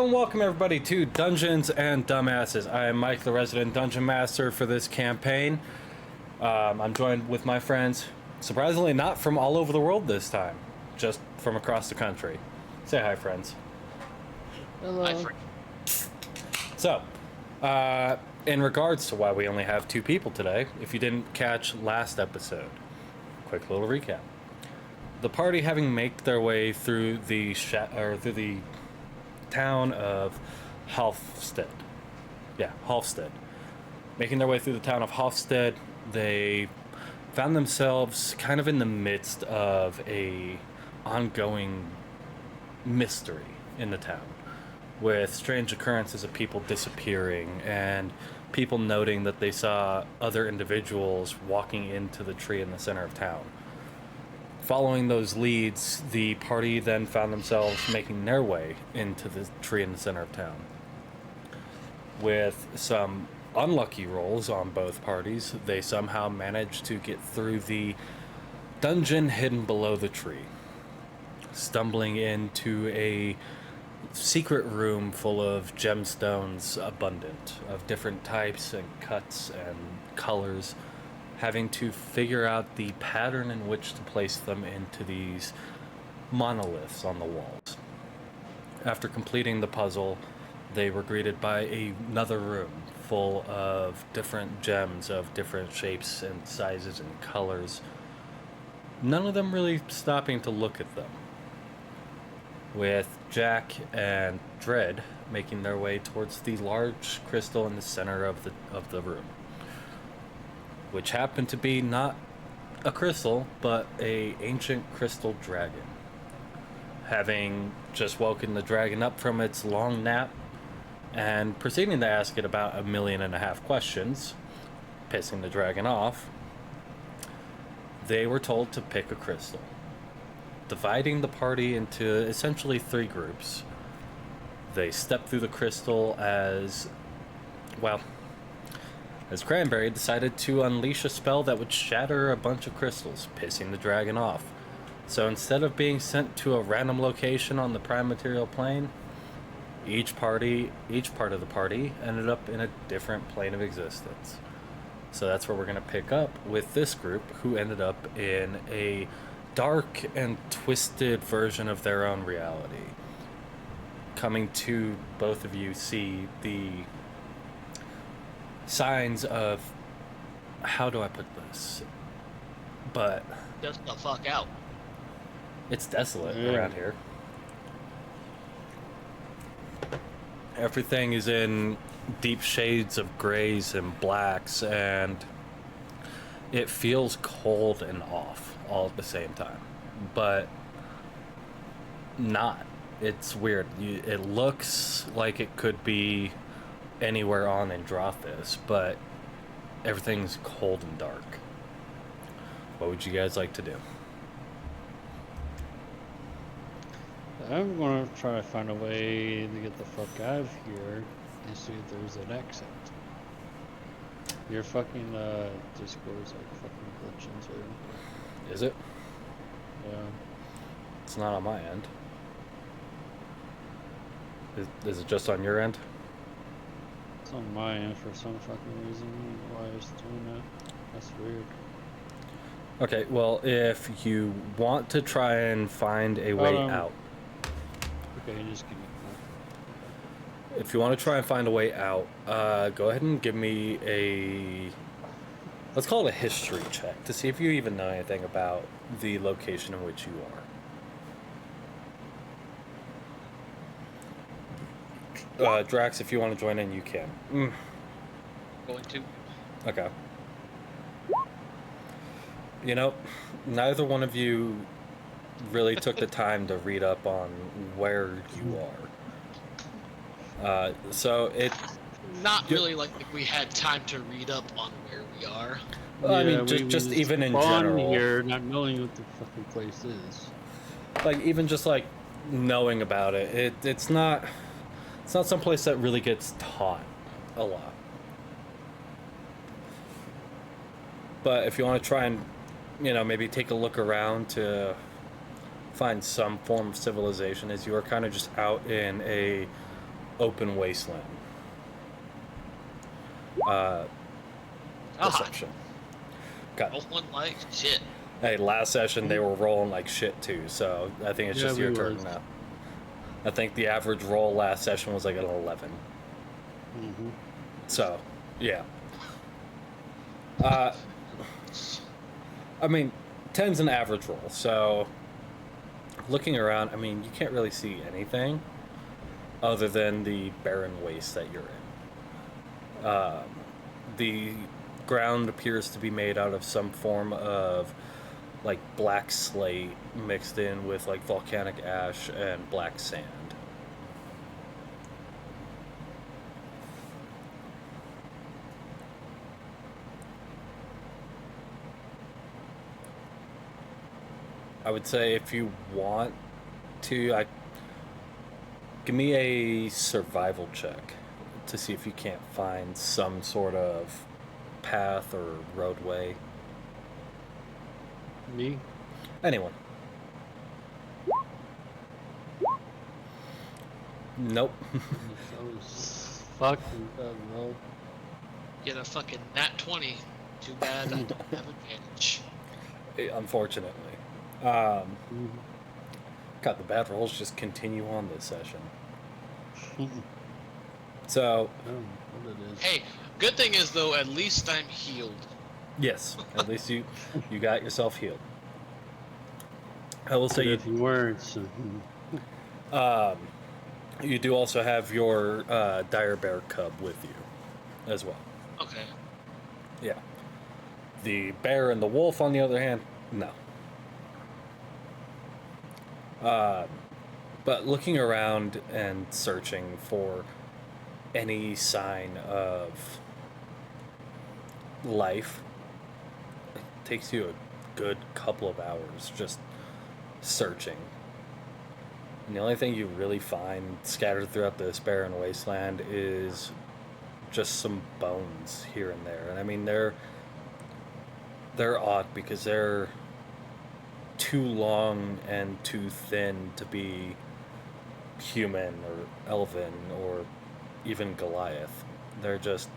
and welcome everybody to Dungeons and Dumbasses. I am Mike, the resident Dungeon Master for this campaign. I'm joined with my friends, surprisingly not from all over the world this time, just from across the country. Say hi, friends. Hello. Hi, friend. So, in regards to why we only have two people today, if you didn't catch last episode, quick little recap. The party having made their way through the town of Halfstead. Yeah, Halfstead. Making their way through the town of Halfstead, they found themselves kind of in the midst of a ongoing mystery in the town, with strange occurrences of people disappearing and people noting that they saw other individuals walking into the tree in the center of town. Following those leads, the party then found themselves making their way into the tree in the center of town. With some unlucky rolls on both parties, they somehow managed to get through the dungeon hidden below the tree, stumbling into a secret room full of gemstones abundant, of different types and cuts and colors, having to figure out the pattern in which to place them into these monoliths on the walls. After completing the puzzle, they were greeted by another room full of different gems of different shapes and sizes and colors, none of them really stopping to look at them, with Jack and Dread making their way towards the large crystal in the center of the room, which happened to be not a crystal, but a ancient crystal dragon. Having just woken the dragon up from its long nap and proceeding to ask it about 1.5 million questions, pissing the dragon off, they were told to pick a crystal, dividing the party into essentially 3 groups. They stepped through the crystal as Cranberry decided to unleash a spell that would shatter a bunch of crystals, pissing the dragon off. So instead of being sent to a random location on the prime material plane, each part of the party ended up in a different plane of existence. So that's where we're going to pick up with this group, who ended up in a dark and twisted version of their own reality. Coming to both of you see the signs of, how do I put this? But Just the fuck out. it's desolate around here. Everything is in deep shades of grays and blacks, and it feels cold and off all at the same time. But not. It's weird. It looks like it could be anywhere on Androthis, but everything's cold and dark. What would you guys like to do? I'm gonna try to find a way to get the fuck out of here and see if there's an exit. Your fucking Discord's like fucking glitching too. Is it? Yeah. It's not on my end. Is it just on your end? It's on my end for some fucking reason. I don't know why it's doing that. That's weird. Okay, well, if you want to try and find a way out. Okay, just give me If you want to try and find a way out, go ahead and give me a... Let's call it a history check to see if you even know anything about the location in which you are. Drax, if you want to join in, you can. Going to. Okay. You know, neither one of you really took the time to read up on where you are. So it... Not really like we had time to read up on where we are. Well, I mean, just even in general. Here, not knowing what the fucking place is. Like, even just, like, knowing about it, it's not someplace that really gets taught a lot. But if you want to try and, maybe take a look around to find some form of civilization, as you are kind of just out in a open wasteland. God, Deception. Got rolling like shit. Hey, last session they were rolling like shit too, so I think it's Yeah, just we your turn was. now. I think the average roll last session was like an 11. Mm-hmm. So, yeah. I mean, 10's an average roll, so looking around, I mean, you can't really see anything other than the barren waste that you're in. The ground appears to be made out of some form of like black slate mixed in with like volcanic ash and black sand. I would say if you want to, give me a survival check to see if you can't find some sort of path or roadway. Me? Anyone. Nope. So fucking bad, bro. Get a fucking nat 20. Too bad I don't have advantage. Unfortunately. Mm-hmm. God, the bad rolls just continue on this session. So, I don't know what it is. Hey, good thing is though, at least I'm healed. yes, at least you got yourself healed. I will say But if you weren't, so, you do also have your dire bear cub with you as well. Okay. Yeah. The bear and the wolf, on the other hand, no. But looking around and searching for any sign of life, it takes you a good couple of hours just searching. And the only thing you really find scattered throughout this barren wasteland is just some bones here and there. And I mean, they're odd because they're too long and too thin to be human or elven or even Goliath. They're just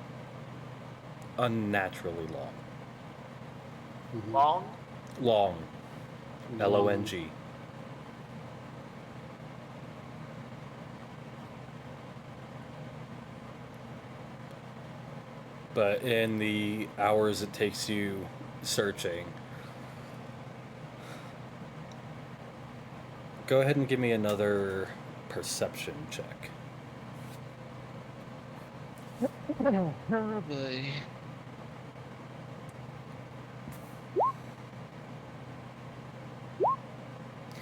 unnaturally long. Mhm. Long? Long. Long. But in the hours it takes you searching, go ahead and give me another perception check. Boy.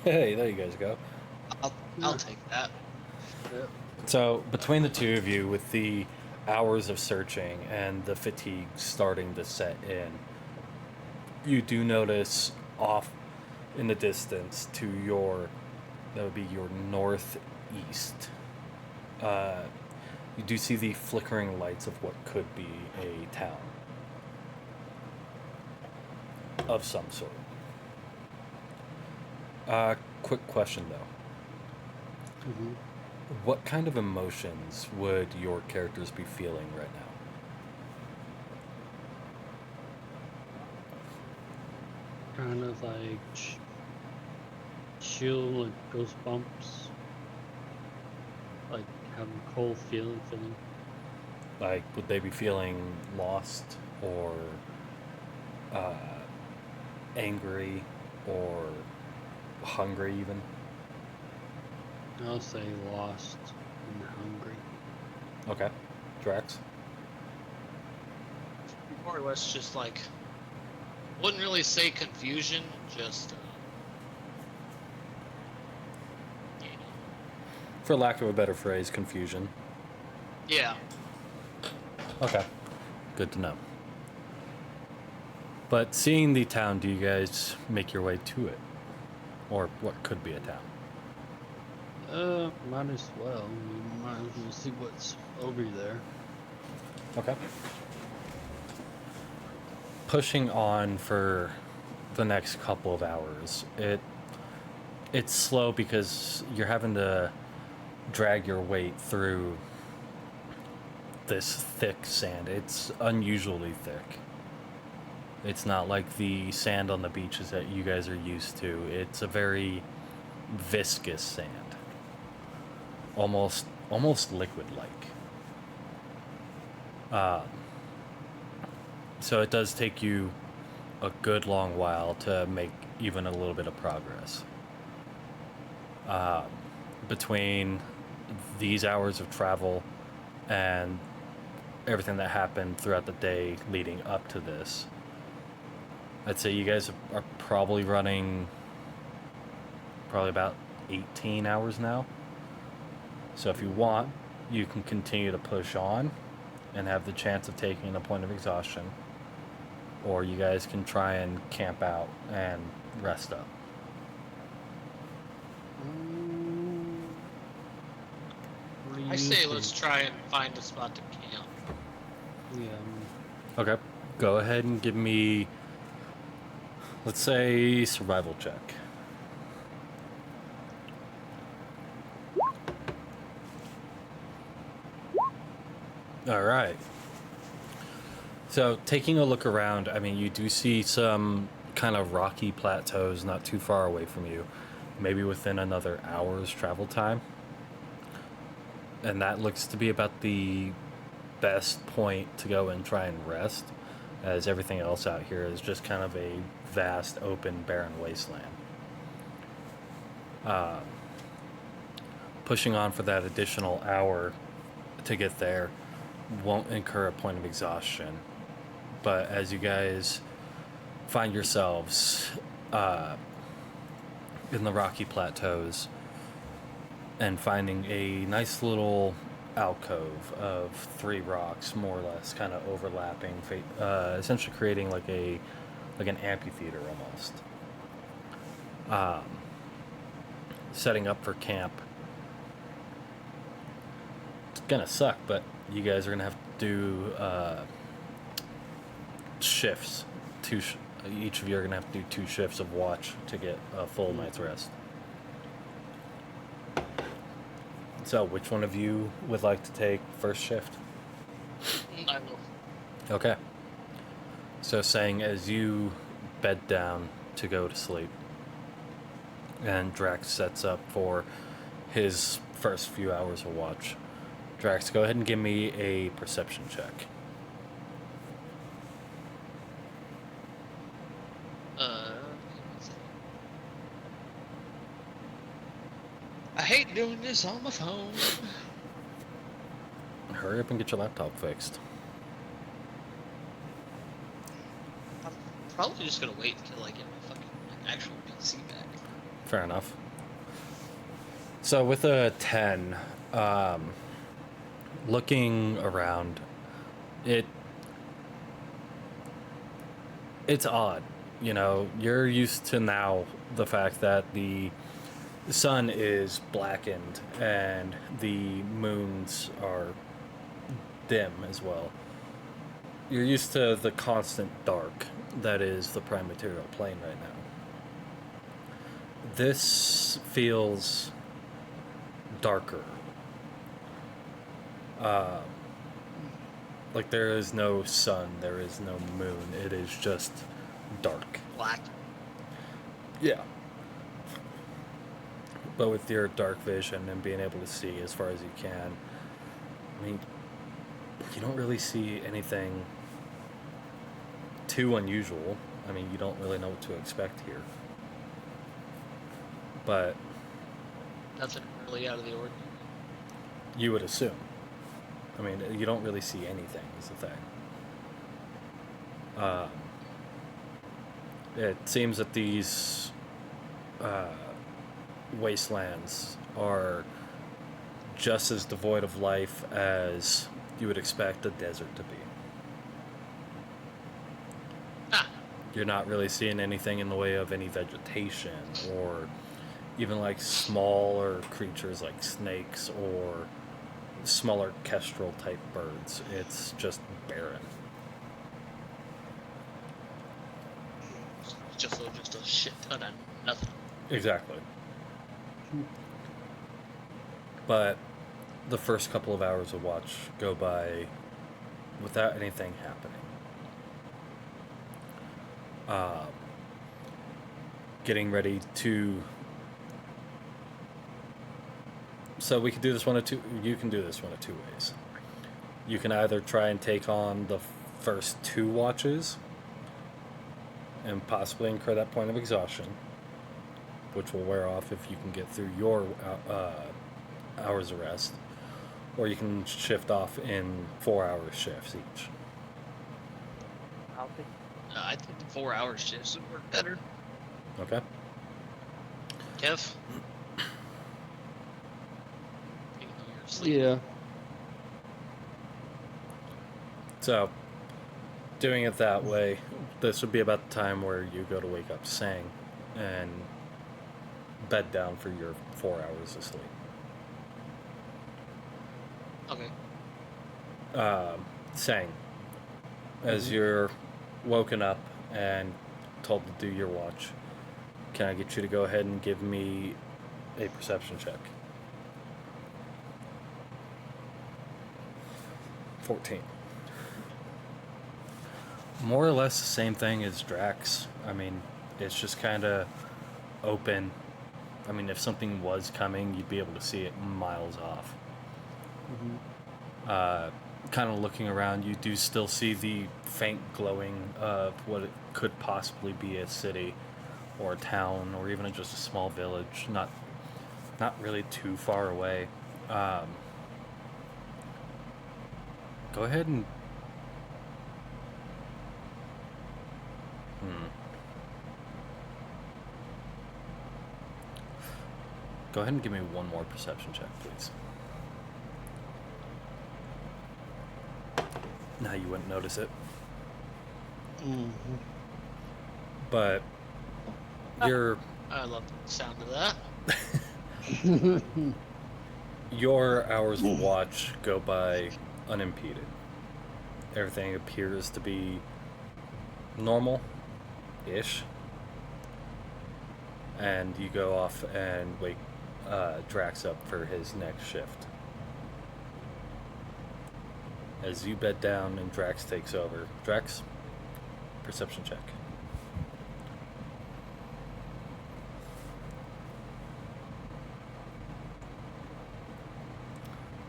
Hey, there you guys go. I'll take that. Yep. So, between the two of you, with the hours of searching and the fatigue starting to set in, you do notice off in the distance to your, that would be your northeast, you do see the flickering lights of what could be a town of some sort. Quick question though. Mhm. What kind of emotions would your characters be feeling right now? Kind of like chill, like goosebumps. Like having cold feeling. Like, would they be feeling lost or angry or hungry even? I'll say lost and hungry. Okay. Drax? More or less just like, wouldn't really say confusion, just, For lack of a better phrase, confusion. yeah. Okay. Good to know. But seeing the town, do you guys make your way to it? Or what could be a town? Might as well. We might as well see what's over there. Okay. Pushing on for the next couple of hours, it's slow because you're having to drag your weight through this thick sand. It's unusually thick. It's not like the sand on the beaches that you guys are used to. It's a very viscous sand. Almost liquid-like. So it does take you a good long while to make even a little bit of progress. Between these hours of travel and everything that happened throughout the day leading up to this, I'd say you guys are probably running about 18 hours now. So if you want, you can continue to push on and have the chance of taking a point of exhaustion, or you guys can try and camp out and rest up. I say let's try and find a spot to camp. Yeah. Okay, go ahead and give me, let's say, survival check. All right. So taking a look around, I mean, you do see some kind of rocky plateaus not too far away from you, maybe within another hour's travel time. And that looks to be about the best point to go and try and rest, as everything else out here is just kind of a vast, open, barren wasteland. Pushing on for that additional hour to get there won't incur a point of exhaustion. But as you guys find yourselves in the rocky plateaus and finding a nice little alcove of 3 rocks, more or less, kind of overlapping, essentially creating like an amphitheater almost. Setting up for camp. It's gonna suck, but you guys are gonna have to do shifts. Each of you are gonna have to do 2 shifts of watch to get a full night's rest. So, which one of you would like to take first shift? I will. Okay. So, saying as you bed down to go to sleep, and Draxx sets up for his first few hours of watch. Draxx, go ahead and give me a perception check. I hate doing this on my phone. Hurry up and get your laptop fixed. I'm probably just gonna wait until I get my fucking actual PC back. Fair enough. So with a 10, looking around, it's odd. You know, you're used to now the fact that the sun is blackened and the moons are dim as well. You're used to the constant dark that is the prime material plane right now. This feels darker. Like there is no sun, there is no moon, it is just dark. Black. Yeah. But with your dark vision and being able to see as far as you can, I mean, you don't really see anything too unusual. I mean, you don't really know what to expect here. But Nothing really out of the ordinary. you would assume. I mean, you don't really see anything, is the thing. It seems that these wastelands are just as devoid of life as you would expect a desert to be. You're not really seeing anything in the way of any vegetation or even like smaller creatures like snakes or smaller kestrel type birds. It's just barren. Just a shit ton of nothing. Exactly. But the first couple of hours of watch go by without anything happening. Getting ready to. So we can do this one of two. You can do this one of two ways. You can either try and take on the first 2 watches and possibly incur that point of exhaustion, which will wear off if you can get through your hours of rest, or you can shift off in 4-hour shifts each. I'll think. I think the 4-hour shifts would work better. Okay. Kev? Even though you're asleep. Yeah. So, doing it that way, this would be about the time where you go to wake up Sang and bed down for your 4 hours of sleep. Okay. Sang, as you're woken up and told to do your watch, can I get you to go ahead and give me a perception check? 14. More or less the same thing as Draxx. I mean, it's just kind of open. I mean, if something was coming, you'd be able to see it miles off. Kind of looking around, you do still see the faint glowing of what it could possibly be a city or a town or even just a small village, not really too far away. Go ahead and Go ahead and give me one more perception check, please. Now you wouldn't notice it. But your I love the sound of that. your hours of watch go by unimpeded. Everything appears to be normal-ish. And you go off and wake Draxx up for his next shift. As you bed down and Draxx takes over. Draxx, perception check.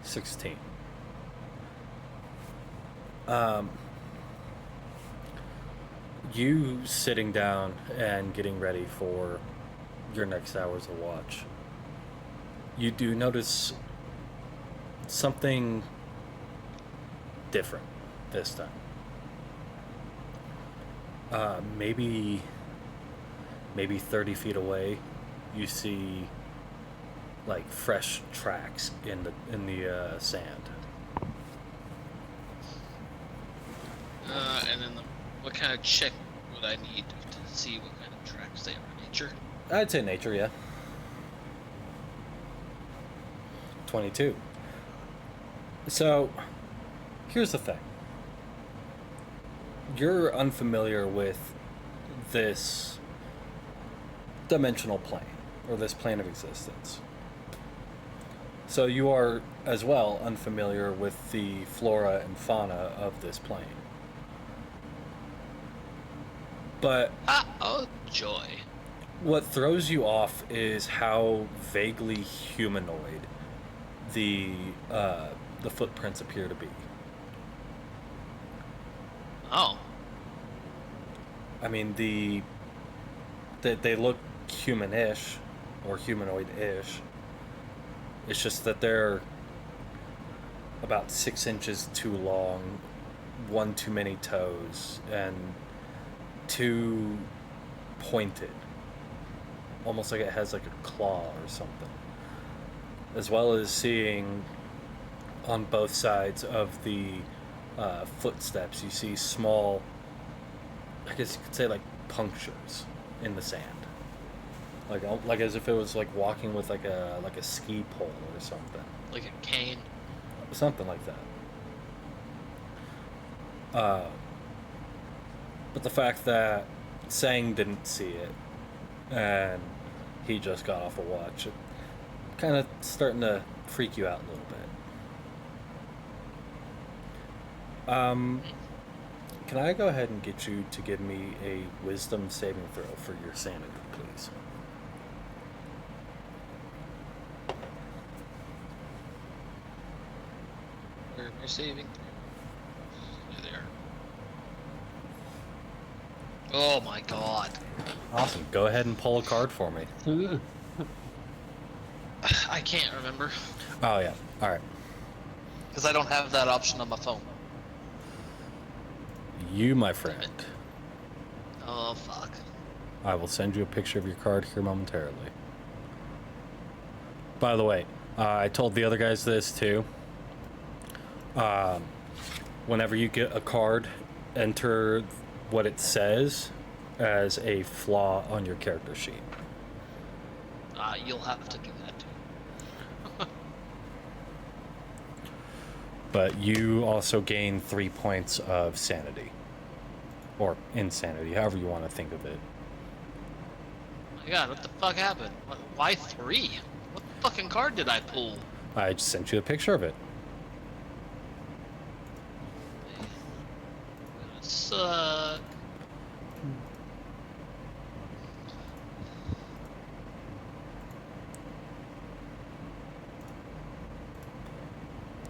$16. You sitting down and getting ready for your next hours of watch, you do notice something different this time. Maybe 30 feet away, you see like fresh tracks in the sand. And then what kind of check would I need to see what kind of tracks they are? Nature? I'd say nature, yeah. 22. So, here's the thing. You're unfamiliar with this dimensional plane, or this plane of existence. So you are, as well, unfamiliar with the flora and fauna of this plane. But Oh, joy. what throws you off is how vaguely humanoid the footprints appear to be. Oh. I mean, they look human-ish or humanoid-ish. It's just that they're about 6 inches too long, one too many toes, and too pointed. Almost like it has like a claw or something. As well as seeing on both sides of the footsteps, you see small, I guess you could say like punctures in the sand. Like as if it was like walking with like a ski pole or something. Like a cane. Something like that. But the fact that Sang didn't see it and he just got off a watch, it kind of starting to freak you out a little bit. Can I go ahead and get you to give me a wisdom saving throw for your sanity, please? Where am I saving? There. Oh my god. Awesome. Go ahead and pull a card for me. I can't remember. Oh, yeah. All right. Because I don't have that option on my phone. You, my friend. Oh, fuck. I will send you a picture of your card here momentarily. By the way, I told the other guys this too. Whenever you get a card, enter what it says as a flaw on your character sheet. You'll have to do that too. But you also gain 3 points of sanity. Or insanity, however you want to think of it. My god, what the fuck happened? Why 3? What fucking card did I pull? I just sent you a picture of it. Suck.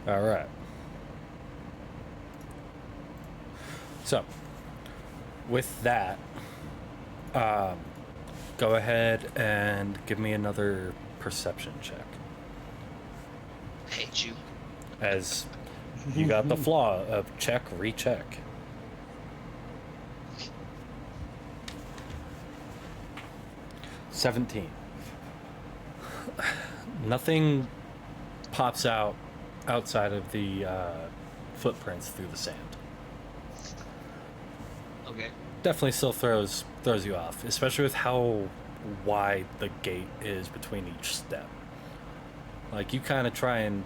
All right. So, with that, go ahead and give me another perception check. I hate you. As you got the flaw of check, recheck. $17. Nothing pops out outside of the footprints through the sand. Okay. Definitely still throws you off, especially with how wide the gate is between each step. Like, you kind of try and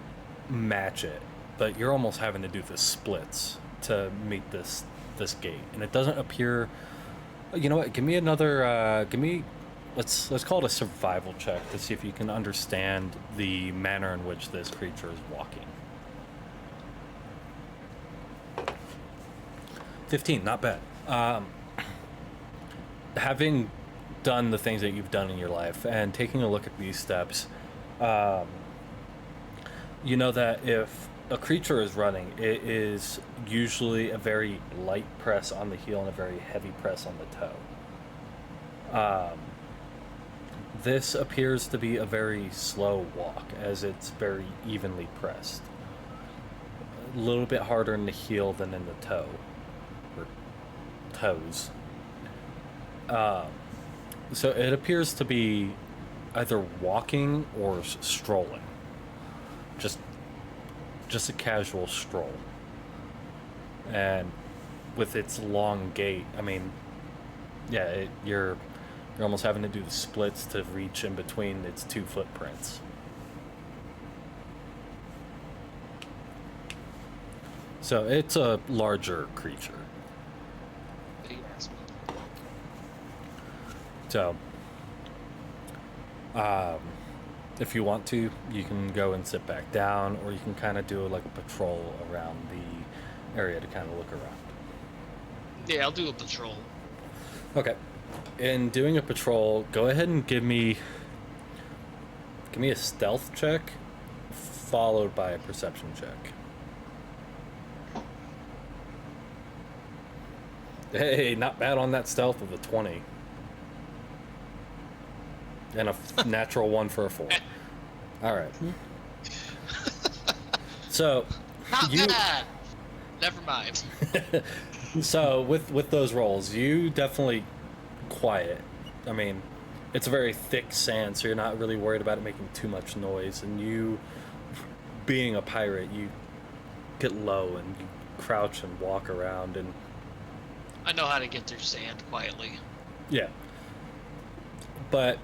match it, but you're almost having to do the splits to meet this gate, and it doesn't appear. You know what? Give me another. Let's call it a survival check to see if you can understand the manner in which this creature is walking. 15, not bad. Having done the things that you've done in your life and taking a look at these steps, you know that if a creature is running, it is usually a very light press on the heel and a very heavy press on the toe. This appears to be a very slow walk, as it's very evenly pressed. A little bit harder in the heel than in the toe, or toes. So it appears to be either walking or strolling. Just a casual stroll. And with its long gait, I mean, yeah, you're almost having to do the splits to reach in between its two footprints. So it's a larger creature. Big ass one. So, if you want to, you can go and sit back down, or you can kind of do like a patrol around the area to kind of look around. Yeah, I'll do a patrol. Okay. In doing a patrol, go ahead and give me a stealth check, followed by a perception check. Hey, not bad on that stealth with a 20. And a natural 1 for a 4. All right. So, Not bad. Never mind. So with those rolls, you definitely quiet. I mean, it's a very thick sand, so you're not really worried about it making too much noise. And you, being a pirate, you get low and you crouch and walk around, and I know how to get through sand quietly. yeah. But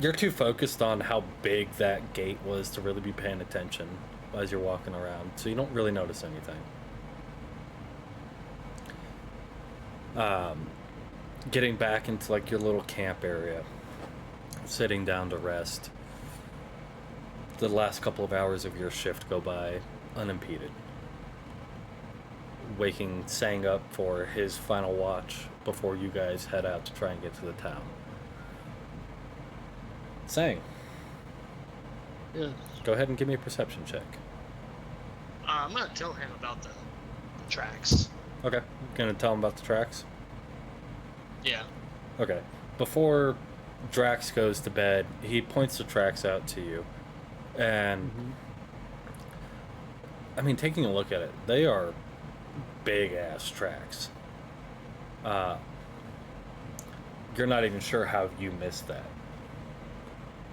you're too focused on how big that gate was to really be paying attention as you're walking around, so you don't really notice anything. Getting back into like your little camp area, sitting down to rest. The last couple of hours of your shift go by unimpeded. waking Sang up for his final watch before you guys head out to try and get to the town. Sang, Yes. go ahead and give me a perception check. I'm gonna tell him about the tracks. Okay, gonna tell him about the tracks? Yeah. Okay. Before Drax goes to bed, he points the tracks out to you. And, I mean, taking a look at it, they are big-ass tracks. You're not even sure how you missed that.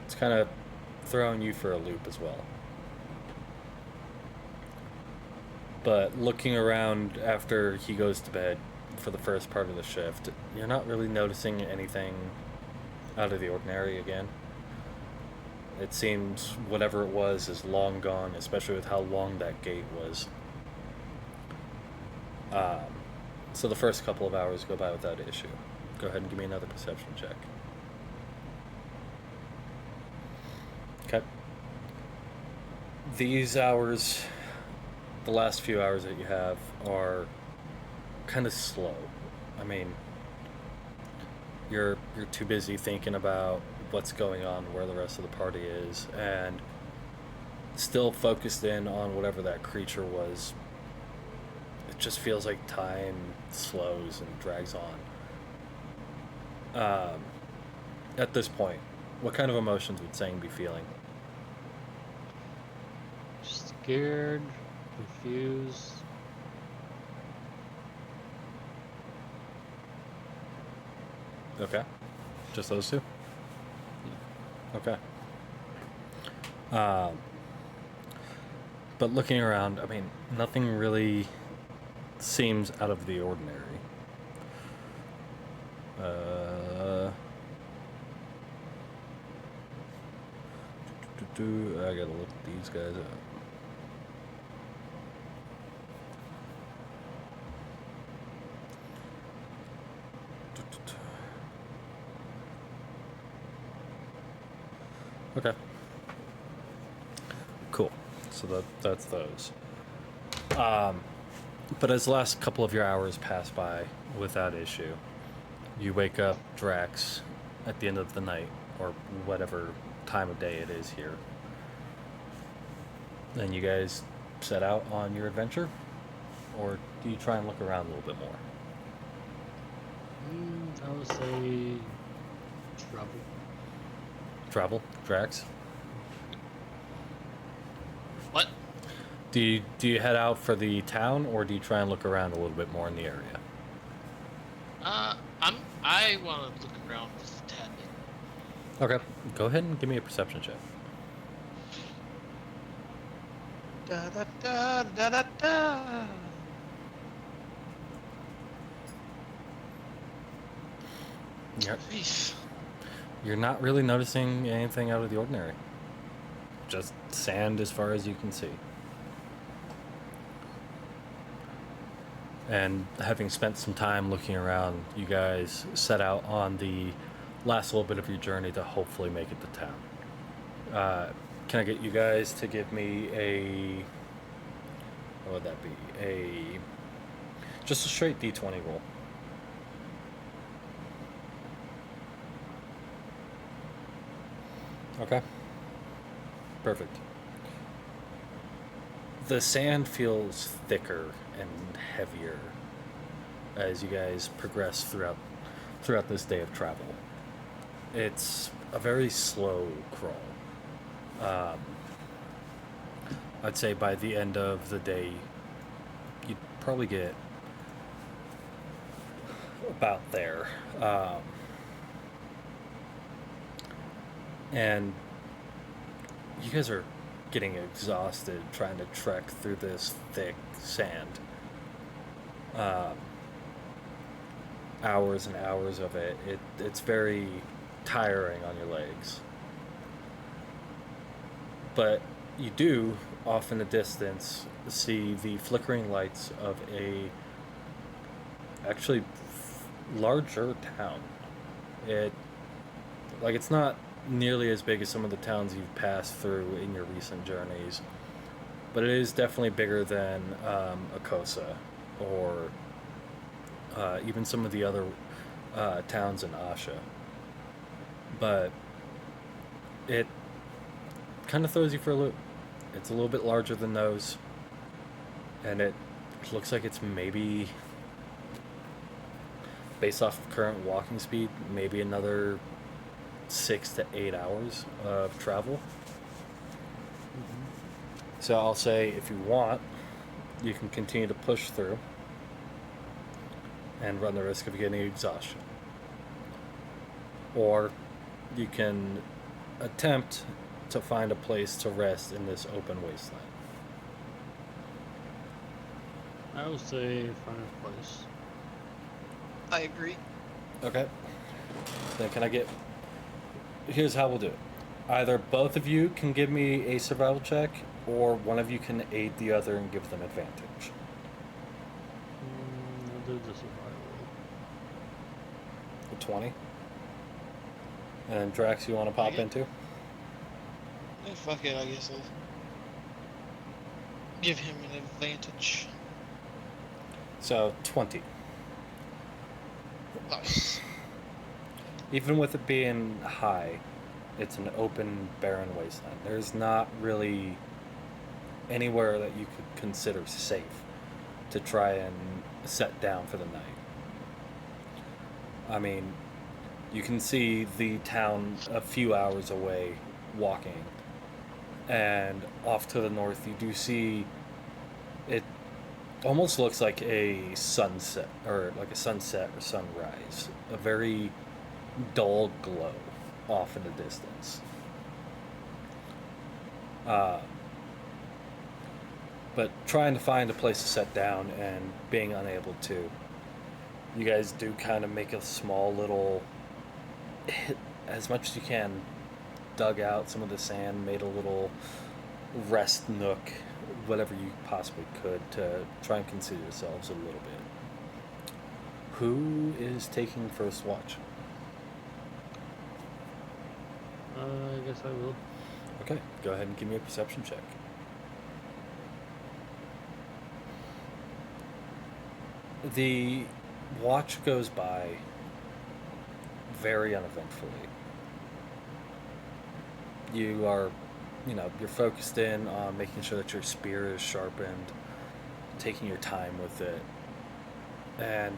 It's kind of throwing you for a loop as well. But looking around after he goes to bed for the first part of the shift, you're not really noticing anything out of the ordinary again. It seems whatever it was is long gone, especially with how long that gate was. So the first couple of hours go by without issue. Go ahead and give me another perception check. Okay. These hours, the last few hours that you have, are kind of slow. I mean, you're too busy thinking about what's going on, where the rest of the party is, and still focused in on whatever that creature was. It just feels like time slows and drags on. At this point, what kind of emotions would Sang be feeling? Scared, confused. Okay. Just those two? Okay. But looking around, I mean, nothing really seems out of the ordinary. I gotta look these guys up. Okay. Cool. So that's those. But as the last couple of your hours pass by without issue, you wake up Drax at the end of the night, or whatever time of day it is here. Then you guys set out on your adventure? Or do you try and look around a little bit more? I would say trouble. Travel? Drax? What? Do you head out for the town, or do you try and look around a little bit more in the area? I want to look around just a tad bit. Okay. Go ahead and give me a perception check. Da da da da da da. Eesh. You're not really noticing anything out of the ordinary. Just sand as far as you can see. And having spent some time looking around, you guys set out on the last little bit of your journey to hopefully make it to town. Can I get you guys to give me a... What would that be? Just a straight D20 roll. Okay. Perfect. The sand feels thicker and heavier as you guys progress throughout this day of travel. It's a very slow crawl. I'd say by the end of the day, you'd probably get about there. And you guys are getting exhausted trying to trek through this thick sand. Hours and hours of it. It's very tiring on your legs. But you do, off in the distance, see the flickering lights of a actually larger town. It's not nearly as big as some of the towns you've passed through in your recent journeys, but it is definitely bigger than Akosa or even some of the other towns in Asha. But it kind of throws you for a loop. It's a little bit larger than those, and it looks like it's maybe, based off of current walking speed, maybe another 6 to 8 hours of travel. So I'll say, if you want, you can continue to push through and run the risk of getting exhaustion. Or you can attempt to find a place to rest in this open wasteland. I would say find a place. I agree. Okay. Then can I get... Here's how we'll do it. Either both of you can give me a survival check, or one of you can aid the other and give them advantage. I'll do the survival. A 20. And Drax, you want to pop Okay. into? Yeah, fuck it, I guess I'll give him an advantage. So, 20. Nice. Even with it being high, it's an open, barren wasteland. There's not really anywhere that you could consider safe to try and set down for the night. I mean, you can see the town a few hours away walking, and off to the north you do see it almost looks like a sunset or sunrise, a very dull glow off in the distance. But trying to find a place to set down and being unable to, you guys do kind of make a small little hit as much as you can, dug out some of the sand, made a little rest nook, whatever you possibly could to try and consider yourselves a little bit. Who is taking first watch? I guess I will. Okay, go ahead and give me a perception check. The watch goes by very uneventfully. You are, you're focused in on making sure that your spear is sharpened, taking your time with it, and,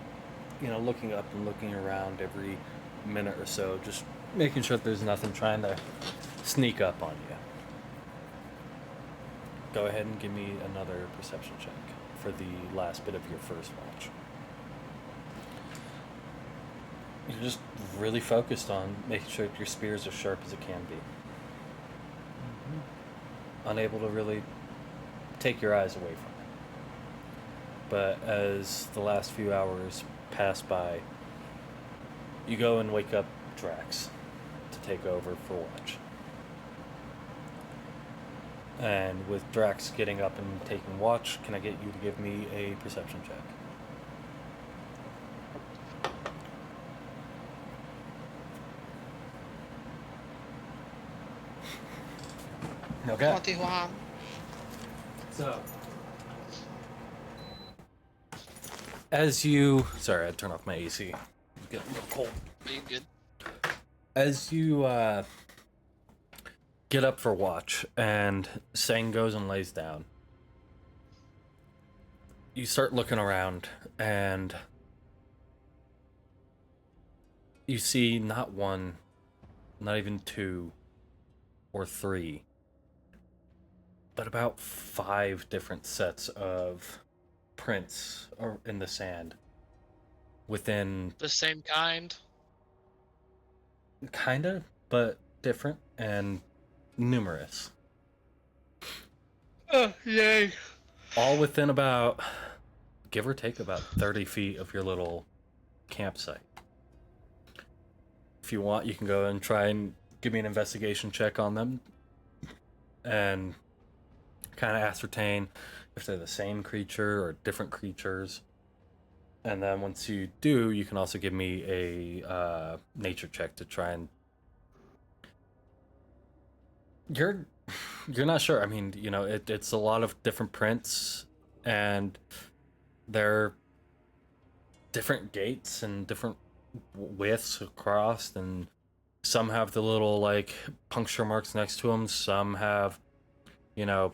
looking up and looking around every minute or so, just making sure that there's nothing trying to sneak up on you. Go ahead and give me another perception check for the last bit of your first watch. You're just really focused on making sure that your spear is as sharp as it can be. Unable to really take your eyes away from it. But as the last few hours pass by, you go and wake up Draxx to take over for watch. And with Draxx getting up and taking watch, can I get you to give me a perception check? Okay. 21. So, as you... Sorry, I had to turn off my AC. It's getting a little cold. Are you good? As you get up for watch and Sange goes and lays down, you start looking around and you see not one, not even two or three, but about 5 different sets of prints in the sand within... The same kind? Kinda, but different and numerous. Oh, yay. All within about, give or take, about 30 feet of your little campsite. If you want, you can go and try and give me an investigation check on them and kind of ascertain if they're the same creature or different creatures. And then once you do, you can also give me a nature check to try and... You're not sure. I mean, it's a lot of different prints, and They're different gates and different widths across, and some have the little like puncture marks next to them. Some have, you know,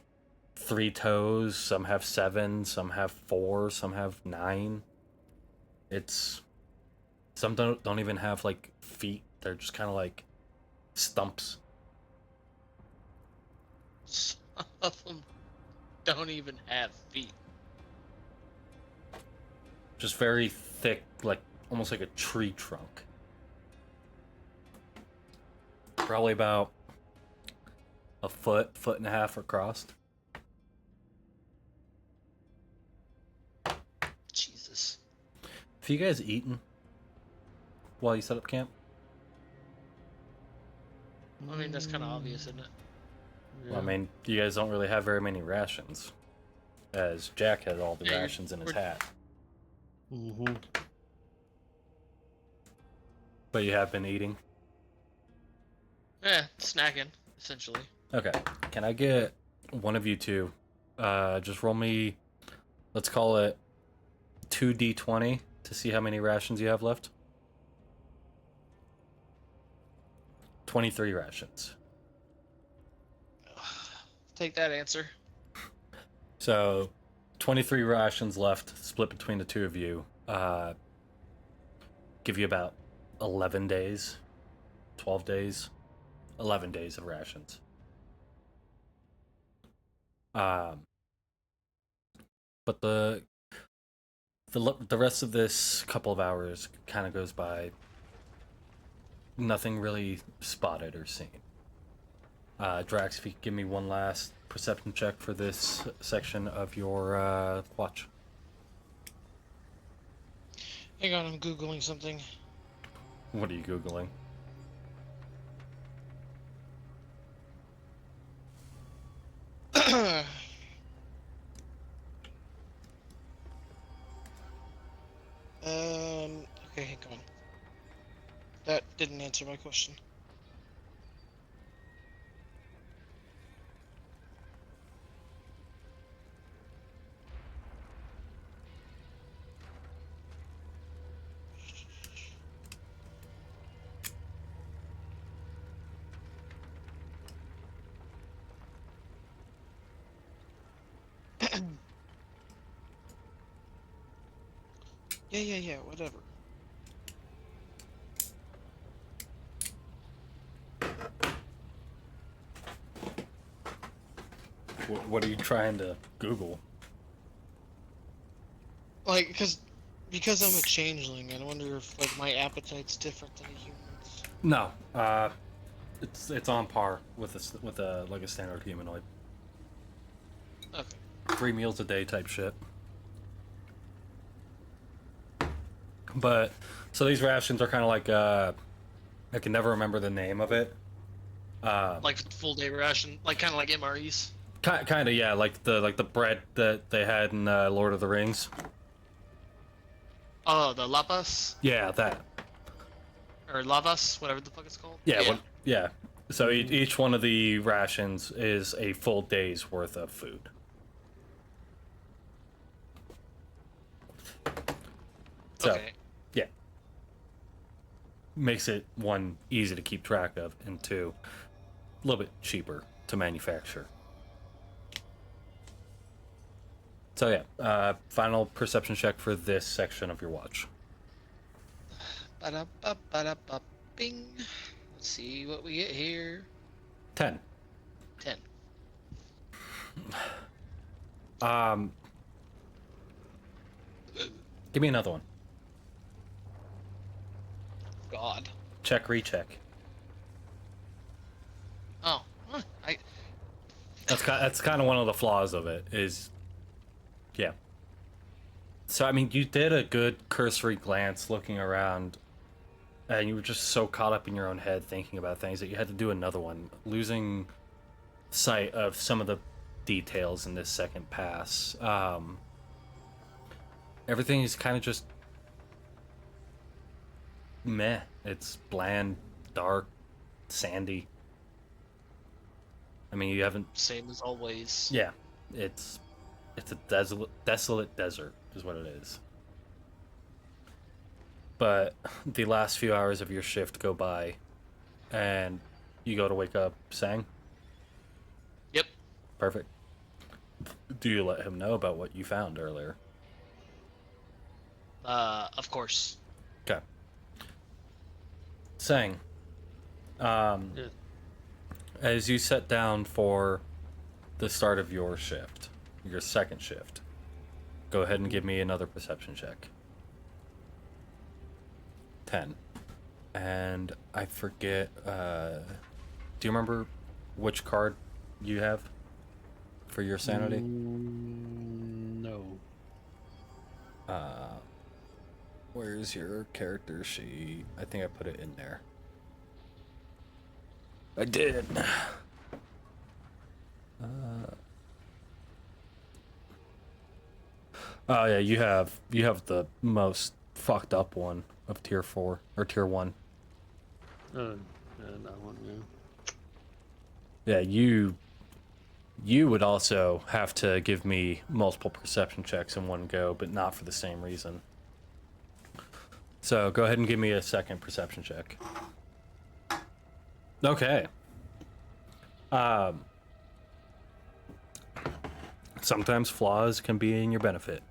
3 toes. Some have 7. Some have 4. Some have 9. It's some don't even have like feet. They're just kind of like stumps. Some of them don't even have feet. Just very thick, like almost like a tree trunk. Probably about a foot, foot and a half across. Jesus. Have you guys eaten while you set up camp? I mean, that's kind of obvious, isn't it? Well, I mean, you guys don't really have very many rations, as Jack had all the Yeah, rations in his hat. Mm-hmm. But you have been eating? Yeah, snacking, essentially. Okay. Can I get one of you two, just roll me, let's call it 2d20 to see how many rations you have left? 23 rations. Take that answer. So, 23 rations left, split between the two of you. Give you about 11 days, 12 days, 11 days of rations. But the rest of this couple of hours kind of goes by. Nothing really spotted or seen. Drax, if you could give me one last perception check for this section of your watch. Hang on, I'm Googling something. What are you Googling? Okay, hang on. That didn't answer my question. Yeah, whatever. What are you trying to Google? Like, because I'm a changeling, I wonder if like my appetite's different than a human's. No, it's on par with a like a standard humanoid. Okay. 3 meals a day type shit. But so these rations are kind of like I can never remember the name of it. Like full day ration, like kind of like MREs. Kind of, yeah, like the bread that they had in Lord of the Rings. Oh, the lapas Yeah, that. or lavas, whatever the fuck it's called. Yeah. Yeah. So each one of the rations is a full day's worth of food. So, Okay. yeah. Makes it, one, easy to keep track of, and two, a little bit cheaper to manufacture. So yeah, final perception check for this section of your watch. Ba-da-ba-ba-da-ba, bing. Let's see what we get here. 10. 10. Give me another one. God. Check, recheck. Oh, That's kind of one of the flaws of it, is, yeah. So, I mean, you did a good cursory glance looking around, and you were just so caught up in your own head thinking about things that you had to do another one, losing sight of some of the details in this second pass. Everything is kind of just meh. It's bland, dark, sandy. I mean, you haven't. same as always. Yeah, it's a desolate desert. is what it is. But the last few hours of your shift go by, and you go to wake up Sang. Yep. Perfect. Do you let him know about what you found earlier? Of course. Okay. Sang, Yes. as you set down for the start of your shift, your second shift, go ahead and give me another perception check. 10. And I forget, do you remember which card you have for your sanity? No. Where's your character sheet? I think I put it in there. I did. Oh yeah, you have the most fucked up one of tier 4 or tier 1. Yeah, that one, Yeah, yeah. you would also have to give me multiple perception checks in one go, but not for the same reason. So go ahead and give me a second perception check. Okay. Sometimes flaws can be in your benefit.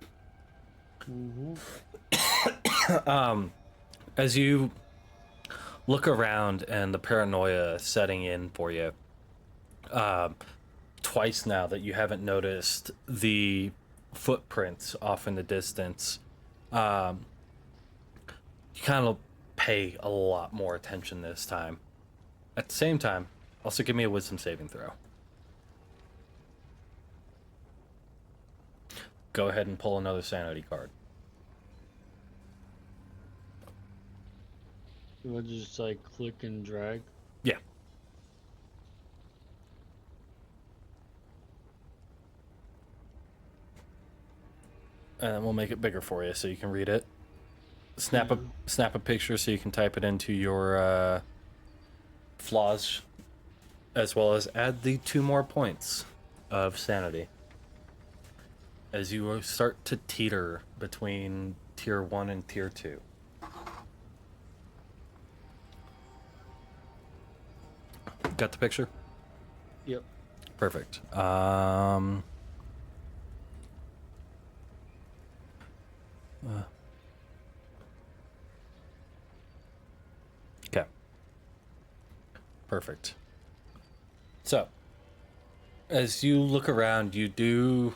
As you look around and the paranoia setting in for you, twice now that you haven't noticed the footprints off in the distance, you kind of pay a lot more attention this time. At the same time, also give me a wisdom saving throw. Go ahead and pull another sanity card. You would just like click and drag. Yeah. And then we'll make it bigger for you so you can read it. Snap a picture so you can type it into your flaws, as well as add the 2 more points of sanity. As you start to teeter between tier 1 and tier 2. Got the picture? Yep. Perfect. Okay. Perfect. So, as you look around, you do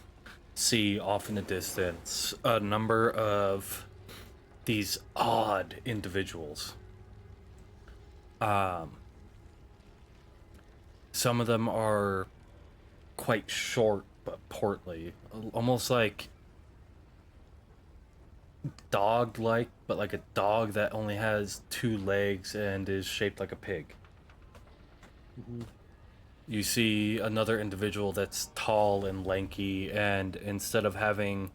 see off in the distance a number of these odd individuals. Some of them are quite short but portly, almost like dog-like, but like a dog that only has 2 legs and is shaped like a pig. You see another individual that's tall and lanky, and instead of having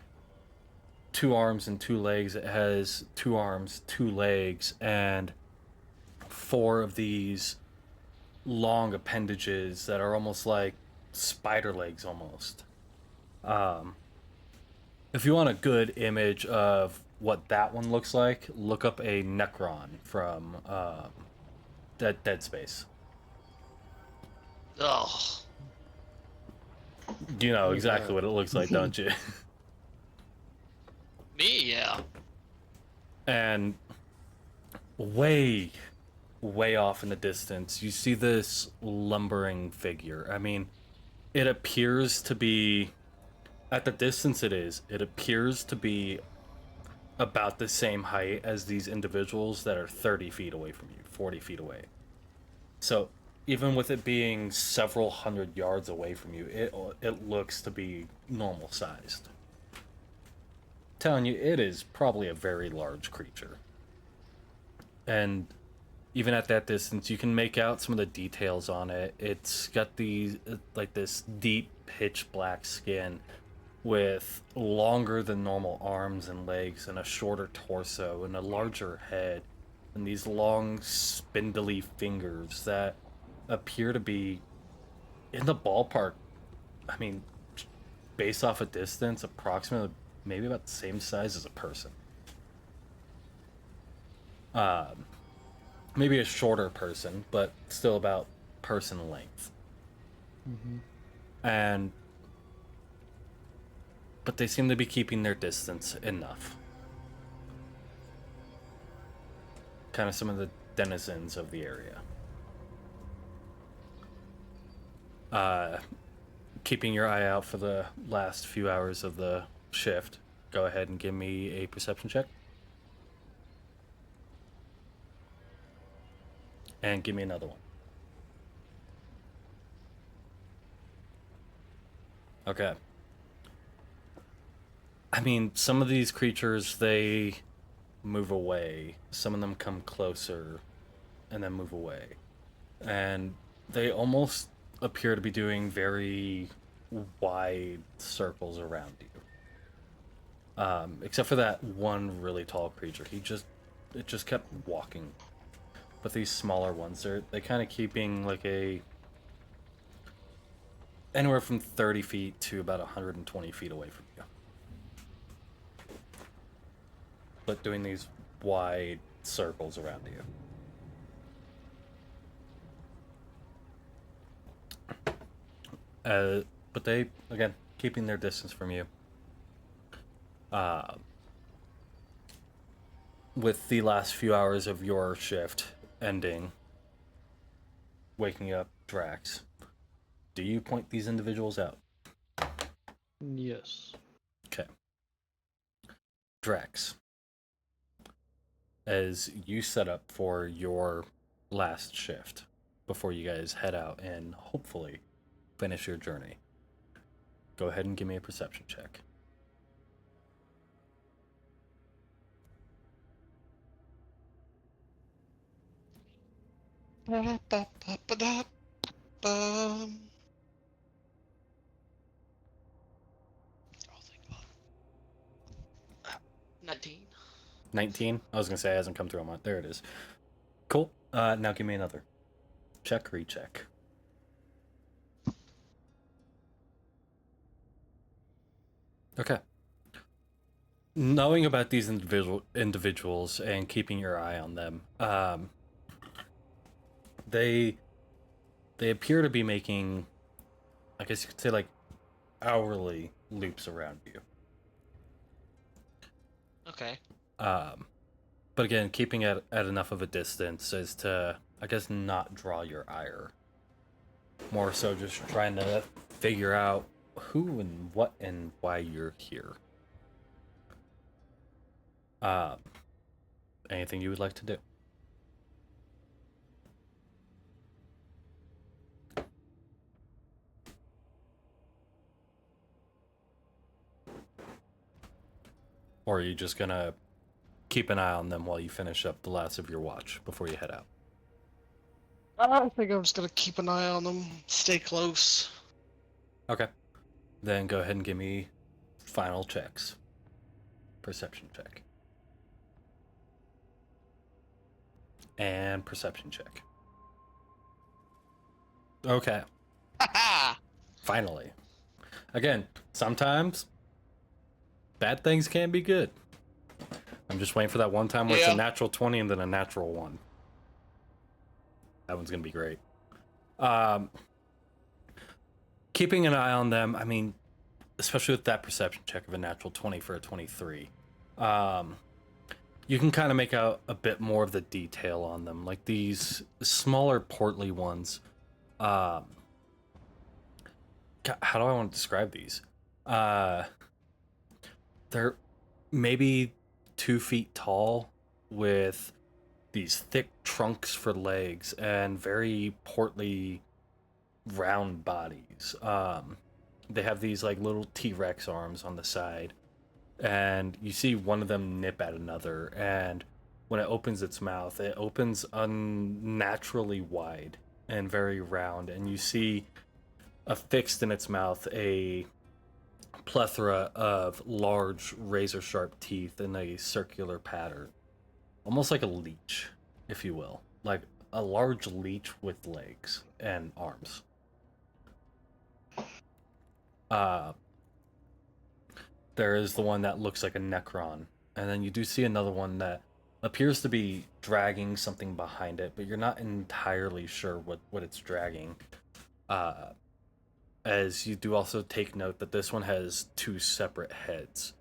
2 arms and 2 legs, it has 2 arms, 2 legs, and 4 of these long appendages that are almost like spider legs almost. If you want a good image of what that one looks like, look up a Necron from Dead Space. Oh, You know exactly what it looks like, don't you? me, yeah. And way off in the distance, you see this lumbering figure. I mean, it appears to be, at the distance it appears to be about the same height as these individuals that are 30 feet away from you, 40 feet away. So even with it being several hundred yards away from you, it looks to be normal sized. Telling you, it is probably a very large creature. And even at that distance, you can make out some of the details on it. It's got these, like this deep pitch black skin with longer than normal arms and legs and a shorter torso and a larger head and these long spindly fingers that appear to be in the ballpark. I mean, based off a distance, approximately maybe about the same size as a person. Maybe a shorter person, but still about person length. And but they seem to be keeping their distance enough. Kind of some of the denizens of the area. Keeping your eye out for the last few hours of the shift. Go ahead and give me a perception check. And give me another one. Okay. I mean, some of these creatures, they move away. Some of them come closer and then move away. And they almost appear to be doing very wide circles around you. Except for that one really tall creature. It just kept walking. But these smaller ones, they kind of keeping like anywhere from 30 feet to about 120 feet away from you. But doing these wide circles around you. But they, again, keeping their distance from you. With the last few hours of your shift ending, waking up Draxx, do you point these individuals out? Yes. Okay. Draxx, as you set up for your last shift before you guys head out and hopefully finish your journey, go ahead and give me a perception check. I'll think about it. 19. 19? I was going to say it hasn't come through on my... There it is. Cool. Now give me another. Check, recheck. Okay. Knowing about these individuals and keeping your eye on them, they appear to be making, I guess you could say, like, hourly loops around you. Okay. But again, keeping it at enough of a distance as to, I guess, not draw your ire. More so just trying to figure out who and what and why you're here. Anything you would like to do? Or are you just gonna keep an eye on them while you finish up the last of your watch before you head out? I think I'm just gonna keep an eye on them, stay close. Okay. Then go ahead and give me final checks. Perception check. And perception check. Okay. Finally. Again, sometimes bad things can be good. I'm just waiting for that one time where it's a natural 20 and then a natural 1. That one's going to be great. Keeping an eye on them, I mean, especially with that perception check of a natural 20 for a 23, you can kind of make out a bit more of the detail on them. Like these smaller, portly ones. How do I want to describe these? They're maybe 2 feet tall with these thick trunks for legs and very portly round bodies. They have these like little T-Rex arms on the side, and you see one of them nip at another, and when it opens its mouth, it opens unnaturally wide and very round, and you see affixed in its mouth a plethora of large razor sharp teeth in a circular pattern, almost like a leech, if you will, like a large leech with legs and arms. there is the one that looks like a Necron, and then you do see another one that appears to be dragging something behind it, but you're not entirely sure what it's dragging. As you do also take note that this one has two separate heads,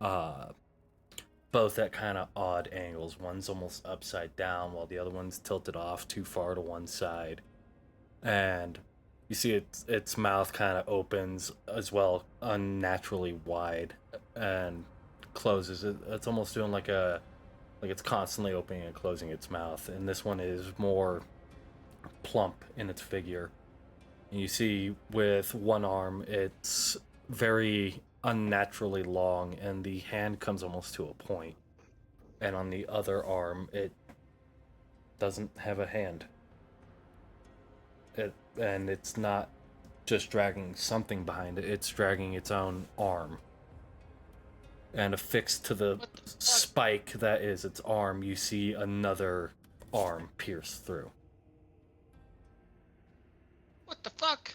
both at kind of odd angles. One's almost upside down, while the other one's tilted off too far to one side. And you see its mouth kind of opens as well, unnaturally wide, and closes. It's almost doing like it's constantly opening and closing its mouth. And this one is more plump in its figure. And you see with one arm, it's very unnaturally long, and the hand comes almost to a point. And on the other arm, it doesn't have a hand. And it's not just dragging something behind it, it's dragging its own arm. And affixed to the spike that is its arm, you see another arm pierce through. What the fuck?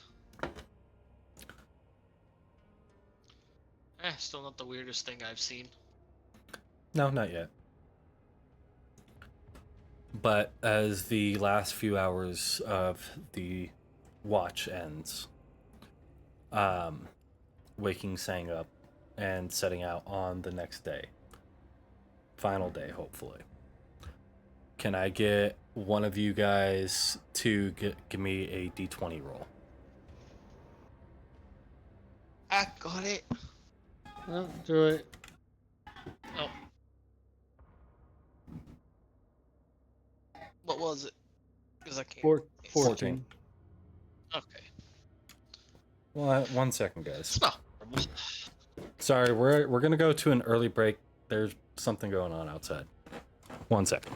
Still not the weirdest thing I've seen. No, not yet. But as the last few hours of the watch ends, waking Sange up and setting out on the next day. Final day, hopefully. Can I get one of you guys to give me a d20 roll? I got it. Oh, do it. Oh. What was it? Because I can't. 14. Okay. Well, 1 second, guys. It's not horrible. Sorry, we're gonna go to an early break. There's something going on outside. 1 second.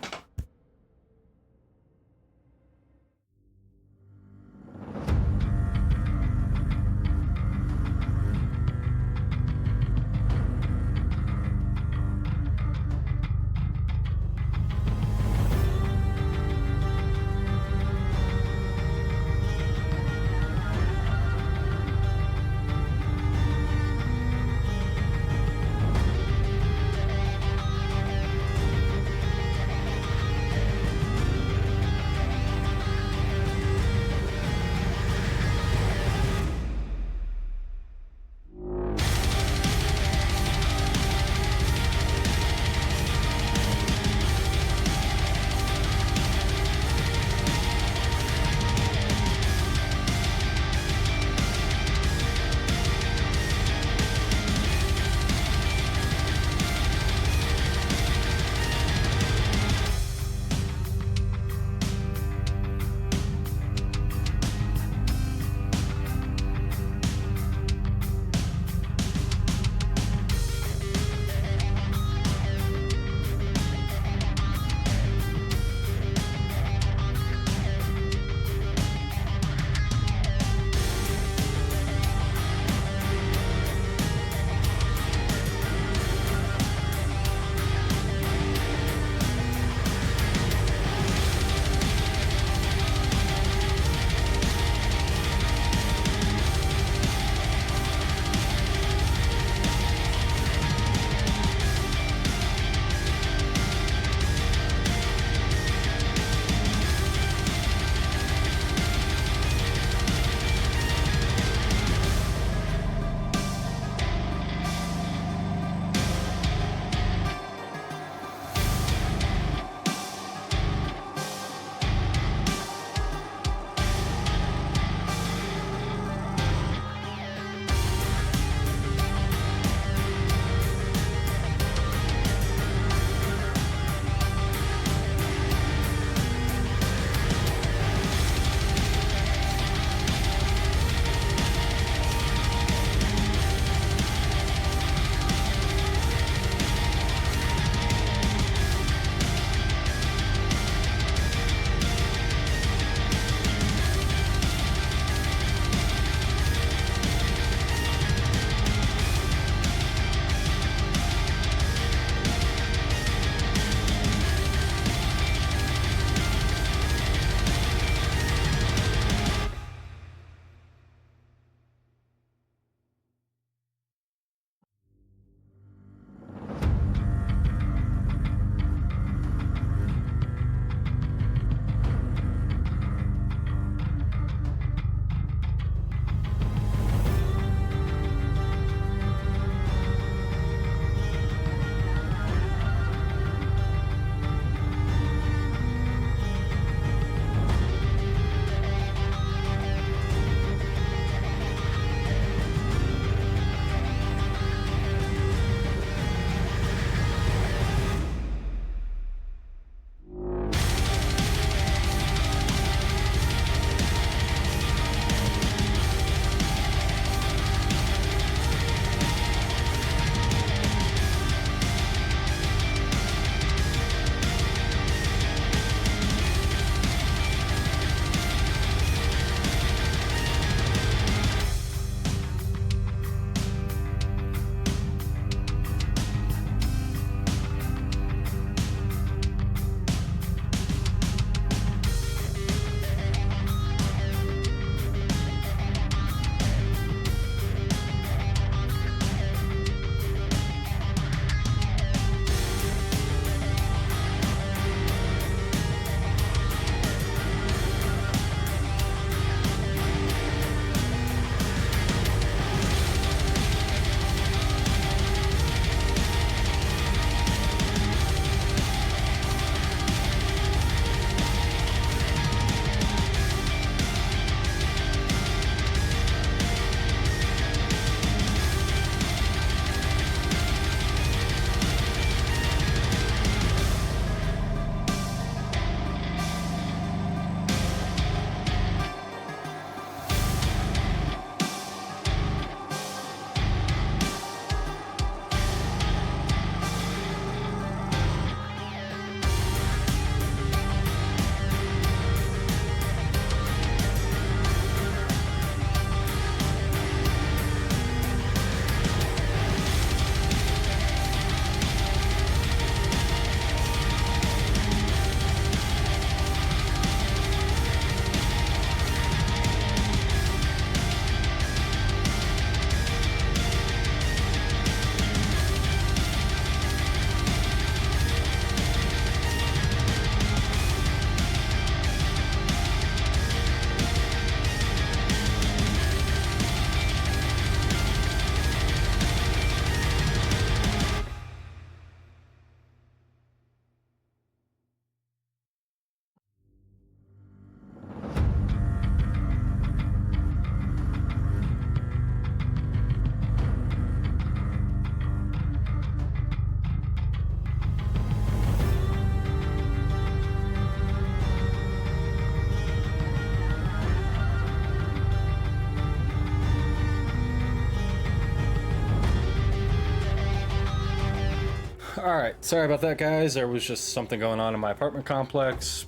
Alright, sorry about that, guys. There was just something going on in my apartment complex.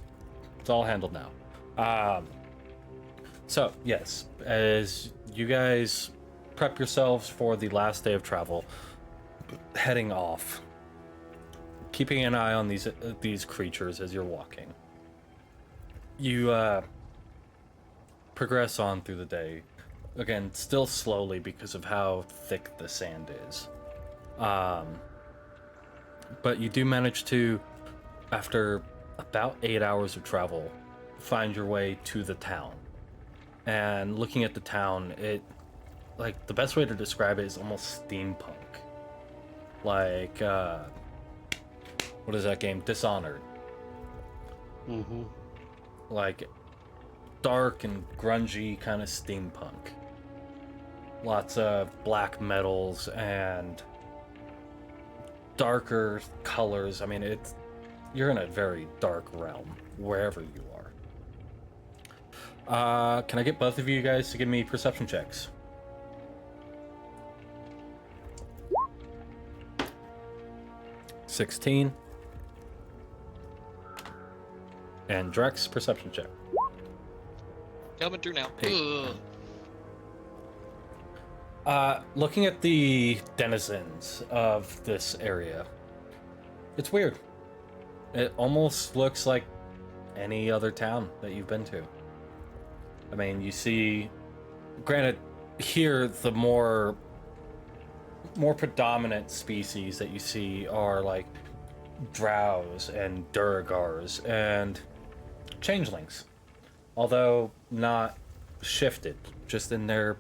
It's all handled now. So, yes, as you guys prep yourselves for the last day of travel, heading off, keeping an eye on these creatures as you're walking. You progress on through the day. Again, still slowly because of how thick the sand is. But you do manage to, after about 8 hours of travel, find your way to the town. And looking at the town, like, the best way to describe it is almost steampunk. Like, what is that game? Dishonored. Mm-hmm. Like, dark and grungy kind of steampunk. Lots of black metals and darker colors. I mean, you're in a very dark realm wherever you are. Can I get both of you guys to give me perception checks? $16. And Draxx, perception check. Coming through now. Hey. Ugh. Looking at the denizens of this area, it's weird. It almost looks like any other town that you've been to. I mean, you see, granted, here the more predominant species that you see are like drows and durgars and changelings, although not shifted, just in their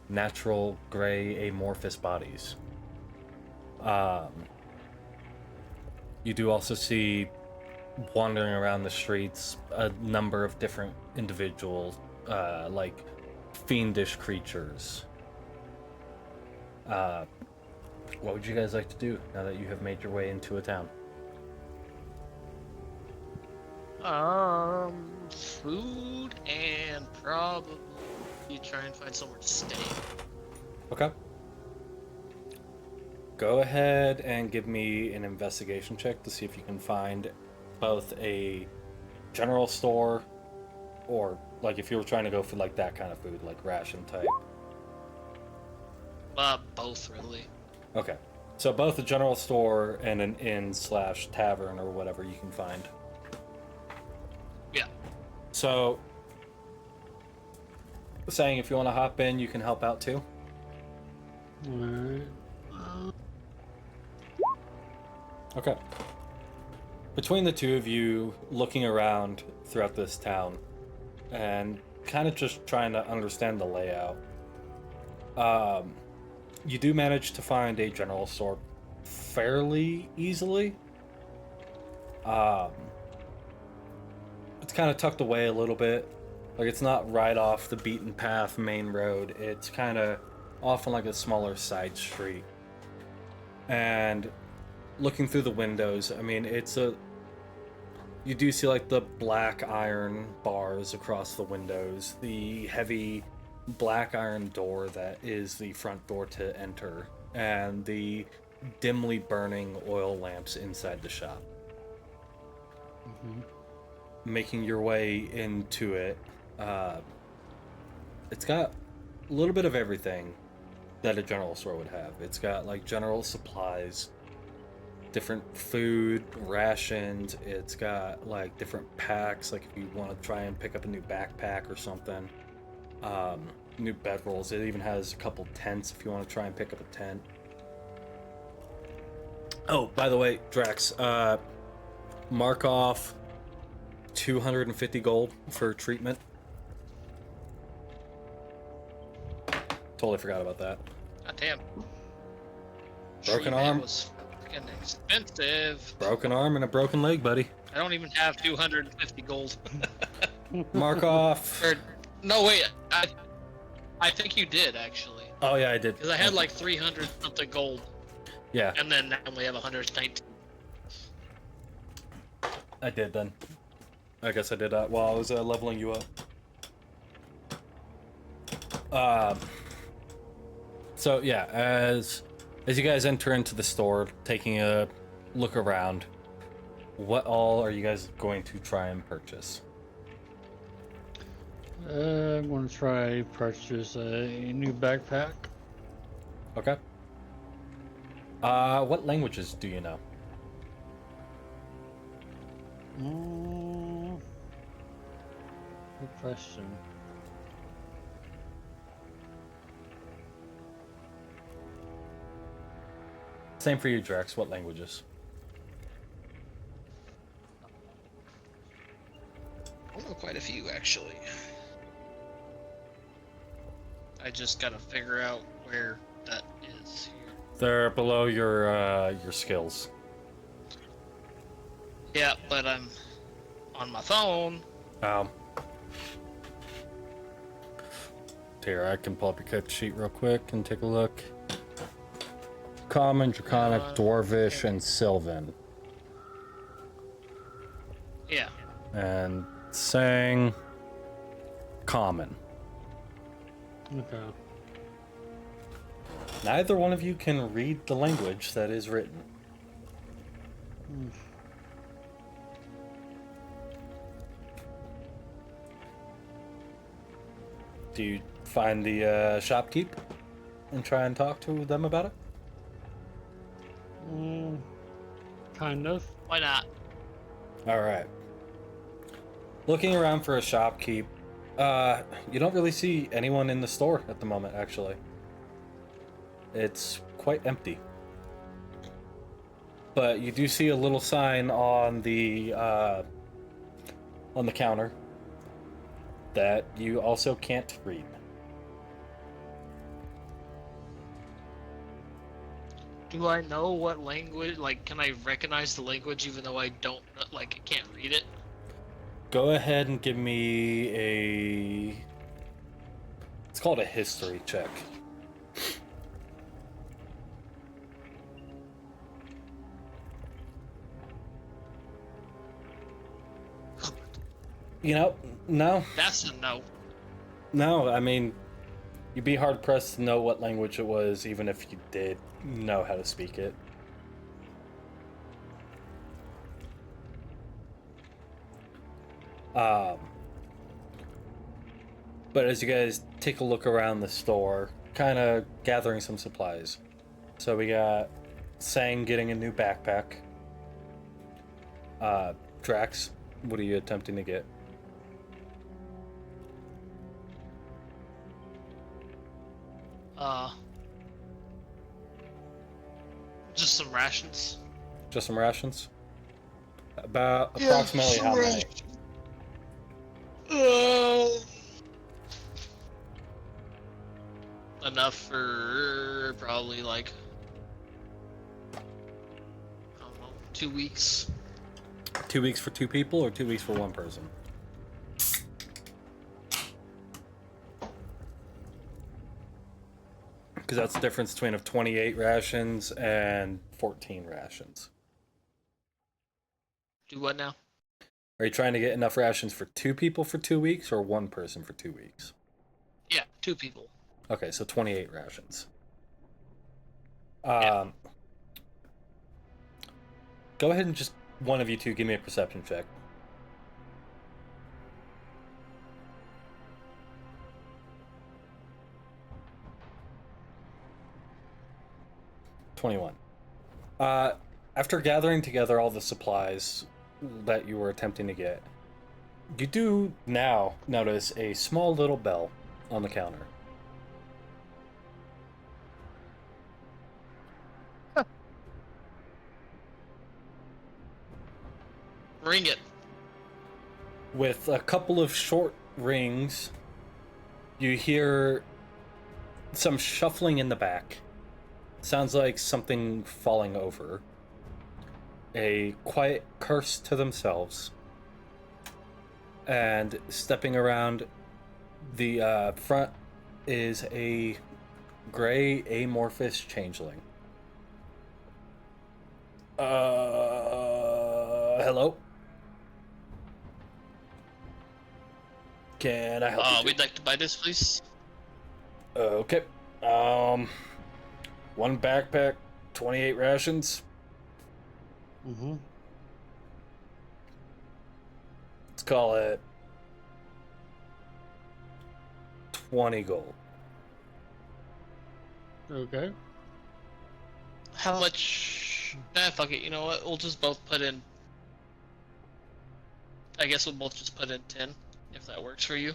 natural gray amorphous bodies. You do also see, wandering around the streets, a number of different individuals, like fiendish creatures. What would you guys like to do now that you have made your way into a town? Food and probably try and find somewhere to stay. Okay. Go ahead and give me an investigation check to see if you can find both a general store or, like, if you were trying to go for, like, that kind of food, like ration type. Both, really. Okay. So both a general store and an inn/tavern or whatever you can find. Yeah. So, saying if you want to hop in, you can help out too. Alright. Okay. Between the two of you, looking around throughout this town and kind of just trying to understand the layout, you do manage to find a general store fairly easily. It's kind of tucked away a little bit. Like, it's not right off the beaten path main road. It's kind of off on like a smaller side street. And looking through the windows, I mean, you do see like the black iron bars across the windows, the heavy black iron door that is the front door to enter, and the dimly burning oil lamps inside the shop. Mm-hmm. Making your way into it, it's got a little bit of everything that a general store would have. It's got like general supplies, different food, rations. It's got like different packs, like if you want to try and pick up a new backpack or something. New bedrolls. It even has a couple tents if you want to try and pick up a tent. Oh, by the way, Draxx, mark off 250 gold for treatment. Totally forgot about that. God damn. Broken Treatment arm. was fucking expensive. Broken arm and a broken leg, buddy. I don't even have 250 gold. Mark off. Or, no, wait. I think you did, actually. Oh, yeah, I did. Because I had like 300 something gold. Yeah, And then I only have 119. I did then. I guess I did that while I was leveling you up. So yeah, as you guys enter into the store, taking a look around, what all are you guys going to try and purchase? I'm gonna try purchase a new backpack. Okay. What languages do you know? Good question. Same for you, Drax. What languages? I know quite a few actually. I just gotta figure out where that is here. They're below your skills. Yeah, but I'm on my phone. Um, Here, I can pull up your character sheet real quick and take a look. Common, Draconic, Dwarvish, and Sylvan. Yeah. And Sang, Common. Okay. Neither one of you can read the language that is written. Do you find the shopkeep and try and talk to them about it? Kind of. Why not? All right. Looking around for a shopkeep, you don't really see anyone in the store at the moment, actually. It's quite empty. But you do see a little sign on the counter that you also can't read. Do I know what language? Like, can I recognize the language even though I don't, like, I can't read it? Go ahead and give me a... It's called a history check. You know, no. That's a no. No, I mean, you'd be hard pressed to know what language it was, even if you did know how to speak it. But as you guys take a look around the store, kind of gathering some supplies. So we got Sang getting a new backpack. Drax, what are you attempting to get? Just some rations. Just some rations? About approximately how many? Enough for probably like, I don't know, 2 weeks. 2 weeks for 2 people or 2 weeks for 1 person? Because that's the difference between of 28 rations and 14 rations. Do what now? Are you trying to get enough rations for 2 people for 2 weeks or 1 person for 2 weeks? Yeah, 2 people. Okay, so 28 rations. Yeah. Go ahead and just one of you two give me a perception check. 21. After gathering together all the supplies that you were attempting to get, you do now notice a small little bell on the counter. Ring it. With a couple of short rings, you hear some shuffling in the back. Sounds like something falling over. A quiet curse to themselves. And stepping around the front is a gray amorphous changeling. Hello? Can I help you? We'd like to buy this, please. Okay. 1 backpack, 28 rations. Mm-hmm. Let's call it 20 gold. Okay. How much? Fuck it. You know what? We'll just both put in. I guess we'll both just put in 10, if that works for you.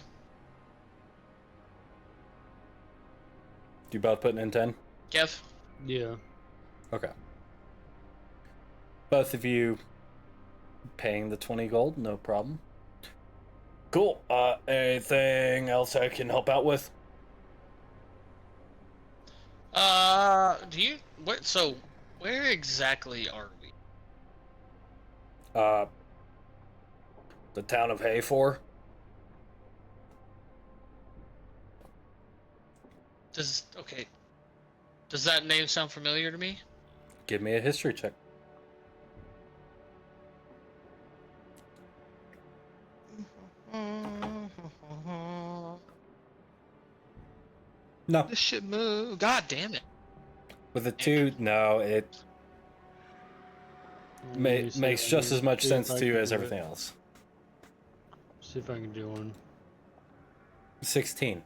You both putting in 10? Kev? Yeah. Okay. Both of you paying the 20 gold, no problem. Cool. Anything else I can help out with? Do you? What? So, where exactly are we? The town of Hayfor. Okay. Does that name sound familiar to me? Give me a history check. No. This shit move. God damn it. With a 2, no, it makes just as much sense to you as everything else. See if I can do one. 16.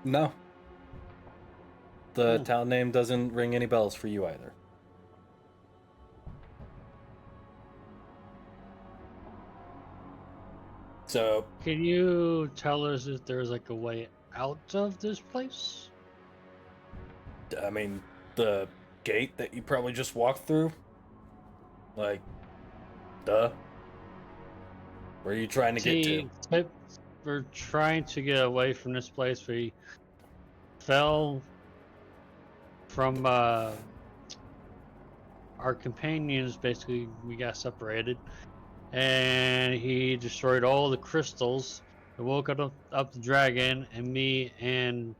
No. The town name doesn't ring any bells for you either. So, Can you tell us if there's like a way out of this place? I mean, the gate that you probably just walked through? Like, duh. Where are you trying to get to? We're trying to get away from this place. We fell from our companions. Basically, we got separated, and he destroyed all the crystals. And woke up the dragon, and me and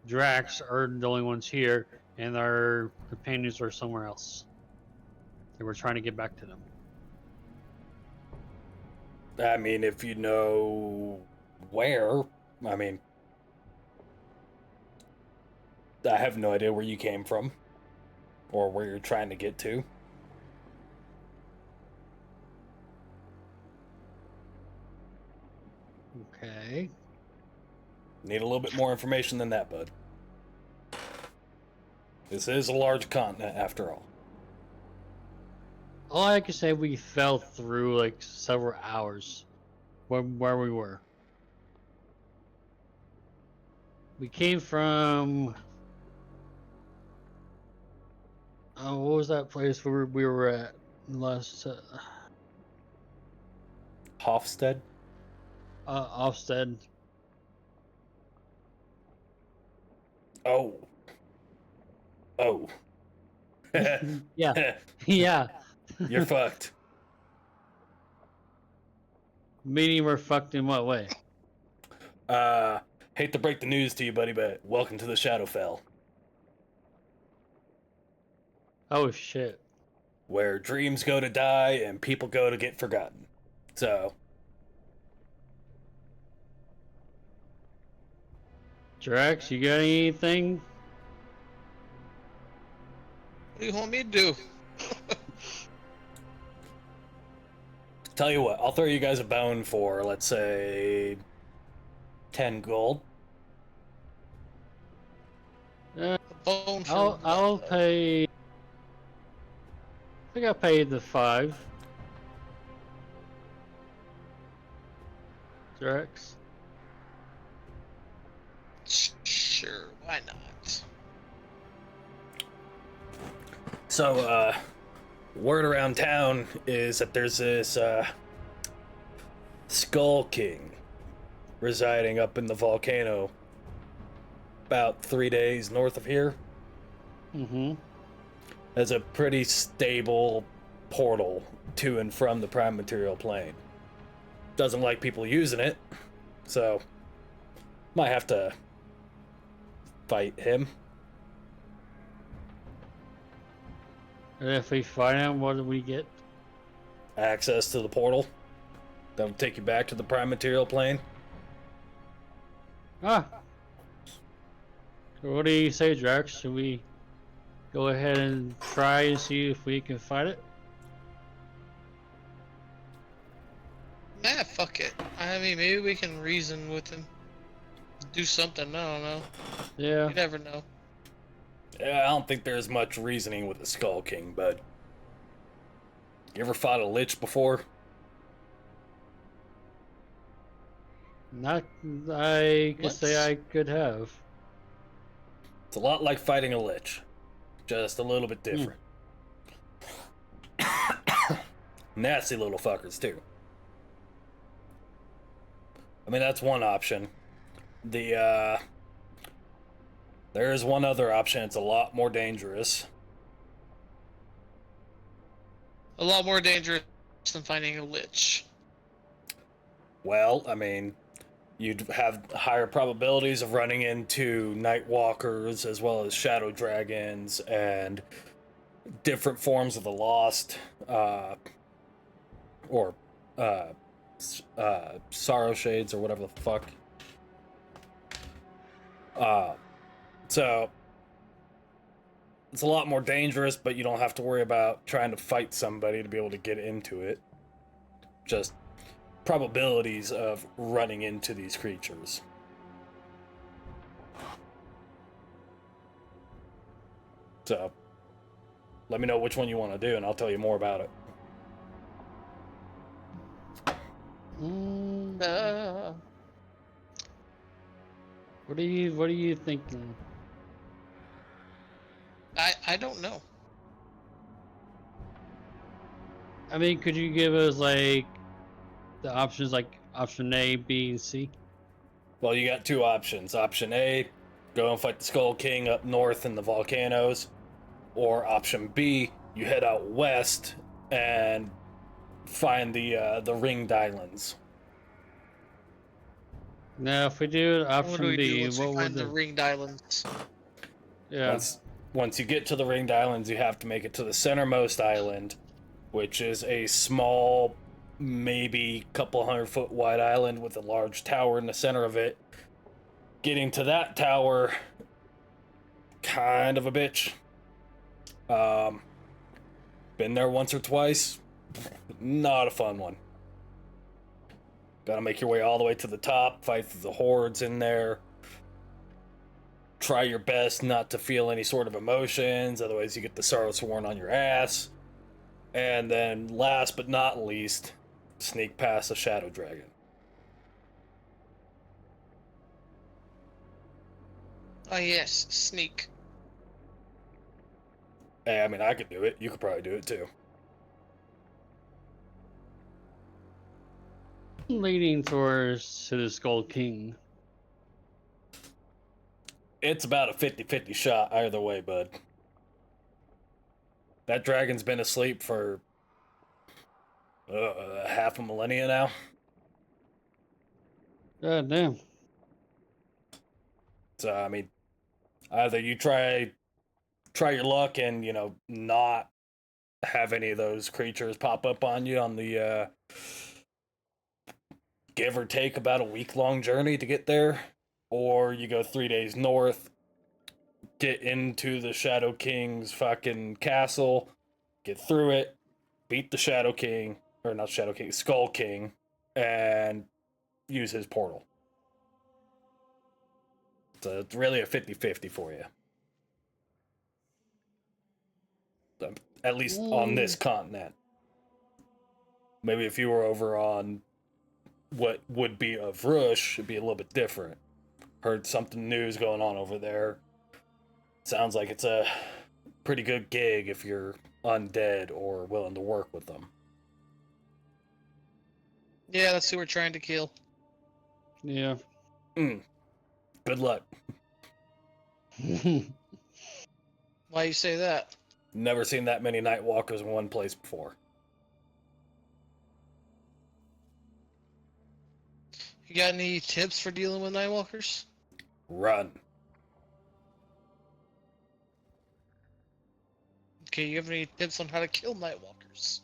Draxx are the only ones here, and our companions are somewhere else. And we're trying to get back to them. I mean, if you know where, I mean, I have no idea where you came from or where you're trying to get to. Okay. Need a little bit more information than that, bud. This is a large continent, after all. All I can say, we fell through like several hours where we were. We came from. What was that place where we were at last? Hofstede? Ofsted. Oh. Oh. Yeah. Yeah. You're fucked. Meaning we're fucked in what way? Hate to break the news to you, buddy, but welcome to the Shadowfell, Oh shit. where dreams go to die and people go to get forgotten. So, Drax, you got anything? What do you want me to do? tell you what, I'll throw you guys a bone for, let's say, 10 gold. Bone for I'll pay. I think I paid the 5. Drax. Sure, why not? So, word around town is that there's this, Skull King residing up in the volcano about 3 days north of here. Mm-hmm. Has a pretty stable portal to and from the prime material plane. Doesn't like people using it, so might have to fight him. And if we find him, what do we get? Access to the portal. That'll take you back to the prime material plane. Ah. So what do you say, Drax? Should we go ahead and try and see if we can fight it? Nah, fuck it. I mean, maybe we can reason with him. Do something, I don't know. Yeah. You never know. Yeah, I don't think there's much reasoning with the Skull King, but you ever fought a lich before? Not, I could say Let's- I could have. It's a lot like fighting a lich, just a little bit different. Nasty little fuckers too. I mean, that's one option. There is one other option. It's a lot more dangerous. A lot more dangerous than finding a lich. Well, I mean, you'd have higher probabilities of running into night walkers as well as shadow dragons and different forms of the lost, or sorrow shades or whatever the fuck. So it's a lot more dangerous, but you don't have to worry about trying to fight somebody to be able to get into it. Just probabilities of running into these creatures. So let me know which one you want to do and I'll tell you more about it. Uh, What are you thinking? I don't know. I mean, could you give us like the options, like option A, B, and C? Well, you got two options. Option A, go and fight the Skull King up north in the volcanoes. Or option B, you head out west and find the Ringed Islands. Now, if we do What do option we do B, once what we would find the Ringed Islands? Yeah. Once you get to the Ringed Islands, you have to make it to the centermost island, which is a small, maybe couple 100-foot wide island with a large tower in the center of it. Getting to that tower, kind of a bitch. Been there once or twice. Not a fun one. Gotta make your way all the way to the top, fight through the hordes in there. Try your best not to feel any sort of emotions, otherwise you get the Sorrow Sworn on your ass. And then last but not least, sneak past a Shadow Dragon. Oh yes, sneak. Hey, I mean, I could do it. You could probably do it too. leaning towards to the Skull King. It's about a 50-50 shot either way, bud. That dragon's been asleep for half a millennia now. God damn. So, I mean, either you try your luck and, not have any of those creatures pop up on you on the give or take about a week-long journey to get there, or you go 3 days north, get into the Shadow King's fucking castle, get through it, beat the Shadow King, or not Shadow King, Skull King, and use his portal. So it's really a 50-50 for you. At least on this continent. Maybe if you were over on what would be of Rush, it'd be a little bit different. Heard something new's going on over there. Sounds like it's a pretty good gig if you're undead or willing to work with them. Yeah, that's who we're trying to kill. Yeah. Good luck. Why you say that? Never seen that many Nightwalkers in one place before. You got any tips for dealing with Nightwalkers? Run. Okay, you have any tips on how to kill Nightwalkers?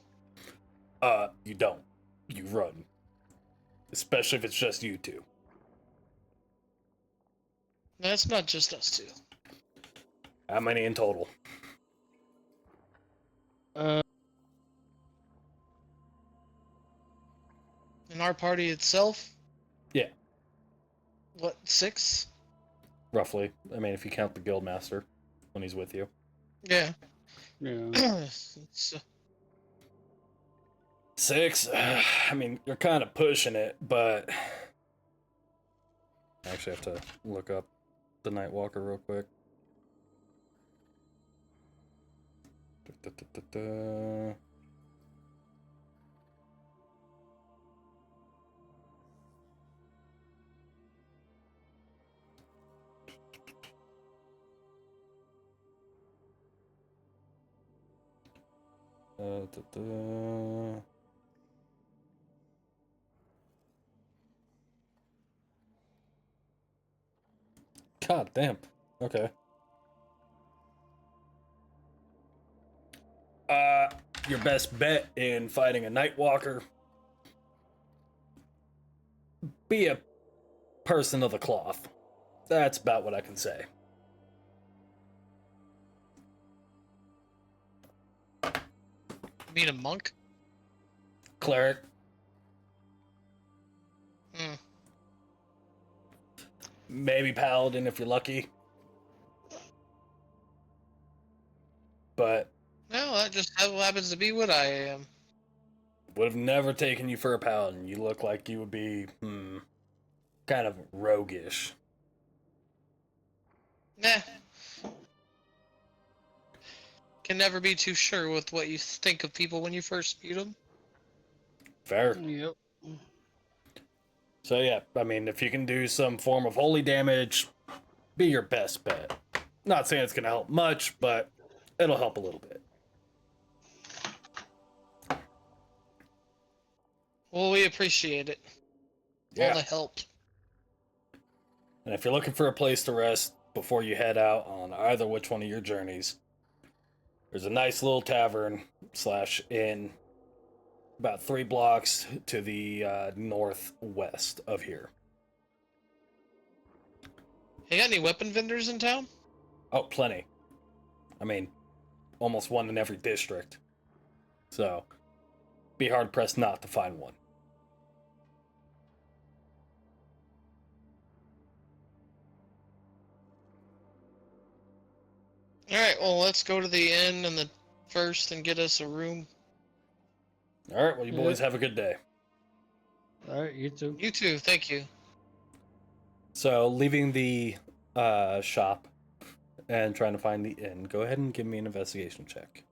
You don't. You run. Especially if it's just you two. That's not just us two. How many in total? In our party itself, Yeah, what, 6? roughly. I mean, if you count the guildmaster when he's with you. Yeah. Yeah. It's, 6. I mean, you're kind of pushing it, but I actually have to look up the Nightwalker real quick. Da-da-da-da-da. Da-da. God damn. Okay. Your best bet in fighting a Nightwalker, be a person of the cloth. That's about what I can say. you mean a monk? Cleric. Hmm. Maybe paladin if you're lucky. But No, that just happens to be what I am. would have never taken you for a paladin. You look like you would be, kind of roguish. Nah. Can never be too sure with what you think of people when you first meet them. Fair. Yep. So yeah, I mean, if you can do some form of holy damage, be your best bet. Not saying it's gonna help much, but it'll help a little bit. Well, we appreciate it. Yeah. All the help. And if you're looking for a place to rest before you head out on either which one of your journeys, there's a nice little tavern / inn about 3 blocks to the northwest of here. You got any weapon vendors in town? Oh, plenty. I mean, almost one in every district. So, be hard pressed not to find one. Alright, well, let's go to the inn and the first and get us a room. All right, well, you boys have a good day. All right, you too. You too, thank you. So, leaving the shop and trying to find the inn, go ahead and give me an investigation check.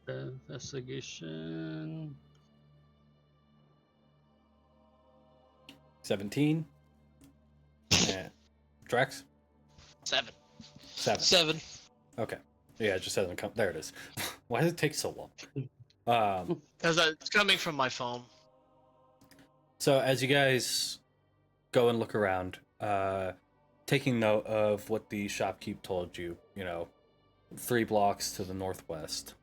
Investigation. 17. And Draxx? 7. 7. 7. Okay. Yeah, it just hasn't come. There it is. Why does it take so long? Because it's coming from my phone. So as you guys go and look around, taking note of what the shopkeep told you, 3 blocks to the northwest.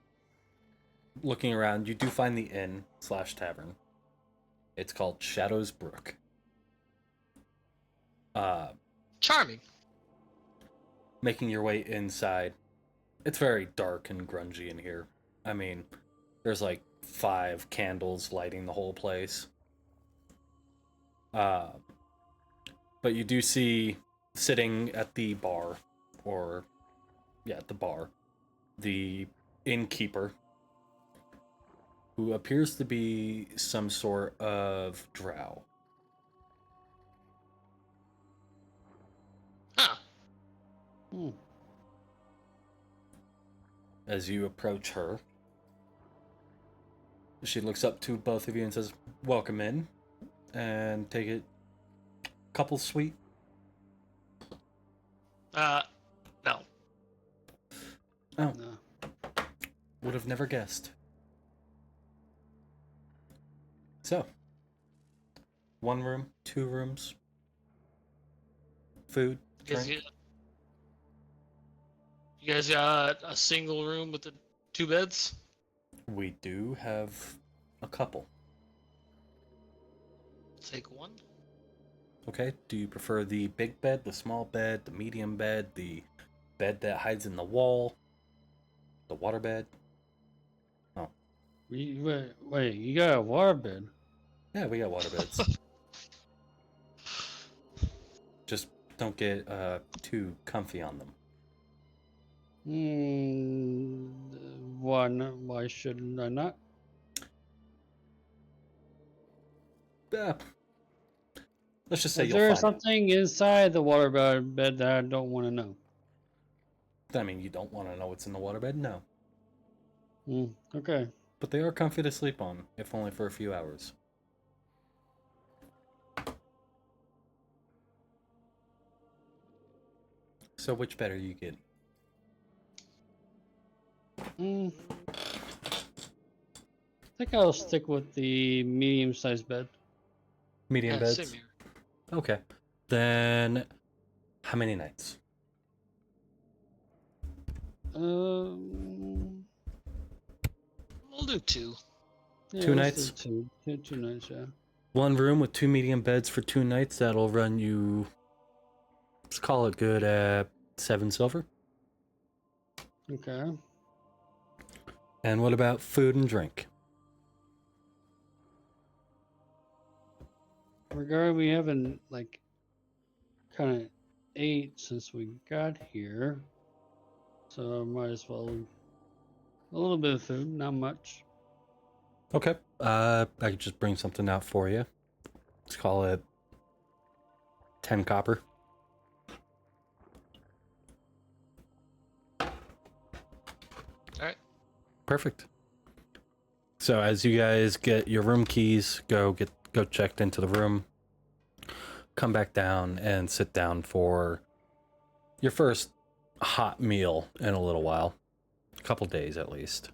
Looking around, you do find the inn / tavern. It's called Shadow's Brook. Charming. Making your way inside, it's very dark and grungy in here. I mean, there's like 5 candles lighting the whole place. But you do see sitting at the bar, the innkeeper, who appears to be some sort of drow. Huh. As you approach her, she looks up to both of you and says, "Welcome in, and take it couple sweet." No. Oh, No. would have never guessed. So, 1 room, 2 rooms, food, Because drink. you guys got a single room with the 2 beds? We do have a couple. Take one. Okay. Do you prefer the big bed, the small bed, the medium bed, the bed that hides in the wall, the water bed? Oh, Wait, you got a water bed? yeah, we got water beds. Just don't get too comfy on them. Why shouldn't I not? Uh, let's just say Is you'll there find something inside the water bed that I don't want to know? it. I mean, you don't want to know what's in the water bed? No. Okay. But they are comfy to sleep on, if only for a few hours. So which bed are you getting? I think I'll stick with the medium-sized bed. Medium beds? Same here. Okay. Then, how many nights? Um, We'll do 2. yeah, Two let's nights? do two nights, yeah. One room with 2 medium beds for 2 nights. That'll run you, let's call it good at 7 silver. Okay. And what about food and drink? Regarding, we haven't kind of ate since we got here, so I might as well a little bit of food, not much. Okay. I could just bring something out for you. Let's call it 10 copper. Alright. Perfect. So as you guys get your room keys, go checked into the room, come back down and sit down for your first hot meal in a little while. A couple days at least.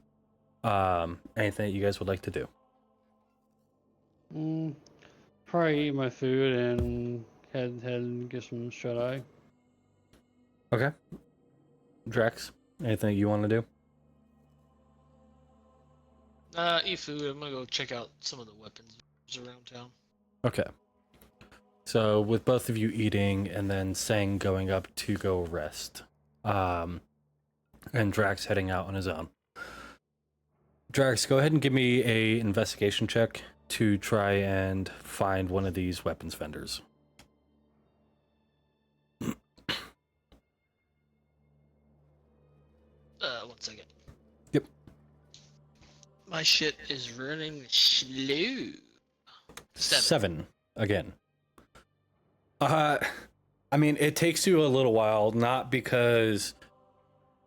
Anything that you guys would like to do? Probably eat my food and head and get some shut eye. Okay. Drax, anything you want to do? Eat food. I'm gonna go check out some of the weapons around town. Okay. So with both of you eating and then Sange going up to go rest, and Drax heading out on his own. Drax, go ahead and give me a investigation check to try and find one of these weapons vendors. 1 second. Yep. My shit is running slow. 7 again. I mean, it takes you a little while, not because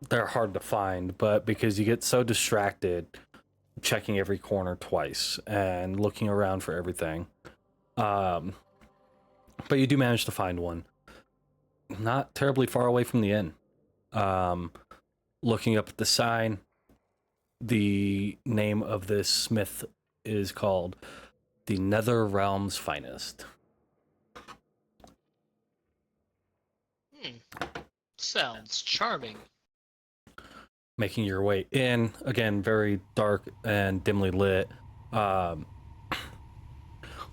they're hard to find, but because you get so distracted checking every corner twice and looking around for everything. But you do manage to find one. Not terribly far away from the inn. Looking up at the sign, the name of this smith is called the Nether Realm's Finest. Sounds charming. Making your way in, again, very dark and dimly lit.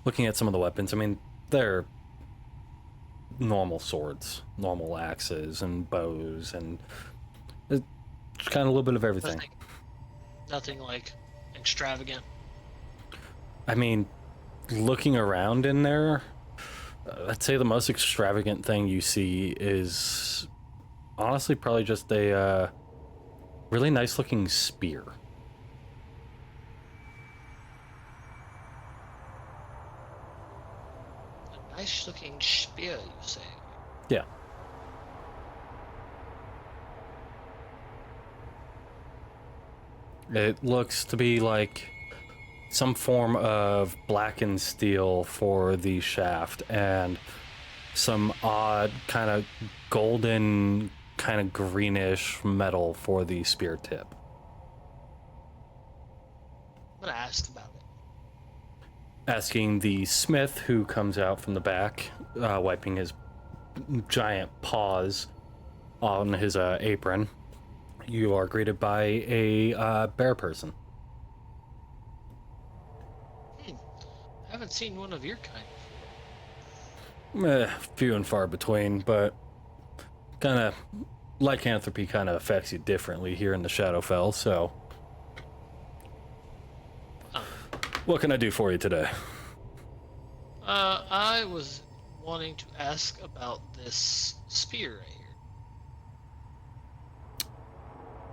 Looking at some of the weapons, I mean, they're normal swords, normal axes and bows, and it's kind of a little bit of everything. Nothing like extravagant. I mean, looking around in there, I'd say the most extravagant thing you see is honestly probably just a really nice looking spear. A nice looking spear, you say? Yeah. It looks to be like some form of blackened steel for the shaft and some odd kind of golden, kind of greenish metal for the spear tip. I'm gonna ask about it. Asking the smith, who comes out from the back, wiping his giant paws on his apron. You are greeted by a bear person. I haven't seen one of your kind Few and far between, but kind of lycanthropy kind of affects you differently here in the Shadowfell, so what can I do for you today? I was wanting to ask about this spear right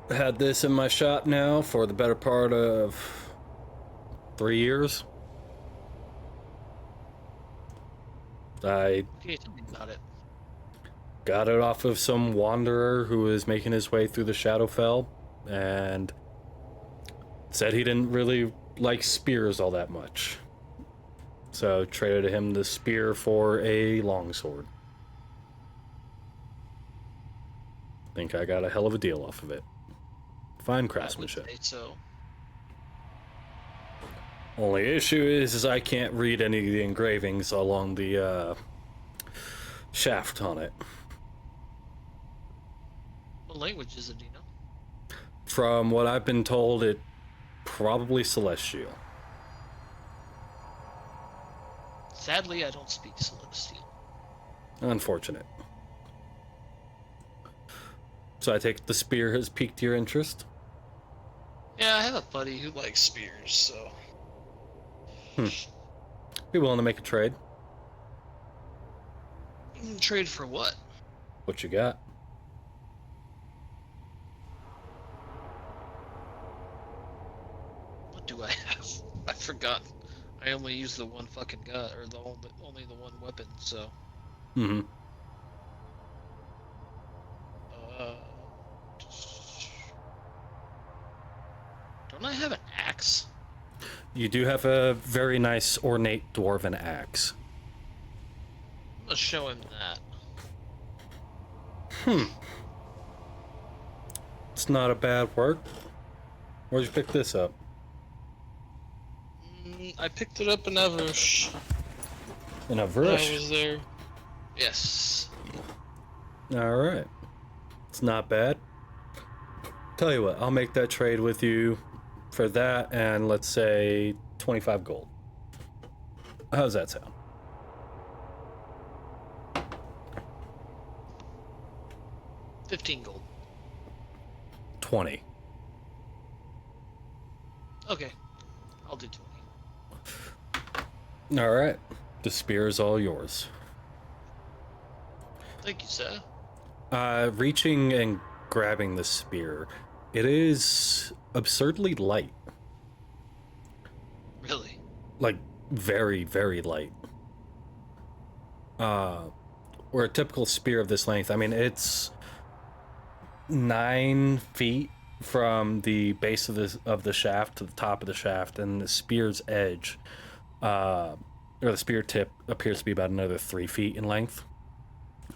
here. Had this in my shop now for the better part of 3 years. I Can you tell me about it? got it off of some wanderer who was making his way through the Shadowfell and said he didn't really like spears all that much. So traded him the spear for a longsword. Think I got a hell of a deal off of it. Fine craftsmanship. I would say so. Only issue is I can't read any of the engravings along the shaft on it. What language is it, do you know? From what I've been told, it probably Celestial. Sadly, I don't speak Celestial. Unfortunate. So I take the spear has piqued your interest? Yeah, I have a buddy who likes spears, so... Be willing to make a trade? Trade for what? What you got? What do I have? I forgot. I only use the one fucking gun, or only the one weapon, so... Mm-hmm. Don't I have an axe? You do have a very nice ornate dwarven axe. Let's show him that. It's not a bad work. Where'd you pick this up? I picked it up in Avrush. In a When I Vrush? was there. Yes. Alright. It's not bad. Tell you what, I'll make that trade with you for that and let's say 25 gold. How's that sound? $15 gold. 20. Okay. I'll do 20. Alright. The spear is all yours. Thank you, sir. Reaching and grabbing the spear, it is absurdly light. Really? Like, very, very light. Where a typical spear of this length, I mean, it's 9 feet from the base of the shaft to the top of the shaft, and the spear's edge, or the spear tip, appears to be about another 3 feet in length.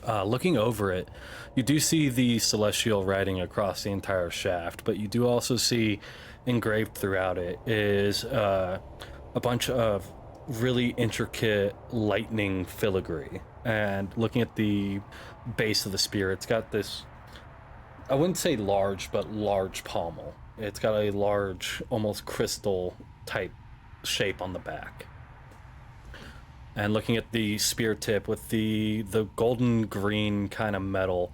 Looking over it, you do see the celestial writing across the entire shaft, but you do also see engraved throughout it is a bunch of really intricate lightning filigree. And looking at the base of the spear, it's got this, I wouldn't say large, but large pommel. It's got a large, almost crystal type shape on the back. And looking at the spear tip with the golden green kind of metal,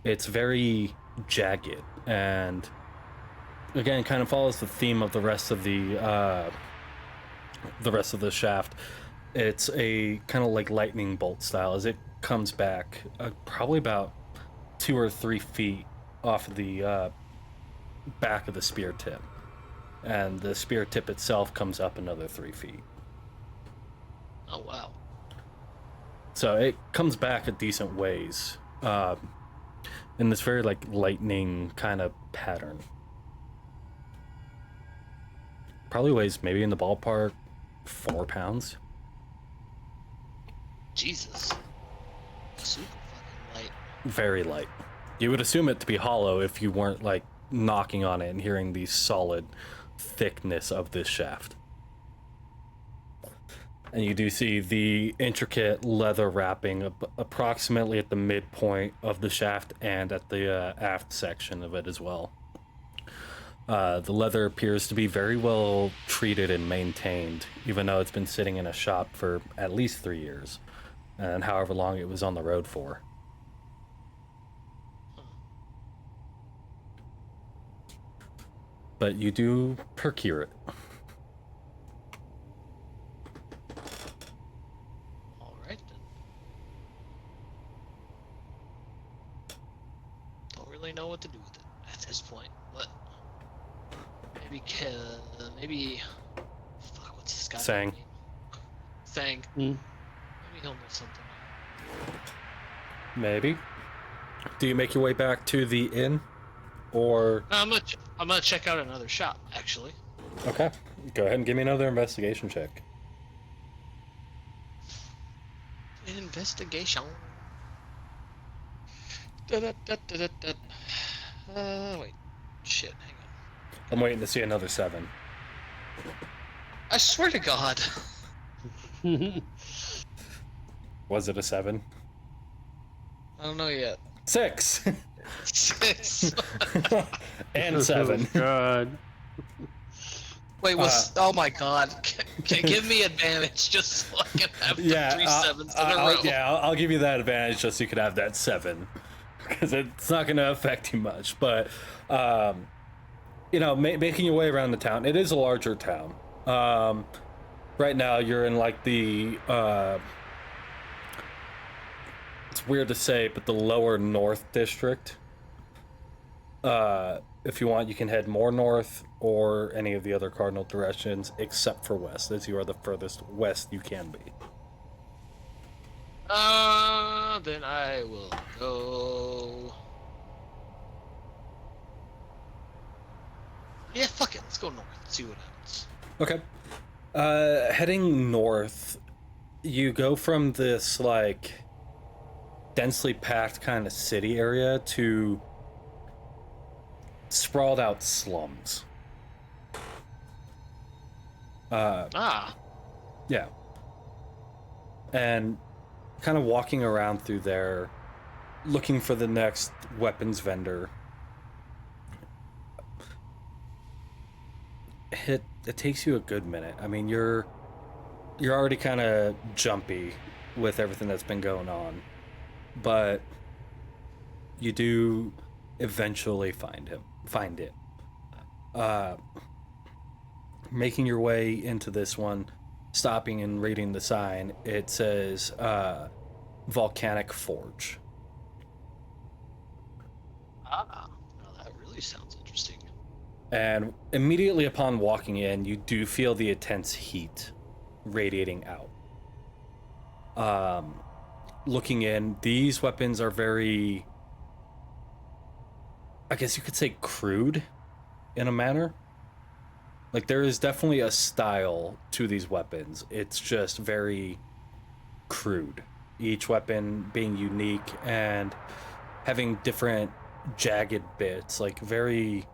it's very jagged, and again kind of follows the theme of the rest of the shaft. It's a kind of like lightning bolt style as it comes back probably about 2 or 3 feet off of the back of the spear tip, and the spear tip itself comes up another 3 feet. Oh, wow. So it comes back a decent ways in this very like lightning kind of pattern. Probably weighs maybe in the ballpark 4 pounds. Jesus. Super fucking light. Very light. You would assume it to be hollow if you weren't like knocking on it and hearing the solid thickness of this shaft. And you do see the intricate leather wrapping approximately at the midpoint of the shaft and at the aft section of it as well. The leather appears to be very well treated and maintained, even though it's been sitting in a shop for at least 3 years. and however long it was on the road for. But you do procure it. All right then. Don't really know what to do with it at this point, but maybe. Fuck, what's this guy? Sange. Sange. Hmm. Maybe he'll know something. Maybe. Do you make your way back to the inn? Or... I'm gonna check out another shop, actually. Okay. Go ahead and give me another investigation check. Investigation. Da-da-da-da-da-da. Wait. Shit, hang on. I'm waiting to see another 7. I swear to God. Was it a 7? I don't know yet. 6! 6. And 7. Oh, God. Wait, oh my God. Give me advantage just so I can have the 3 7s in a row. I'll give you that advantage just so you could have that 7. Because it's not going to affect you much. But, making your way around the town, it is a larger town. Right now, you're in like the, it's weird to say, but the lower north district. If you want, you can head more north or any of the other cardinal directions, except for west, as you are the furthest west you can be. Then I will go. Yeah, fuck it. Let's go north. See what happens. Okay. Heading north, you go from this, like, densely packed kind of city area to sprawled out slums. Yeah. And kind of walking around through there, looking for the next weapons vendor. It takes you a good minute. I mean, you're already kind of jumpy with everything that's been going on, but you do eventually find it. Making your way into this one, stopping and reading the sign, it says Volcanic Forge. Now that really sounds interesting. And immediately upon walking in, you do feel the intense heat radiating out. Looking in, these weapons are very, I guess you could say, crude in a manner. Like, there is definitely a style to these weapons. It's just very crude. Each weapon being unique and having different jagged bits, like very...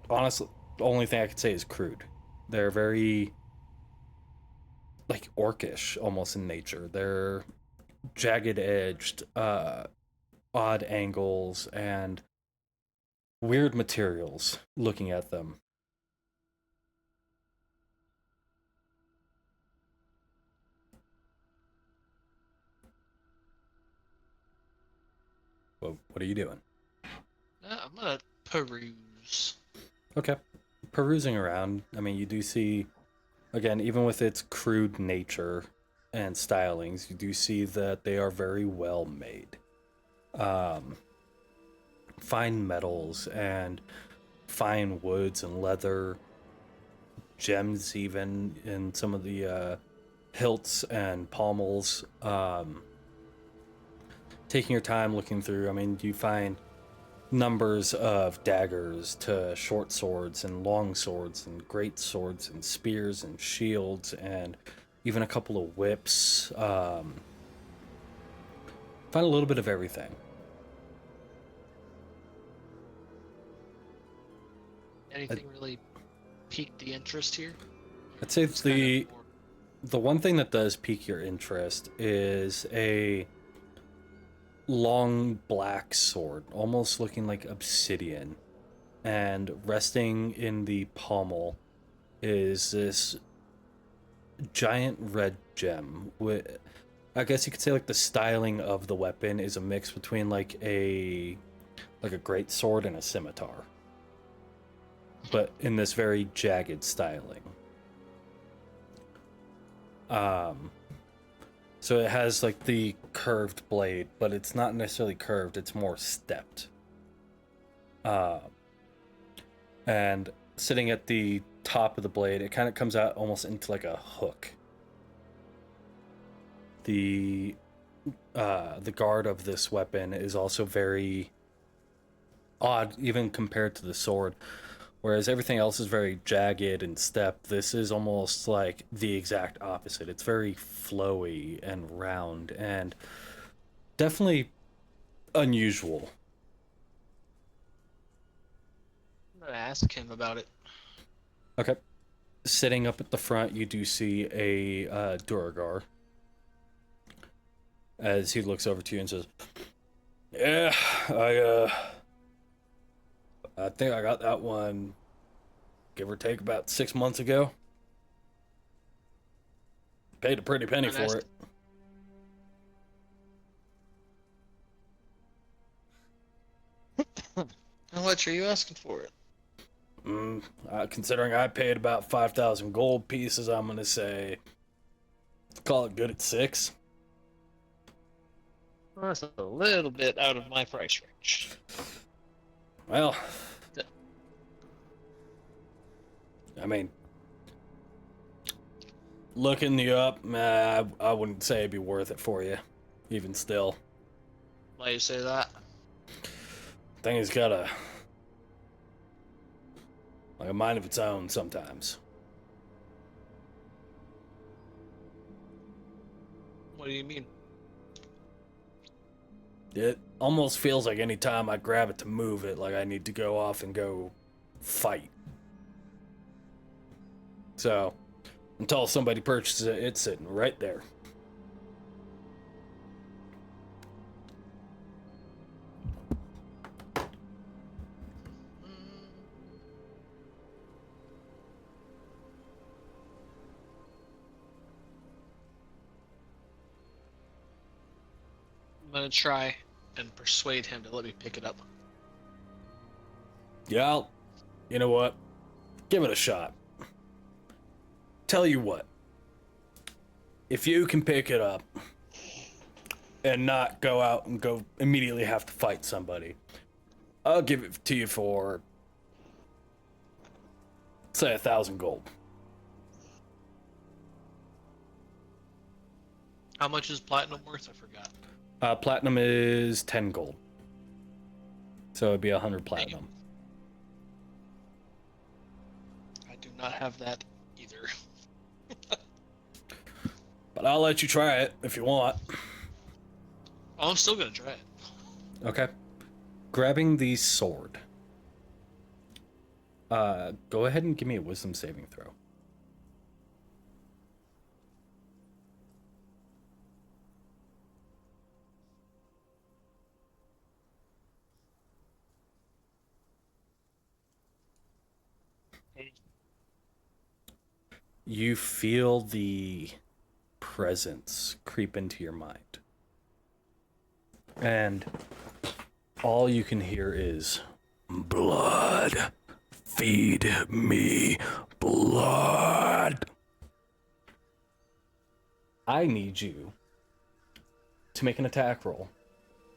honestly, the only thing I could say is crude. They're very, like, orcish almost in nature. They're jagged edged, odd angles, and weird materials looking at them. Well, what are you doing? I'm gonna peruse. Okay. Perusing around, I mean, you do see, again, even with its crude nature and stylings, you do see that they are very well made. Fine metals and fine woods and leather, gems even in some of the hilts and pommels. Taking your time looking through, I mean, you find numbers of daggers to short swords and long swords and great swords and spears and shields and even a couple of whips. Find a little bit of everything. Anything really piqued the interest here? I'd say It's kind of more- the one thing that does pique your interest is a long black sword, almost looking like obsidian, and resting in the pommel is this giant red gem. I guess you could say like the styling of the weapon is a mix between like a great sword and a scimitar, but in this very jagged styling. So it has like the curved blade, but it's not necessarily curved, it's more stepped. And sitting at the top of the blade, it kind of comes out almost into like a hook. The guard of this weapon is also very odd, even compared to the sword. Whereas everything else is very jagged and stepped, this is almost like the exact opposite. It's very flowy and round and definitely unusual. I'm gonna ask him about it. Okay. Sitting up at the front, you do see a Duragar. As he looks over to you and says, "Yeah, I think I got that one, give or take, about 6 months ago. Paid a pretty penny for it." How much are you asking for it? Considering I paid about 5,000 gold pieces, I'm gonna say, call it good at 6. Well, that's a little bit out of my price range. Well, I mean, looking you up, I wouldn't say it'd be worth it for you, even still. Why you say that? Thing has got a mind of its own sometimes. What do you mean? It almost feels like any time I grab it to move it, like I need to go off and go fight. So, until somebody purchases it, it's sitting right there. I'm gonna try and persuade him to let me pick it up. Yeah, you know what? Give it a shot. Tell you what. If you can pick it up and not go out and go immediately have to fight somebody, I'll give it to you for, say, 1,000 gold. How much is platinum worth? I forgot. Platinum is 10 gold. So it'd be 100 platinum. I do not have that either. But I'll let you try it if you want. Oh, I'm still gonna try it. Okay. Grabbing the sword. Go ahead and give me a wisdom saving throw. You feel the presence creep into your mind. And all you can hear is, "Blood. Feed me blood." I need you to make an attack roll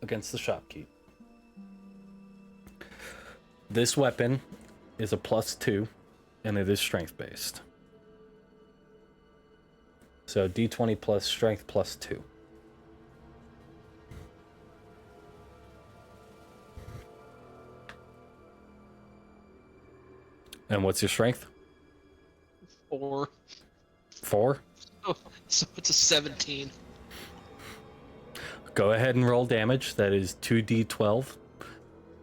against the shopkeep. This weapon is a +2, and it is strength based. So d20 plus strength +2. And what's your strength? 4. 4? So it's a 17. Go ahead and roll damage. That is 2d12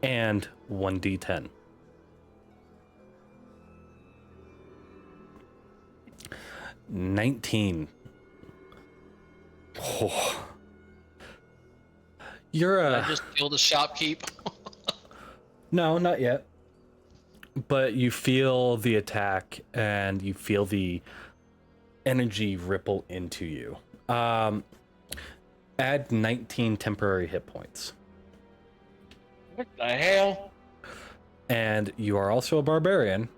and 1d10. $19. Oh. You're Did I just killed a shopkeep? No, not yet. But you feel the attack and you feel the energy ripple into you. Add 19 temporary hit points. What the hell? And you are also a barbarian.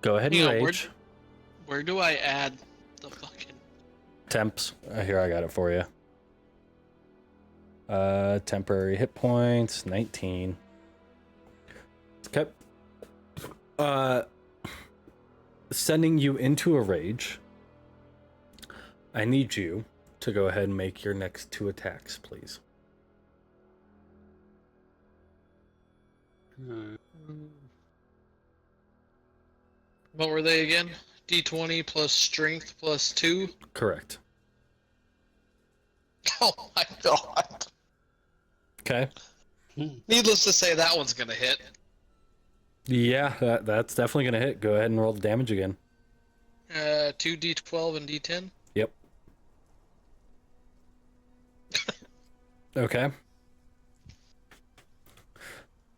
Go ahead and Hang on, rage. Where do I add the fucking... Temps. Here, I got it for you. Temporary hit points, 19. Okay. Sending you into a rage. I need you to go ahead and make your next 2 attacks, please. What were they again? D20 plus strength plus 2? Correct. Oh my god. Okay. Needless to say, that one's gonna hit. Yeah, that's definitely going to hit. Go ahead and roll the damage again. 2 D12 and D10. Yep. Okay.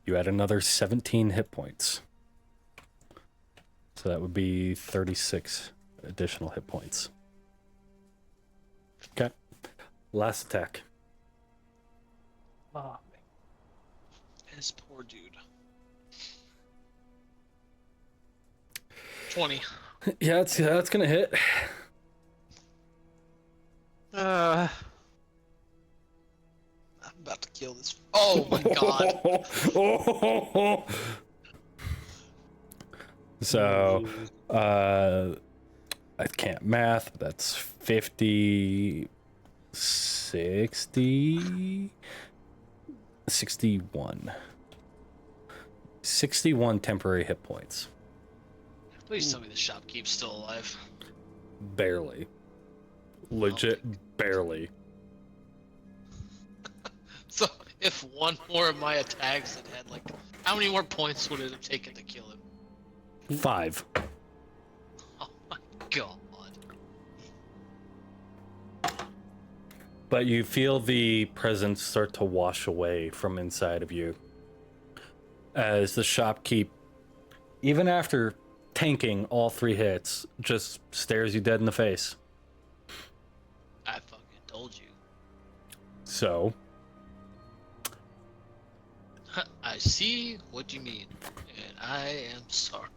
You add another 17 hit points. So that would be 36 additional hit points. Okay. Last attack. Oh, man. This poor dude. 20. Yeah, that's going to hit. I'm about to kill this. Oh my god. So, I can't math. That's 50, 60, 61. 61 temporary hit points. Please tell me the shopkeep's still alive. Barely. Legit barely. So, if one more of my attacks had had, like, how many more points would it have taken to kill him? 5. Oh my god. But you feel the presence start to wash away from inside of you. As the shopkeep, even after tanking all 3 hits, just stares you dead in the face. I fucking told you. So, I see what you mean, and I am sorry.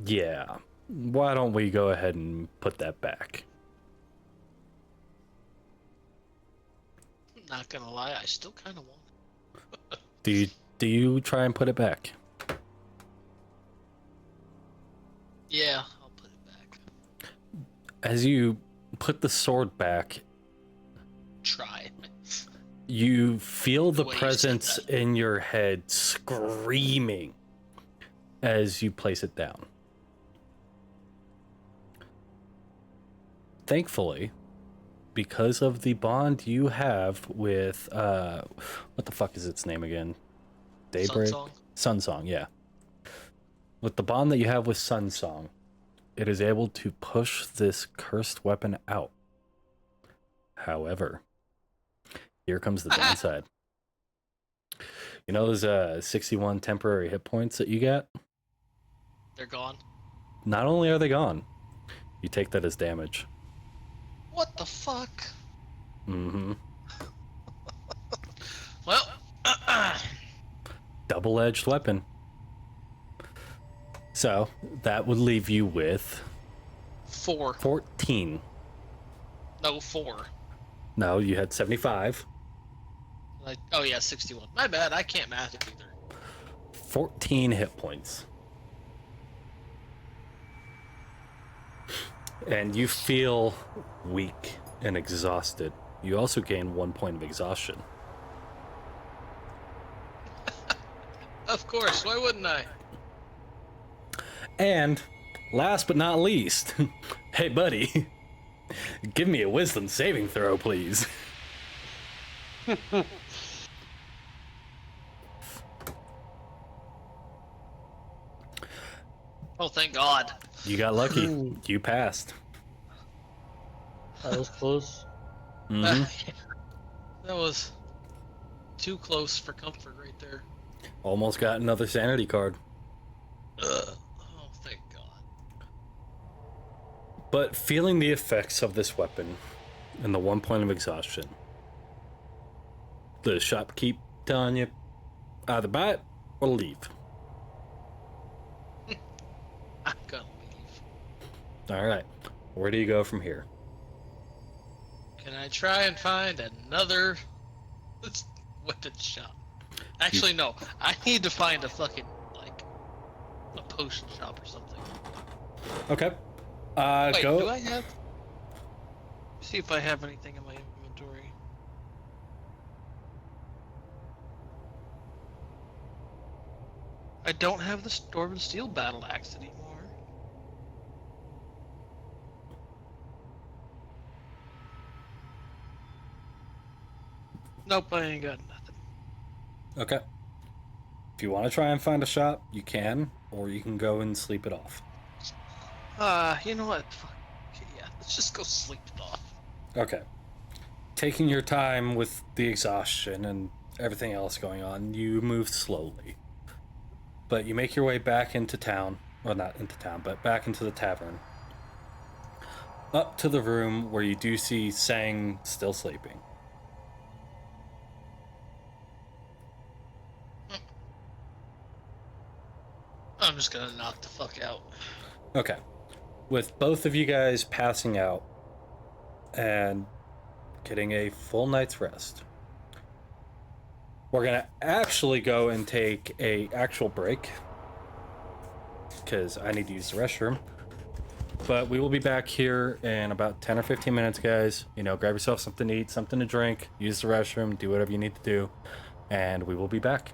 yeah. Why don't we go ahead and put that back? Not gonna lie, I still kind of want it. Do you try and put it back? Yeah, I'll put it back. As you put the sword back, Try. you feel the way you said presence that. in your head screaming as you place it down. Thankfully, because of the bond you have with what the fuck is its name again? Daybreak? Sunsong? Sunsong, yeah. With the bond that you have with Sunsong, it is able to push this cursed weapon out. However, here comes the downside. You know those 61 temporary hit points that you get? They're gone. Not only are they gone, you take that as damage. What the fuck? Mm-hmm. Well, Double-edged weapon. So, that would leave you with 4. 14. No, 4. No, you had 75. Like, oh yeah, 61. My bad, I can't math it either. 14 hit points. And you feel weak and exhausted. You also gain 1 point of exhaustion. Of course, why wouldn't I? And last but not least, hey buddy, give me a wisdom saving throw, please. Oh, thank God. You got lucky. You passed. That was close. Mhm. That was too close for comfort right there. Almost got another sanity card. Oh, thank God. But feeling the effects of this weapon and the 1 point of exhaustion, the shopkeep telling you either buy it or leave. I'm gonna leave. All right, where do you go from here? Can I try and find another weapon shop? Actually, no. I need to find a fucking, like, a potion shop or something. Okay. Wait, Go. do I have... See if I have anything in my inventory. I don't have the Dwarven Steel Battle Axe anymore. Nope, I ain't got nothing. Okay. If you want to try and find a shop, you can, or you can go and sleep it off. You know what? Fuck. Okay, yeah, let's just go sleep it off. Okay. Taking your time with the exhaustion and everything else going on, you move slowly. But you make your way back into town. Well, not into town, but back into the tavern. Up to the room where you do see Sange still sleeping. I'm just gonna knock the fuck out. Okay. With both of you guys passing out and getting a full night's rest, we're gonna actually go and take a actual break because I need to use the restroom. But we will be back here in about 10 or 15 minutes, guys. You know, grab yourself something to eat, something to drink, use the restroom, do whatever you need to do, and we will be back.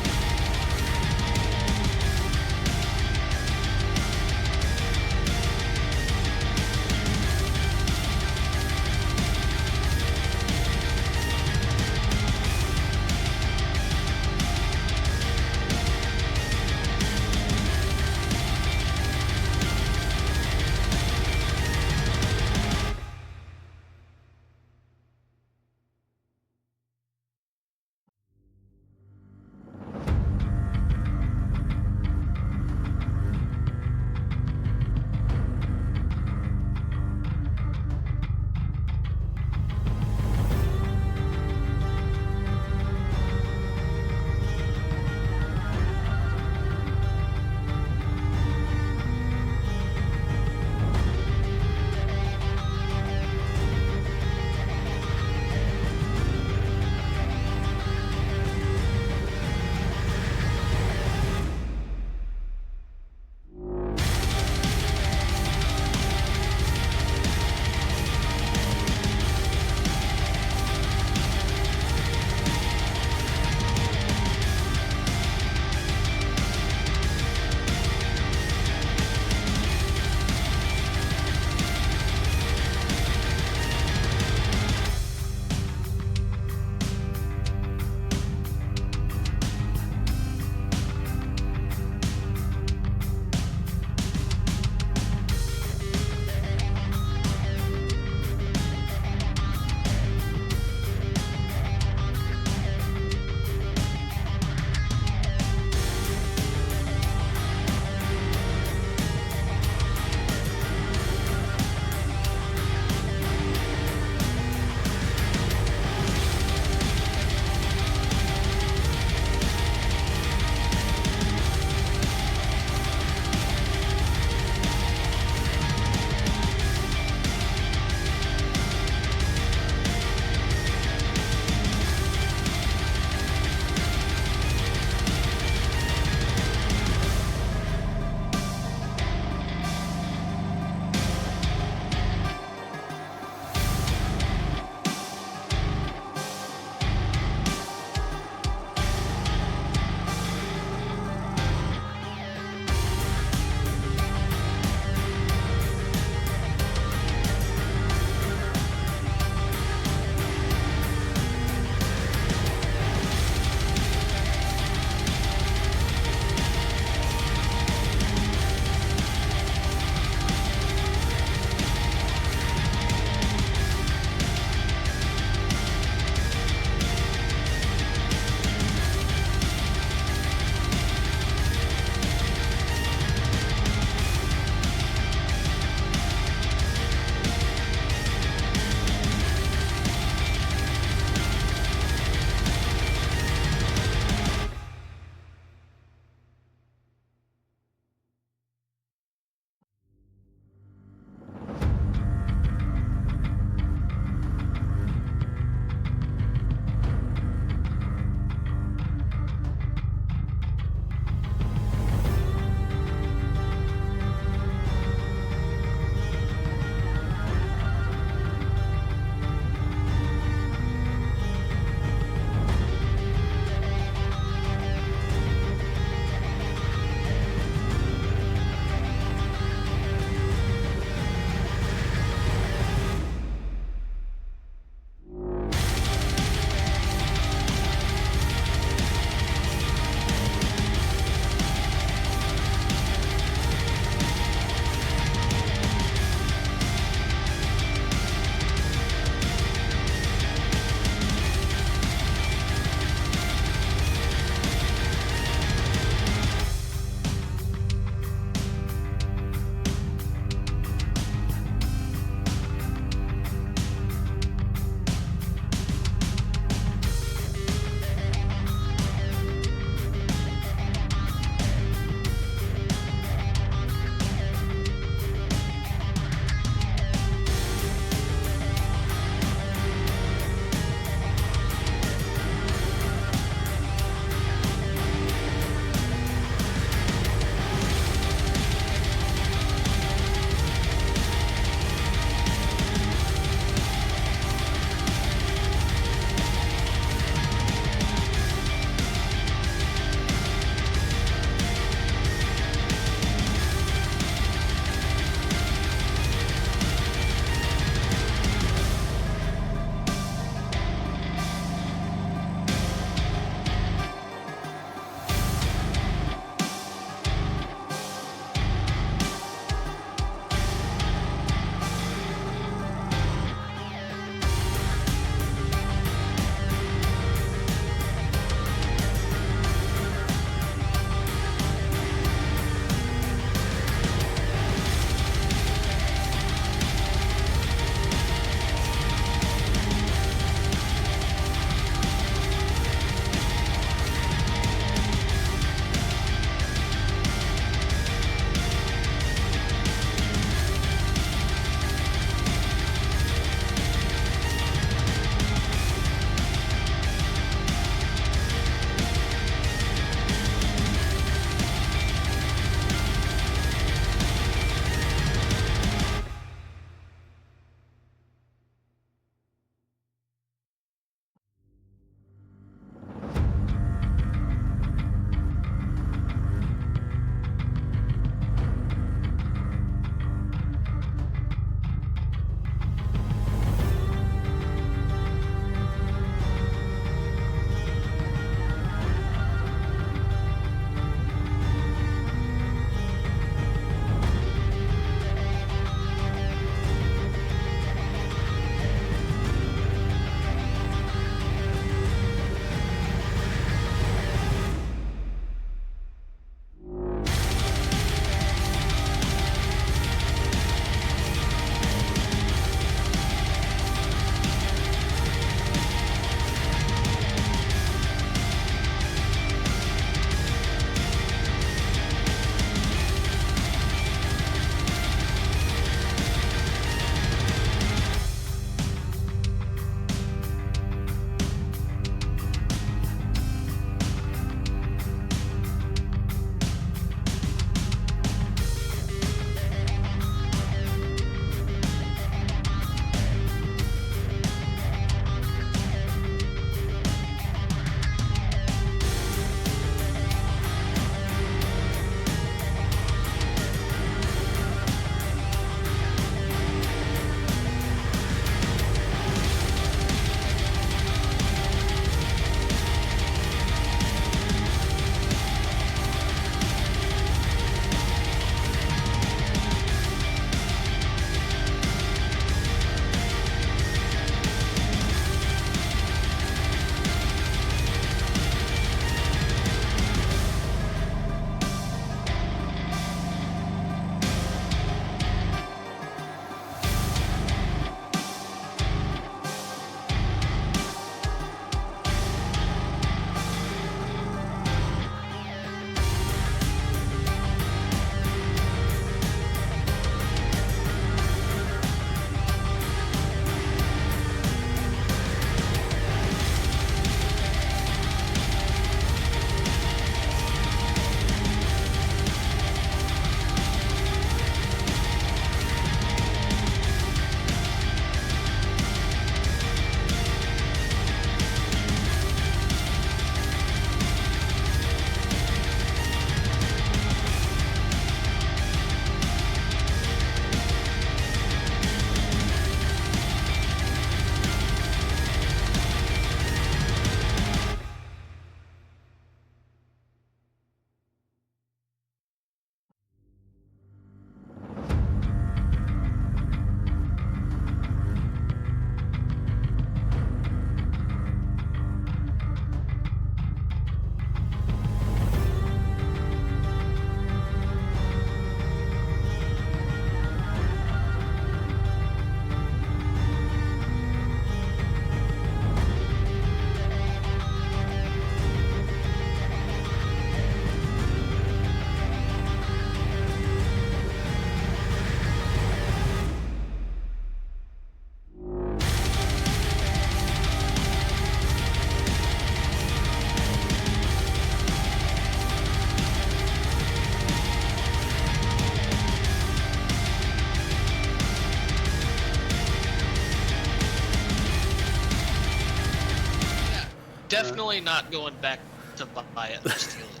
definitely not going back to buy it or steal it.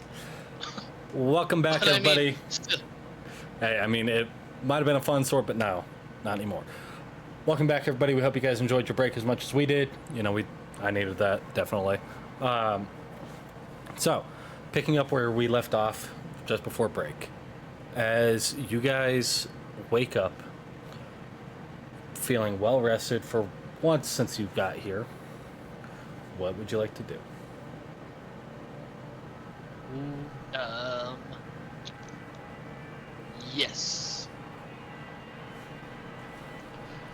Welcome back, But I mean, everybody. still, Hey, I mean, it might have been a fun sword, but no, not anymore. Welcome back, everybody. We hope you guys enjoyed your break as much as we did. You know, I needed that, definitely. So, picking up where we left off just before break. As you guys wake up, feeling well rested for once since you got here, what would you like to do? yes.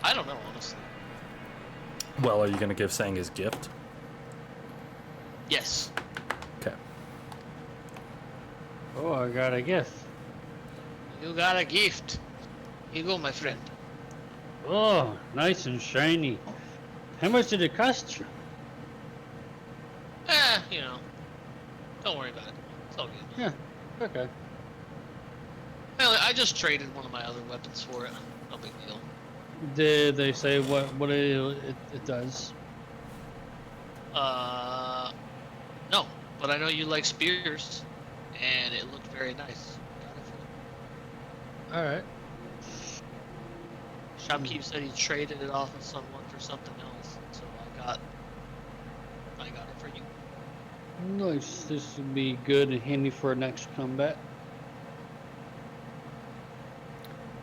I don't know, honestly. Well, are you going to give Sange his gift? Yes. Okay. Oh, I got a gift. You got a gift. Here you go, my friend. Oh, nice and shiny. How much did it cost you? You know. Don't worry about it. It's all good. Yeah, okay. Well, I just traded one of my other weapons for it. No big deal. Did they say what it does? No. But I know you like spears, and it looked very nice. Got it for you. Alright. Shopkeep said he traded it off with someone for something else, so I got it for you. Nice. This would be good and handy for next combat.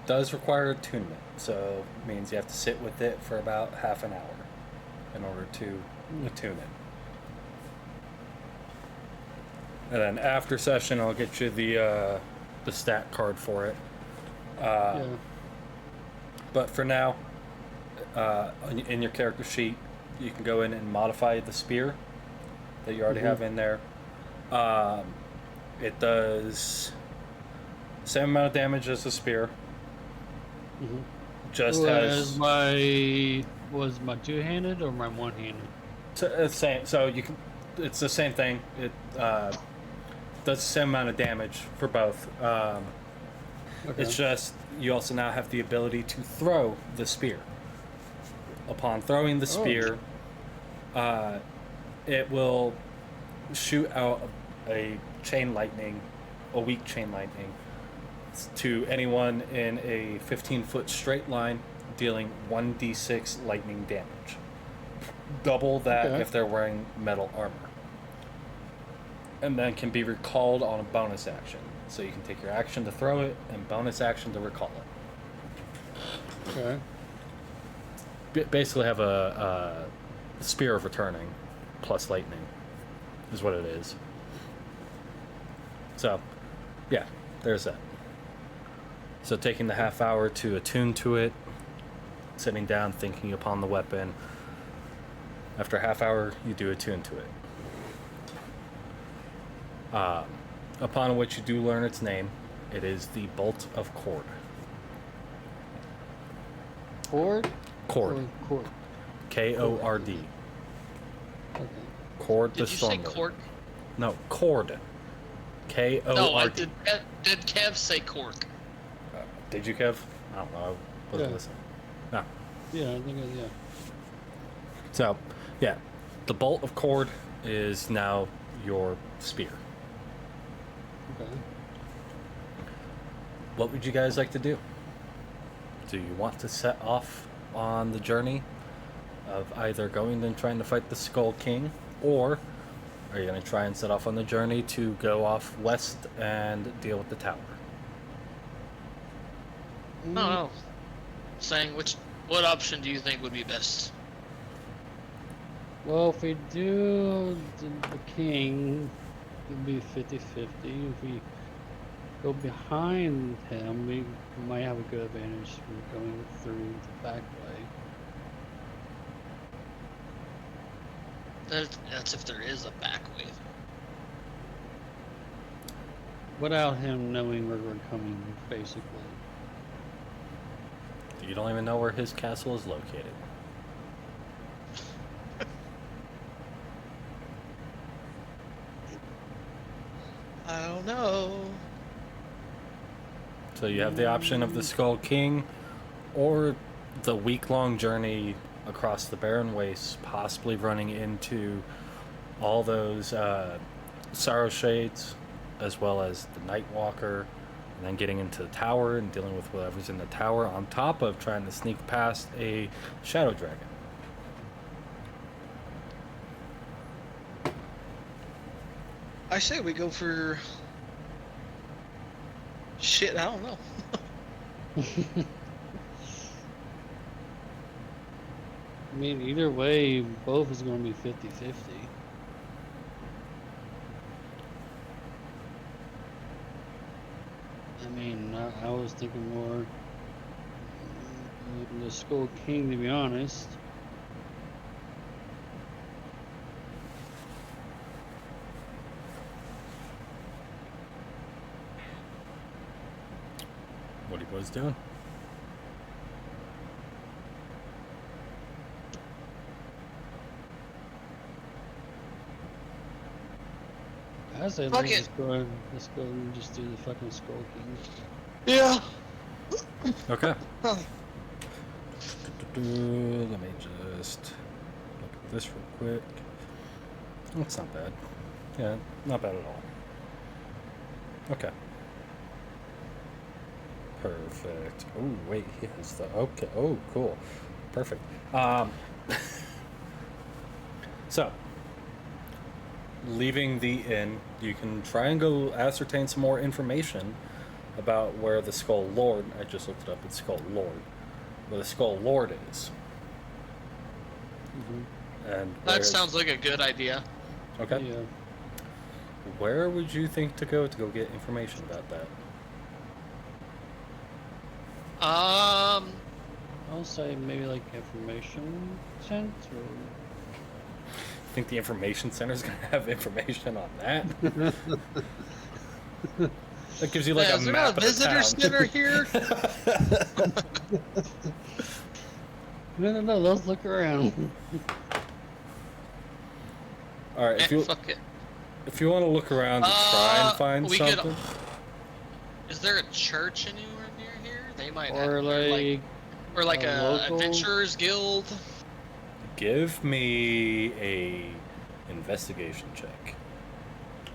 Does require attunement, so it means you have to sit with it for about half an hour in order to attune it. And then after session, I'll get you the stat card for it. Yeah. But for now, in your character sheet, you can go in and modify the spear that you already have in there. It does the same amount of damage as the spear. Just has was my two-handed or my one-handed? same. So you can. It's the same thing. It does the same amount of damage for both. Okay. It's just you also now have the ability to throw the spear. Upon throwing the spear, it will shoot out a chain lightning, a weak chain lightning, to anyone in a 15-foot straight line, dealing 1d6 lightning damage. Double that if they're wearing metal armor. And then can be recalled on a bonus action. So you can take your action to throw it and bonus action to recall it. Okay. Basically have a spear of returning plus lightning is what it is. So, yeah, there's that. So taking the half hour to attune to it, sitting down, thinking upon the weapon. After a half hour, you do attune to it. Upon which you do learn its name. It is the Bolt of Cord. Cord? Cord. Or cord. K-O-R-D. Okay. Cord the Did you say Stronger. cork? No, Cord. K-O-R-D. No, I did. Did Kev say cork? Did you, Kev? I don't know. I wasn't Yeah. listening. No. Yeah, I think yeah. So, yeah. The Bolt of Cord is now your spear. Okay. What would you guys like to do? Do you want to set off on the journey of either going and trying to fight the Skull King, or are you going to try and set off on the journey to go off west and deal with the tower? No. Saying what option do you think would be best? Well, if we do the king, it'll be 50-50. If we go behind him, we might have a good advantage for going through the back way. That's if there is a back way. Without him knowing where we're coming, basically. You don't even know where his castle is located. I don't know. So you have the option of the Skull King, or the week-long journey across the barren wastes, possibly running into all those Sorrow Shades, as well as the Night Walker, and then getting into the tower and dealing with whatever's in the tower, on top of trying to sneak past a Shadow Dragon. I say we go for shit. I don't know. I mean, either way, both is going to be 50-50. I mean, I was thinking more the Skull King, to be honest. What he was doing. I say Fuck let's go and just do the fucking Skull King. Yeah. Okay. Huh. Let me just look at this real quick. That's not bad. Yeah, not bad at all. Okay. Perfect. Oh, wait, he has the... Okay. Oh, cool. Perfect. So, leaving the inn, you can try and go ascertain some more information about where the Skull Lord... I just looked it up. It's Skull Lord. Where the Skull Lord is. Mm-hmm. And That sounds like a good idea. Okay. Yeah. Where would you think to go get information about that? I'll say maybe like information center. Think the information center's gonna have information on that? That gives you like Yeah, a is there map a of the visitor town. center here? No, let's look around. All right, Fuck it. if you want to look around to try and find we could- something, Is there a church anywhere near here? They might Or have, or like a a local- adventurers guild. give me a investigation check.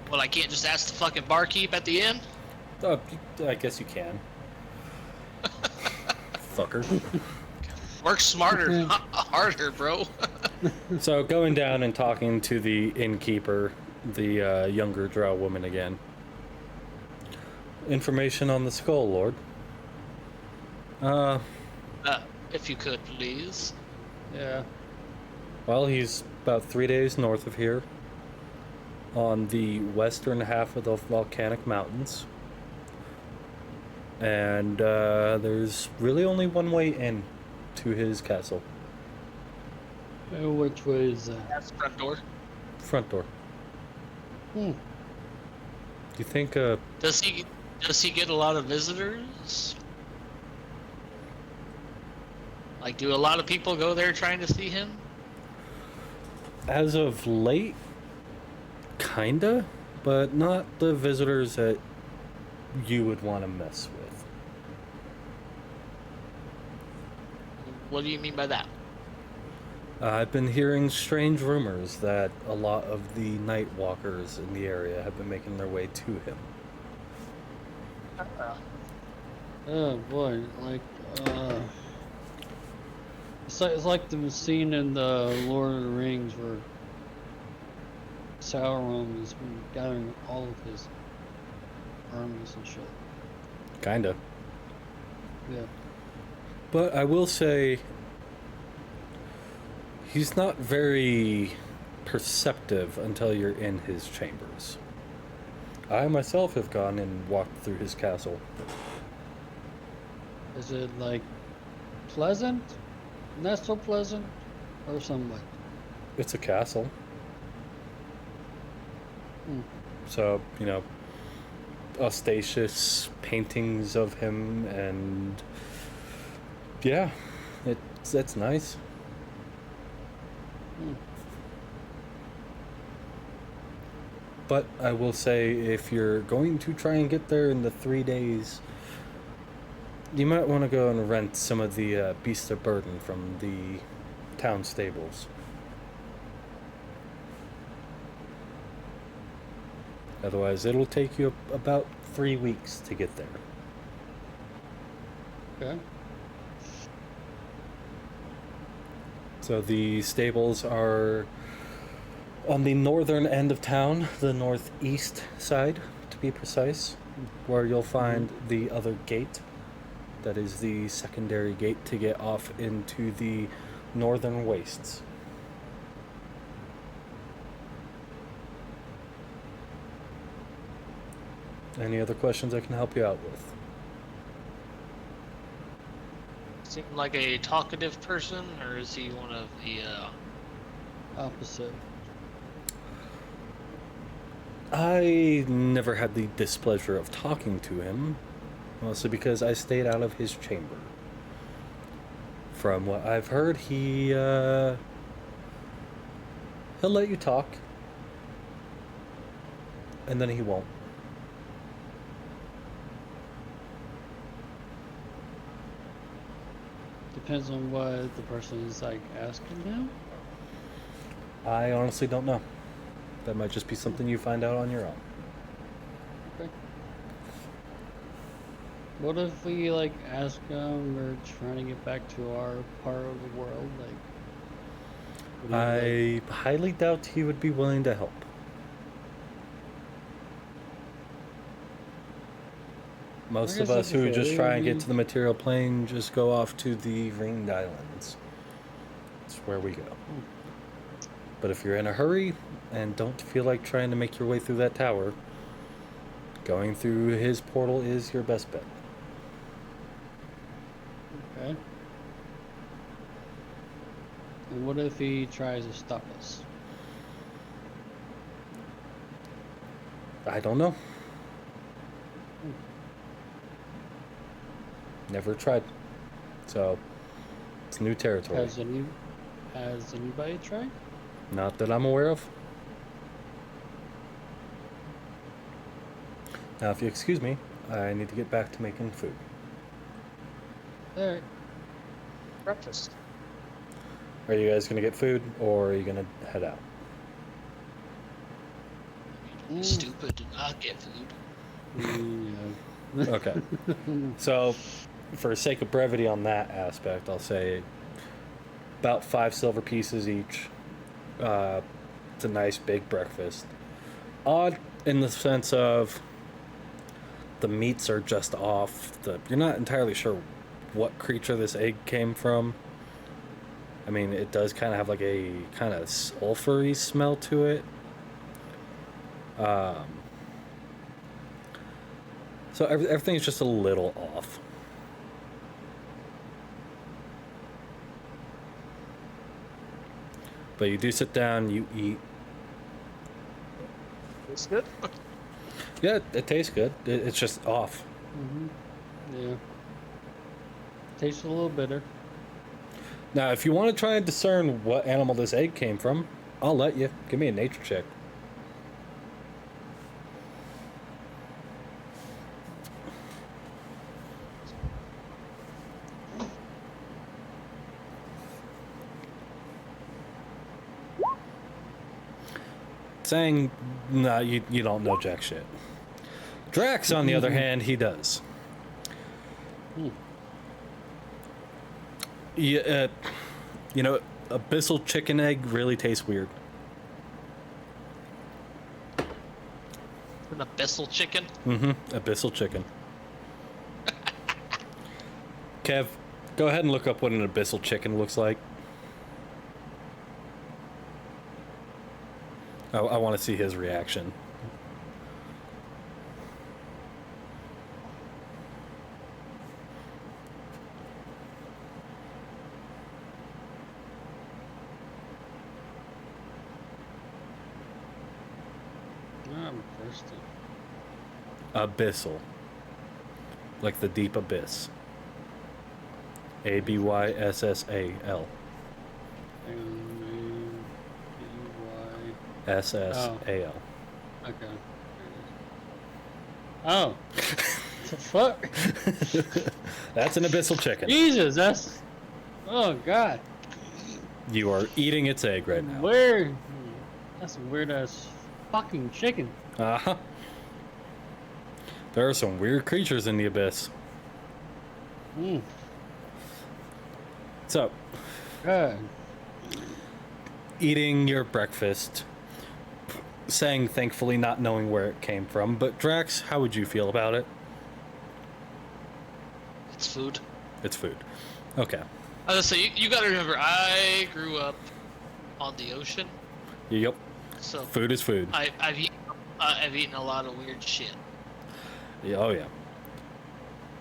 Well, I can't just ask the fucking barkeep at the inn. I guess you can. Fucker. Work smarter, not harder, bro. So going down and talking to the innkeeper, the younger drow woman again. Information on the Skull Lord. If you could, please. Yeah. Well, he's about 3 days north of here, on the western half of the volcanic mountains. And there's really only one way in to his castle. Which way is that? That's the front door. Front door. Hmm. Do you think Does he get a lot of visitors? Like, do a lot of people go there trying to see him? as of late, kinda, but not the visitors that you would want to mess with. What do you mean by that? I've been hearing strange rumors that a lot of the night walkers in the area have been making their way to him. Oh boy, like it's like the scene in the Lord of the Rings where Sauron is gathering all of his armies and shit. Kinda. Yeah. But I will say, he's not very perceptive until you're in his chambers. I myself have gone and walked through his castle. Is it like pleasant? Not so pleasant? Or somewhat? It's a castle. Hmm. So, you know, ostentatious paintings of him, and yeah, it's nice. Hmm. But I will say, if you're going to try and get there in the 3 days, you might want to go and rent some of the beasts of burden from the town stables. Otherwise, it'll take you about 3 weeks to get there. Okay. So the stables are on the northern end of town, the northeast side, to be precise, where you'll find the other gate. That is the secondary gate to get off into the northern wastes. Any other questions I can help you out with? Seem like a talkative person, or is he one of the? Opposite. I never had the displeasure of talking to him, mostly because I stayed out of his chamber. From what I've heard, he'll let you talk, and then he won't. Depends on what the person is like asking him. I honestly don't know. That might just be something you find out on your own. Okay. What if we like ask him we're trying to get back to our part of the world? Like, what do you I highly doubt he would be willing to help. Most of guess us who that's just okay. try and get to the material plane just go off to the Ringed Islands. That's where we go. But if you're in a hurry and don't feel like trying to make your way through that tower, going through his portal is your best bet. Okay. And what if he tries to stop us? I don't know. Never tried. So, it's new territory. Has anybody tried? Not that I'm aware of. Now, if you excuse me, I need to get back to making food. Alright. Breakfast. Are you guys going to get food, or are you going to head out? Stupid to not get food. Yeah. Okay. So, for sake of brevity on that aspect, I'll say about 5 silver pieces each. It's a nice big breakfast. Odd in the sense of the meats are just off. You're not entirely sure what creature this egg came from. I mean, it does kind of have like a kind of sulfury smell to it. So everything's just a little off. But you do sit down, you eat. It's good. Yeah, it tastes good. It's just off. Yeah. Tastes a little bitter. Now, if you want to try and discern what animal this egg came from, I'll let you. Give me a nature check. Saying, nah, you don't know jack shit. Draxx, on the other hand, he does. Yeah, abyssal chicken egg really tastes weird. An abyssal chicken. Abyssal chicken. Kev, go ahead and look up what an abyssal chicken looks like. I want to see his reaction. I'm thirsty. Abyssal. Like the deep abyss. ABYSSAL. SSAL. Okay. Oh. The fuck? That's an abyssal chicken. Jesus, that's. Oh god. You are eating its egg right now. Weird. That's a weird ass fucking chicken. Uh-huh. There are some weird creatures in the abyss. Hmm. So, Good. eating your breakfast, saying thankfully not knowing where it came from. But Drax, how would you feel about it? It's food. It's food. Okay. I was gonna say, you gotta remember, I grew up on the ocean, Yep. so Food is food. I've eaten a lot of weird shit. Yeah, oh yeah.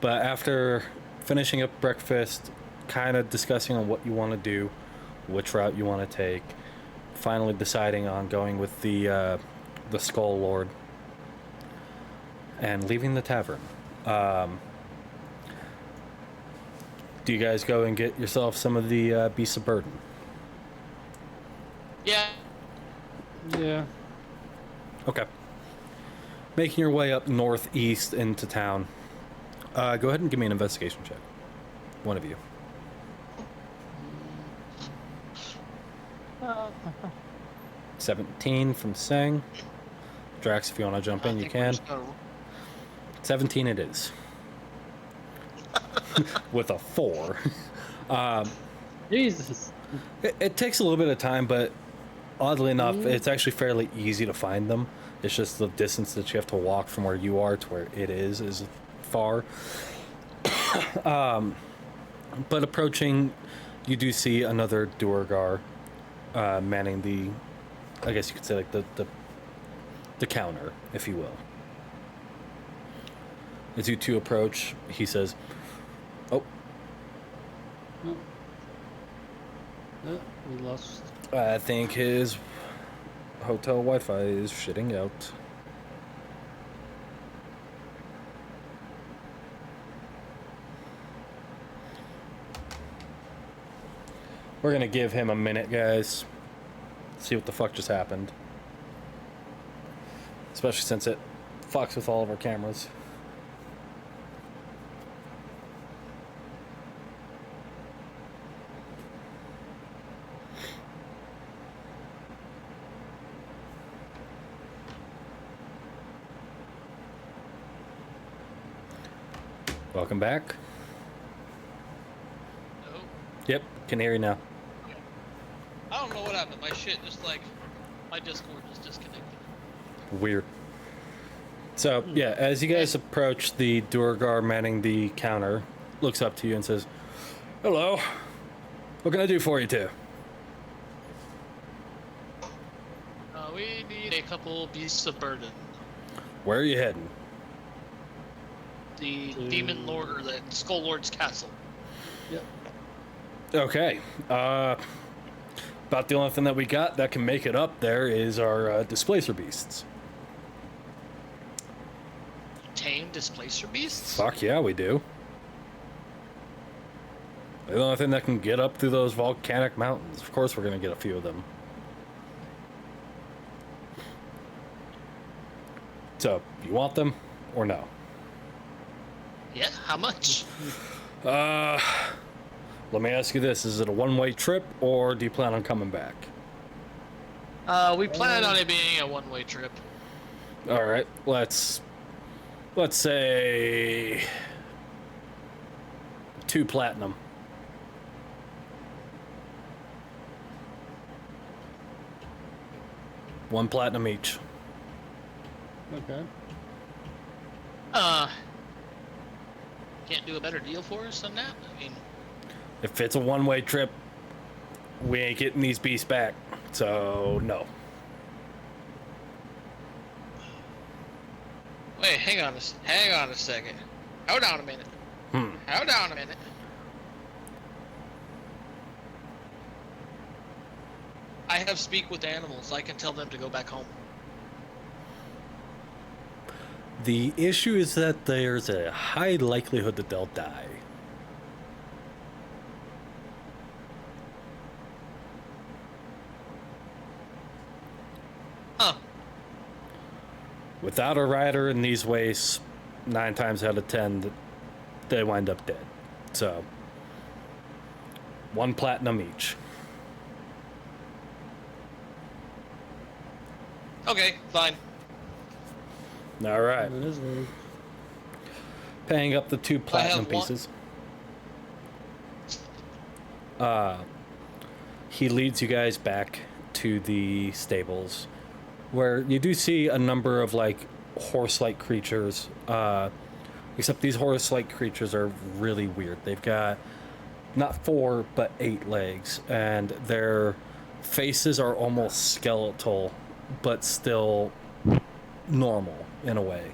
But after finishing up breakfast, kind of discussing on what you want to do, which route you want to take, finally deciding on going with the Skull Lord, and leaving the tavern. Do you guys go and get yourself some of the beasts of burden? Yeah. Yeah. Okay. Making your way up northeast into town. Go ahead and give me an investigation check. One of you. 17 from Sang. Drax, if you want to jump in, you can. 17 it is. With a 4. Jesus. It takes a little bit of time, but oddly enough, it's actually fairly easy to find them. It's just the distance that you have to walk from where you are to where it is far. But approaching, you do see another Duergar manning the, I guess you could say, like the counter, if you will. As you two approach, he says, "Oh, We lost. I think his hotel Wi-Fi is shitting out." We're gonna give him a minute, guys. See what the fuck just happened. Especially since it fucks with all of our cameras. Welcome back. No. Yep, can hear you now. I don't know what happened. My shit just like, my Discord just disconnected. Weird. So, yeah, as you guys approach, the Duergar manning the counter looks up to you and says, "Hello. What can I do for you two?" We need a couple beasts of burden. Where are you heading? The Demon Lord, or the Skull Lord's castle. Yep. Okay. About the only thing that we got that can make it up there is our displacer beasts. Tame displacer beasts? Fuck yeah, we do. They're the only thing that can get up through those volcanic mountains. Of course we're gonna get a few of them. So, you want them or no? Yeah, how much? Let me ask you this. Is it a one-way trip or do you plan on coming back? We plan on it being a one-way trip. All right, let's say 2 platinum. 1 platinum each. Okay. Can't do a better deal for us than that? I mean, If it's a one-way trip, we ain't getting these beasts back. So, no. wait, hang on a second. Hold on a minute. Hold on a minute. I have speak with animals. I can tell them to go back home. The issue is that there's a high likelihood that they'll die. Huh. Without a rider in these wastes, 9 times out of 10, they wind up dead. So, 1 platinum each. Okay, fine. All right. It is weird. paying up the 2 platinum one. pieces. He leads you guys back to the stables, where you do see a number of like horse-like creatures. Except these horse-like creatures are really weird. They've got not 4 but 8 legs, and their faces are almost skeletal, but still normal in a way.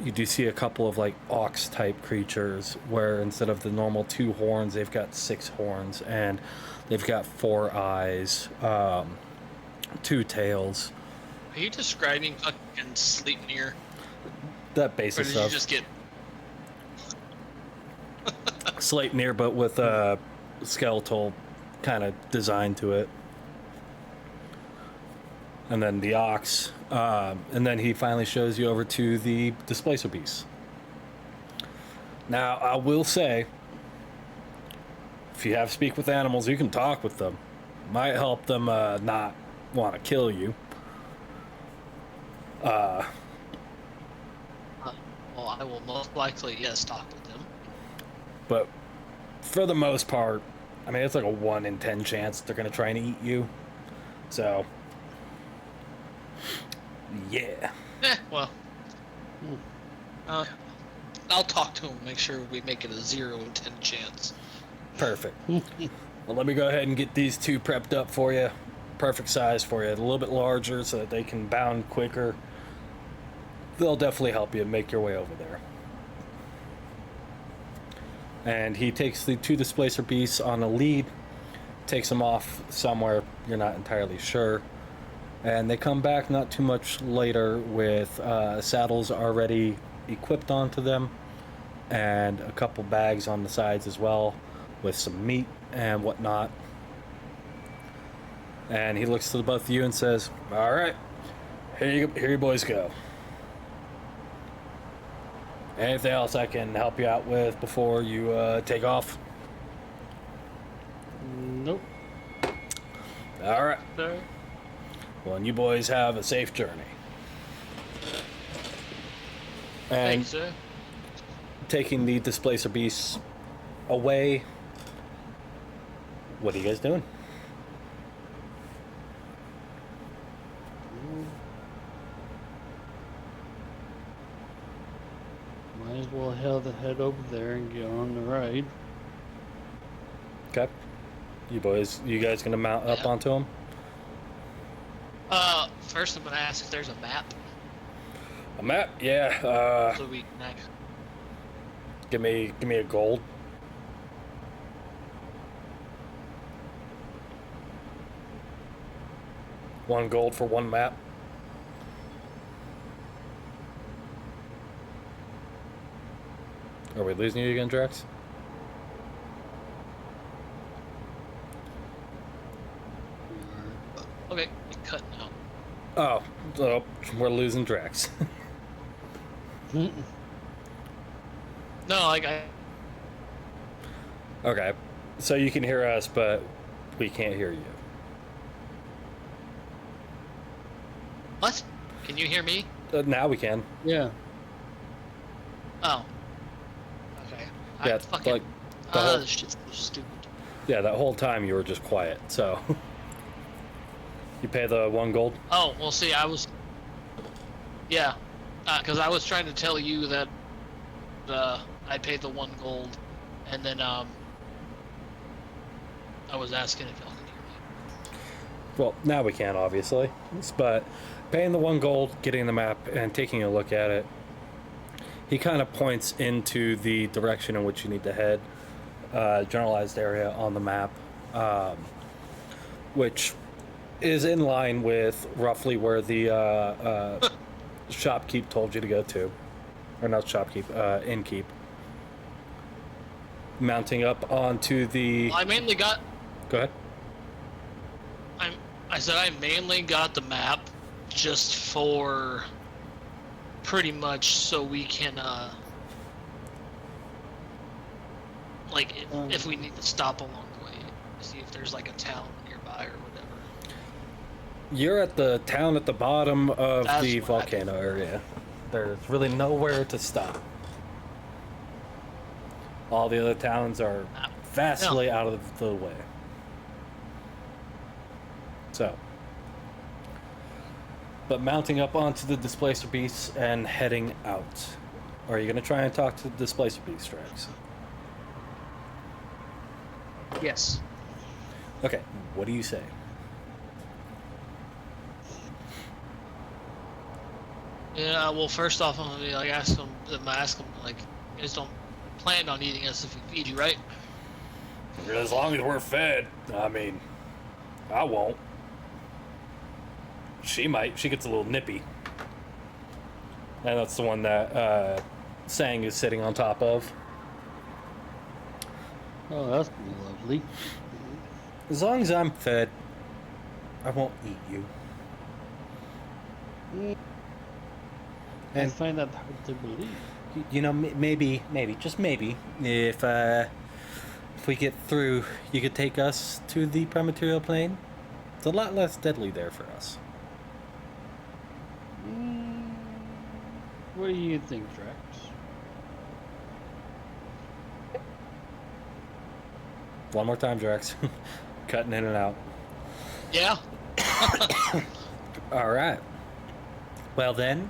You do see a couple of like ox-type creatures, where instead of the normal 2 horns, they've got 6 horns, and they've got 4 eyes, 2 tails. Are you describing fucking Sleipnir? That Or basic did you stuff. just get... Sleipnir, but with a skeletal kind of design to it. And then the ox. And then he finally shows you over to the displacer beast. Now, I will say, if you have speak with animals, you can talk with them. Might help them not want to kill you. Well, I will most likely, yes, talk with them. But for the most part, I mean, it's like a 1 in 10 chance they're going to try and eat you. So, yeah. Well. I'll talk to him, make sure we make it a 0 in 10 chance. Perfect. Well, let me go ahead and get these 2 prepped up for you. Perfect size for you. A little bit larger so that they can bound quicker. They'll definitely help you make your way over there. And he takes the 2 displacer beasts on a lead, takes them off somewhere you're not entirely sure. And they come back not too much later with saddles already equipped onto them, and a couple bags on the sides as well with some meat and whatnot. And he looks to the both of you and says, "All right, here you boys go. Anything else I can help you out with before you take off?" Nope. All right. Sir? Well, and you boys have a safe journey. And Thanks, sir. taking the displacer beasts away, what are you guys doing? Might as well head over there and get on the ride. Okay. You guys gonna mount up Yeah. onto them? First I'm gonna ask if there's a map, A map? Yeah. so we can actually... Give me a gold. One gold for one map. Are we losing you again, Drax? Okay, you're cutting out. Oh, so we're losing Drax. No, like I... Okay, so you can hear us, but we can't hear you. What? Can you hear me? Now we can. Yeah. Oh. Okay. Yeah, I fucking... like the whole, this shit's so stupid. yeah, that whole time you were just quiet. So you pay the 1 gold. Oh, well, see, I was... Yeah. Because I was trying to tell you that I paid the 1 gold, and then, I was asking if y'all could hear me. Well, now we can, obviously. But paying the 1 gold, getting the map, and taking a look at it, he kind of points into the direction in which you need to head, generalized area on the map, which is in line with roughly where the shopkeep told you to go to. Or not shopkeep, innkeep. Mounting up onto the... Well, I mainly got... Go ahead. I said I mainly got the map just for pretty much so we can like if we need to stop along the way, see if there's like a town nearby or whatever. You're at the town at the bottom of That's the what I volcano area. There's really nowhere to stop. All the other towns are vastly out of the way. So, but mounting up onto the displacer beasts and heading out. Are you going to try and talk to the displacer beast, Draxx? Yes. Okay, what do you say? Yeah. Well, first off, I'm gonna be like ask them like, you guys don't plan on eating us if we feed you, right? As long as we're fed. I mean, I won't. She might. She gets a little nippy. And that's the one that Sange is sitting on top of. Oh, that's lovely. As long as I'm fed, I won't eat you. I And find that hard to believe. you know, maybe, just maybe, if we get through, you could take us to the prematerial plane. It's a lot less deadly there for us. What do you think, Drax? One more time, Draxx. Cutting in and out. Yeah. All right. Well then,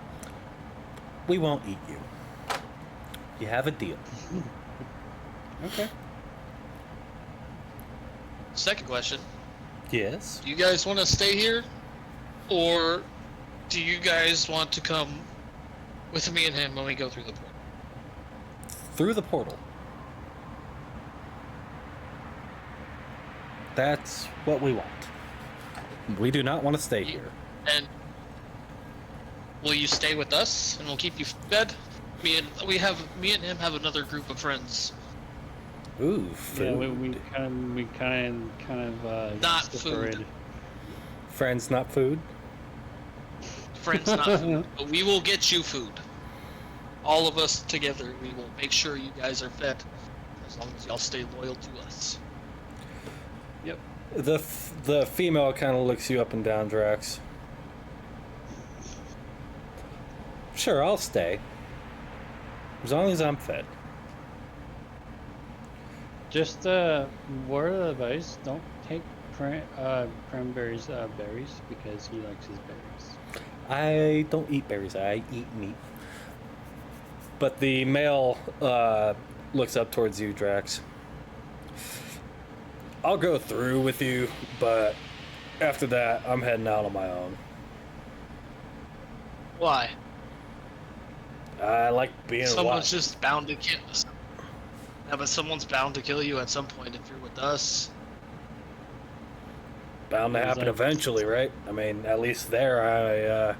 we won't eat you. You have a deal. Okay. Second question: Yes. do you guys want to stay here, or do you guys want to come with me and him when we go through the portal? Through the portal. That's what we want. We do not want to stay here. And will you stay with us, and we'll keep you fed? Me and him have another group of friends. Ooh, Yeah, food. we kind of Not food. separated. Friends, not food. Friends, not food. But we will get you food. All of us together, we will make sure you guys are fed, as long as y'all stay loyal to us. Yep. The female kind of looks you up and down, Draxx. Sure, I'll stay. As long as I'm fed. Just word of advice: don't take cranberries berries because he likes his berries. I don't eat berries. I eat meat. But the male looks up towards you, Draxx. I'll go through with you, but after that, I'm heading out on my own. Why? I like being Someone's alive. just bound to kill us. Yeah, but someone's bound to kill you at some point if you're with us. Bound to happen eventually, right? I mean, at least there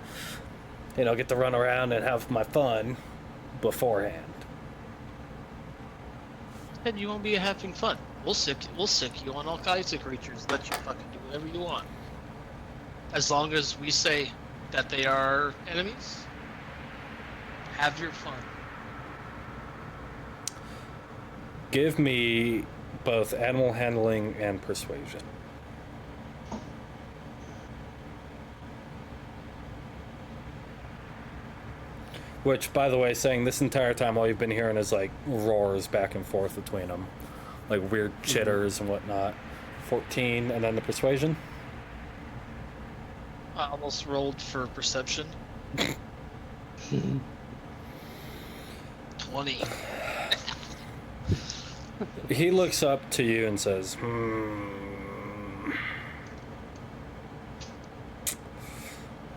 I, get to run around and have my fun beforehand. And you won't be having fun. We'll sick you on all kinds of creatures. Let you fucking do whatever you want. As long as we say that they are enemies, have your fun. Give me both animal handling and persuasion. Which, by the way, saying this entire time all you've been hearing is like roars back and forth between them. Like weird chitters and whatnot. 14, and then the persuasion. I almost rolled for perception. 20. He looks up to you and says,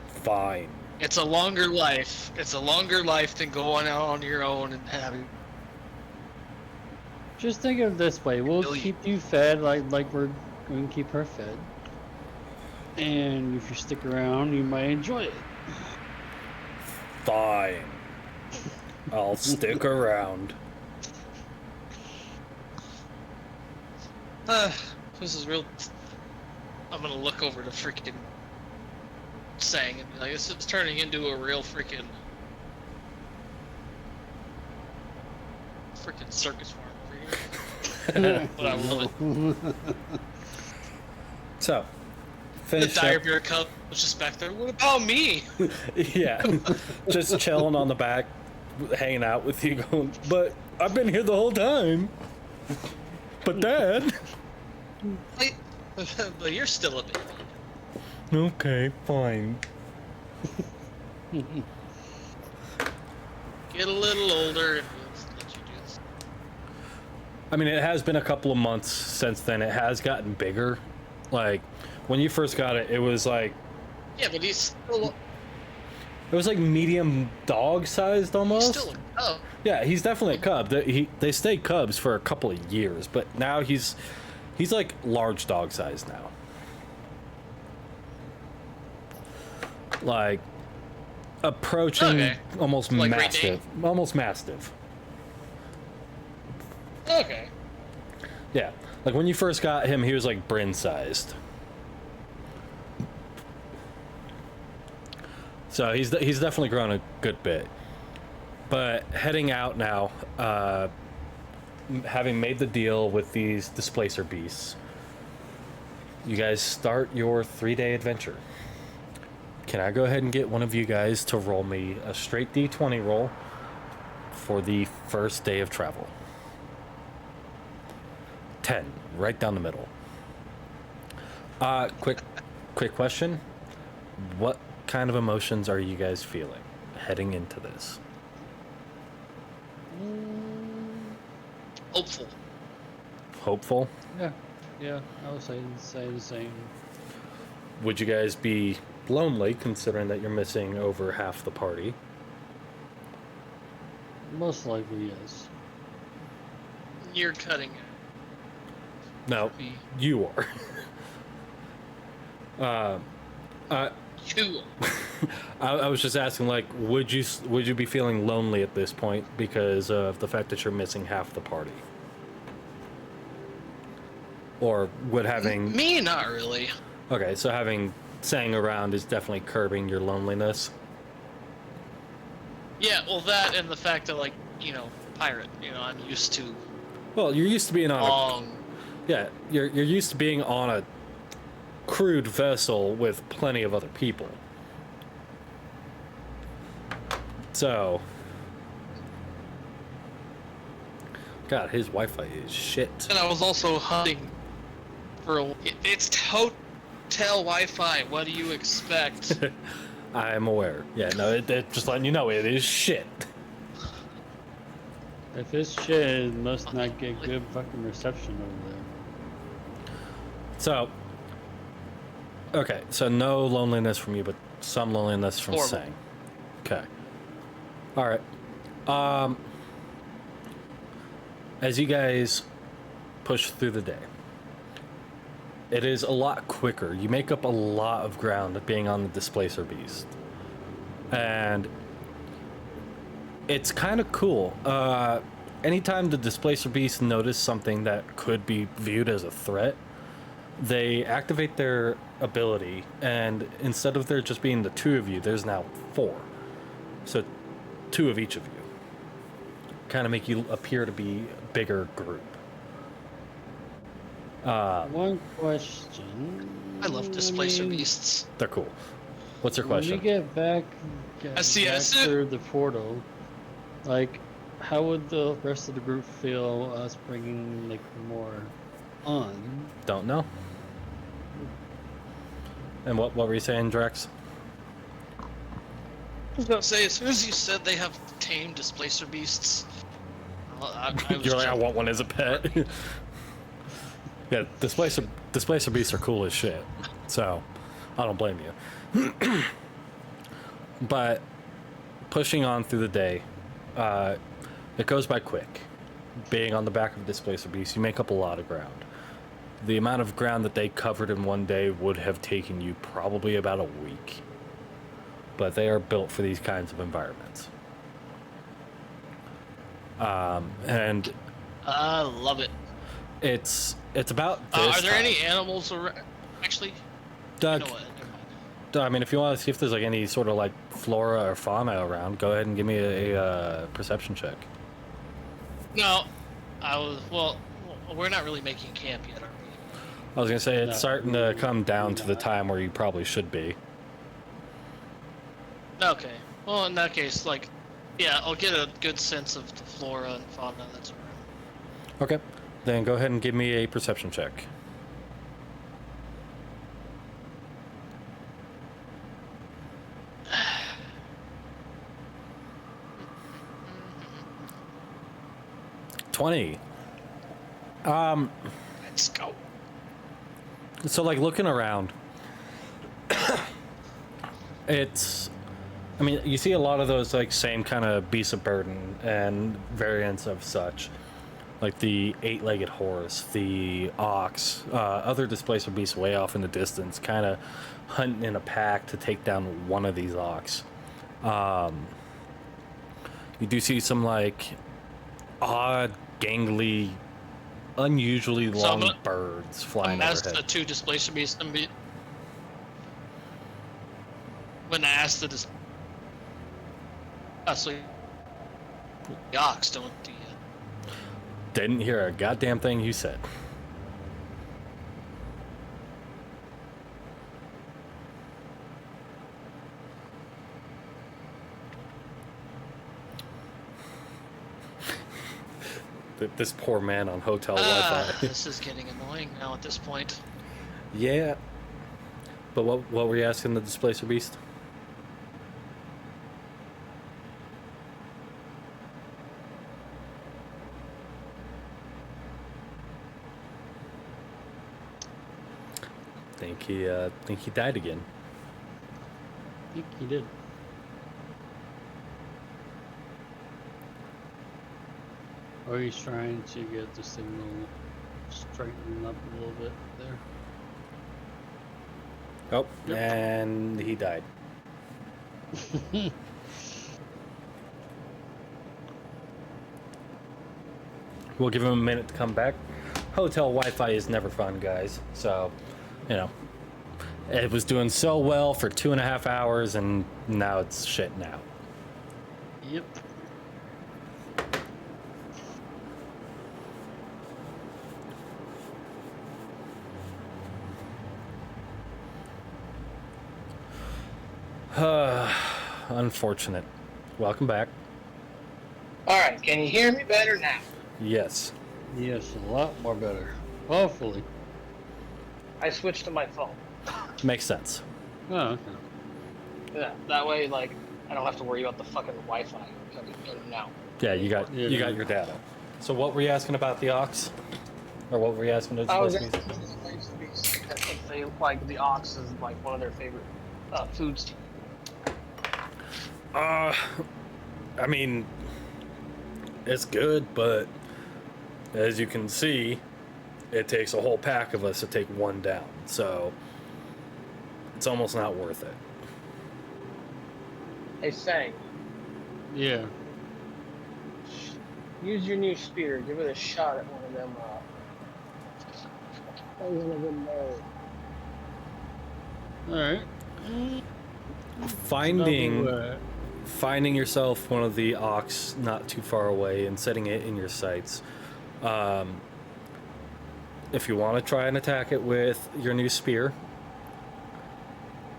fine. It's a longer life. It's a longer life than going out on your own and having. Just think of it this way: we'll Billion. keep you fed like we're going to keep her fed, and if you stick around, you might enjoy it. Fine. I'll stick around. This is real. I'm gonna look over to freaking Sange and be like, this is turning into a real freaking circus farm over here. But I love it. So, The finish dire up. bear cub was just back there. What about me? Yeah, just chilling on the back, hanging out with you, going, but I've been here the whole time. But Dad. Wait, but you're still a baby. Okay, fine. Get a little older and we'll let you do this. I mean, it has been a couple of months since then. It has gotten bigger. Like, when you first got it, it was like... Yeah, but he's still... It was like medium dog sized almost. He's still a cub. Yeah, he's definitely a cub. They stay cubs for a couple of years, but now he's like large dog size now. Like approaching almost Like Great mastiff. Almost mastiff. Okay. Yeah. Like when you first got him, he was like Bryn sized. So he's definitely grown a good bit. But heading out now, having made the deal with these displacer beasts, you guys start your 3-day adventure. Can I go ahead and get one of you guys to roll me a straight D20 roll for the first day of travel? 10, right down the middle. Quick question. What kind of emotions are you guys feeling heading into this? Hopeful. Hopeful? Yeah, I would say the same. Would you guys be lonely considering that you're missing over half the party? Most likely, yes. You're cutting it. No, you are. You. I was just asking, like, would you be feeling lonely at this point because of the fact that you're missing half the party? Or would having... Me, not really. Okay, so having Sange around is definitely curbing your loneliness. Yeah, well, that and the fact that, like, you know, pirate. You know, I'm used to Well, you're used to being on long. Yeah, you're used to being on a crewed vessel with plenty of other people. So... God, his Wi-Fi is shit. And I was also hunting for it's hotel Wi-Fi. What do you expect? I am aware. Yeah, no, it just letting you know it is shit. If it's shit, it must not get good fucking reception over there. So, okay, so no loneliness from you, but some loneliness from Horrible. Sange. Okay. All right. As you guys push through the day, it is a lot quicker. You make up a lot of ground being on the displacer beast. And it's kind of cool. Anytime the displacer beasts notice something that could be viewed as a threat, they activate their ability, and instead of there just being the 2 of you, there's now 4. So 2 of each of you. Kind of make you appear to be a bigger group. One question. I love displacer beasts. They're cool. What's your When question? we get back through the portal, like, how would the rest of the group feel us bringing, like, more on? Don't know. And what were you saying, Draxx? I was gonna say, as soon as you said they have tame displacer beasts, I was You're like, I joking. want one as a pet. Yeah, displacer beasts are cool as shit. So, I don't blame you. But pushing on through the day, it goes by quick. Being on the back of a displacer beast, you make up a lot of ground. The amount of ground that they covered in one day would have taken you probably about a week. But they are built for these kinds of environments. And I love it. it's about this Are there time. any animals around? Actually, Doug, you know what? Never mind. I mean, if you want to see if there's like any sort of like flora or fauna around, go ahead and give me a perception check. No, well, we're not really making camp yet, are we? I was gonna say it's No, starting to come down to the not. time where you probably should be. Okay. Well, in that case, like, Yeah, I'll get a good sense of the flora and fauna that's around. Okay. Then go ahead and give me a perception check. $20. Let's go. So, like, looking around, I mean, you see a lot of those, like, same kind of beasts of burden and variants of such. Like the 8-legged horse, the ox, other displacer beasts way off in the distance, kind of hunting in a pack to take down one of these ox. You do see some, like, odd, gangly, unusually So long I'm gonna- birds flying Ask the overhead. two displacer beasts and be. When I ask the so the ox don't the Didn't hear a goddamn thing you said. This poor man on hotel Wi-Fi. this is getting annoying now at this point. Yeah. But what were you asking the displacer beast? Think he died again. I think he did. Or he's trying to get the signal straightened up a little bit there. Oh, Yep. and he died. We'll give him a minute to come back. Hotel Wi-Fi is never fun, guys. So, you know, it was doing so well for 2.5 hours, and now it's shit now. Yep. Unfortunate. Welcome back. Alright, can you hear me better now? Yes. Yes, a lot more better. Hopefully. I switched to my phone. Makes sense. Oh, okay. Yeah, that way, like, I don't have to worry about the fucking Wi-Fi coming in and out. Yeah, you got Yeah. your data. So what were you asking about the ox? Or what were you asking to I was displace asking if they like the ox is like one of their favorite foods to eat. I mean, it's good, but as you can see, it takes a whole pack of us to take one down. So it's almost not worth it. Hey, Sang, Yeah. use your new spear. Give it a shot at one of them. One of them. Alright. Finding yourself one of the ox not too far away and setting it in your sights. If you want to try and attack it with your new spear,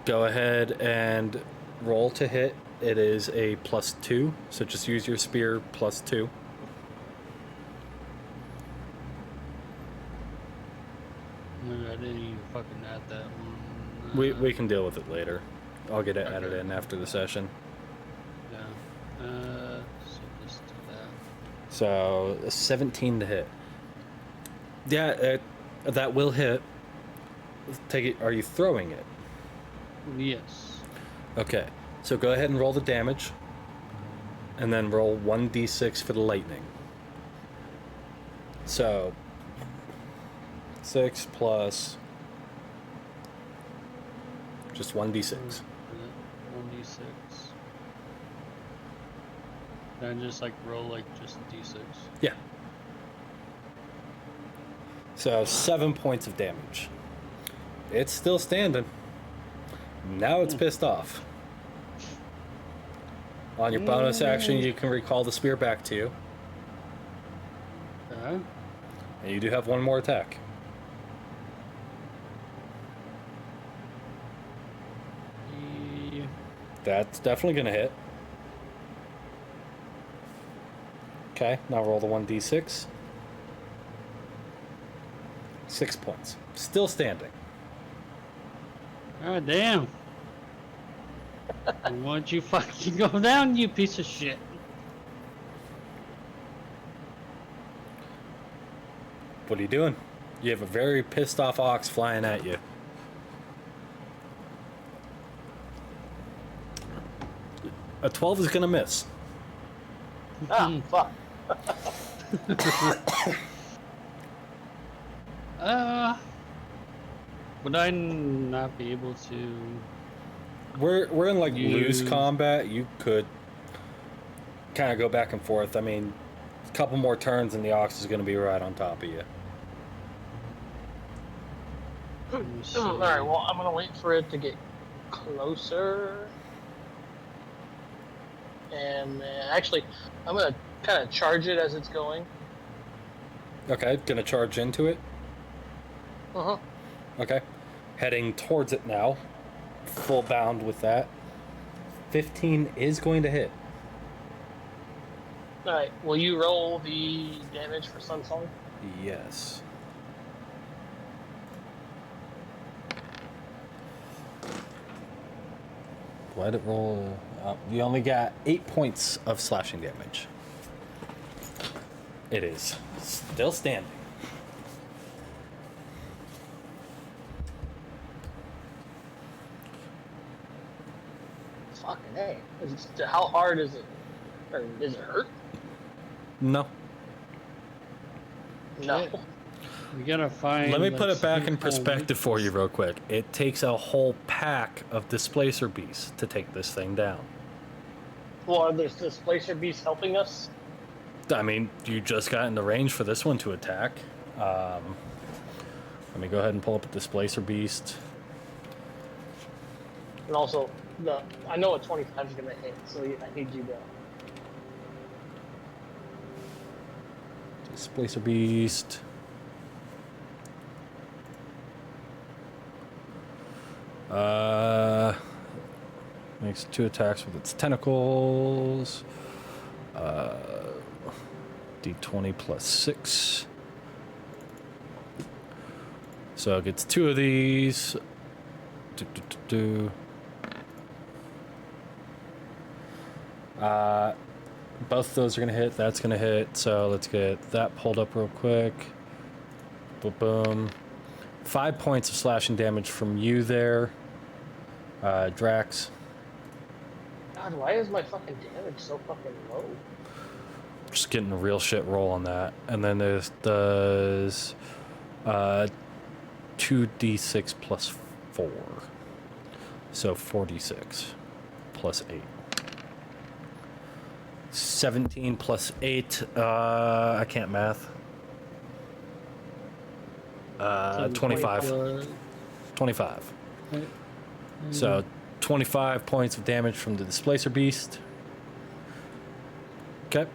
go ahead and roll to hit. It is a +2, so just use your spear +2. I didn't even fucking add that one. We can deal with it later. I'll get it added in after the session. Yeah. So let's do that. So 17 to hit. Yeah, that will hit. Take it. Are you throwing it? Yes. Okay. So go ahead and roll the damage, and then roll 1d6 for the lightning. So 6 plus just 1d6. 1d6. Can I just like roll like just d6? Yeah. So 7 points of damage. It's still standing. Now it's pissed off. On your bonus action, you can recall the spear back to you, Okay. and you do have one more attack. Yeah. That's definitely gonna hit. Okay, now roll the 1d6. 6 points. Still standing. God damn. Why don't you fucking go down, you piece of shit? What are you doing? You have a very pissed off ox flying at you. A 12 is gonna miss. Ah, fuck. Would I not be able to? We're in like loose Use- combat. You could kind of go back and forth. I mean, a couple more turns and the ox is gonna be right on top of you. Alright, well, I'm gonna wait for it to get closer. And actually, I'm gonna kind of charge it as it's going. Okay, gonna charge into it. Uh-huh. Okay, heading towards it now. Full bound with that. 15 is going to hit. Alright, will you roll the damage for Sun Song? Yes. Let it roll. You only got 8 points of slashing damage. It is still standing. Fucking A. How hard is it? Or is it hurt? No. No. Shit. We gotta find. Let me like, put it back in some perspective for you weakness. real quick. It takes a whole pack of displacer beasts to take this thing down. Well, are the displacer beasts helping us? I mean, you just got in the range for this one to attack. Let me go ahead and pull up a displacer beast. And also, I know a 25 is gonna hit, so I need you to. Displacer beast. Makes 2 attacks with its tentacles. D20 plus 6. So it gets 2 of these. Both of those are gonna hit. That's gonna hit. So let's get that pulled up real quick. Boom, boom. 5 points of slashing damage from you there, Draxx. God, why is my fucking damage so fucking low? Just getting a real shit roll on that. And then there's 2d6 plus 4. So 46 plus 8. 17 plus 8. I can't math. 25. 25. So 25 points of damage from the displacer beast. Okay.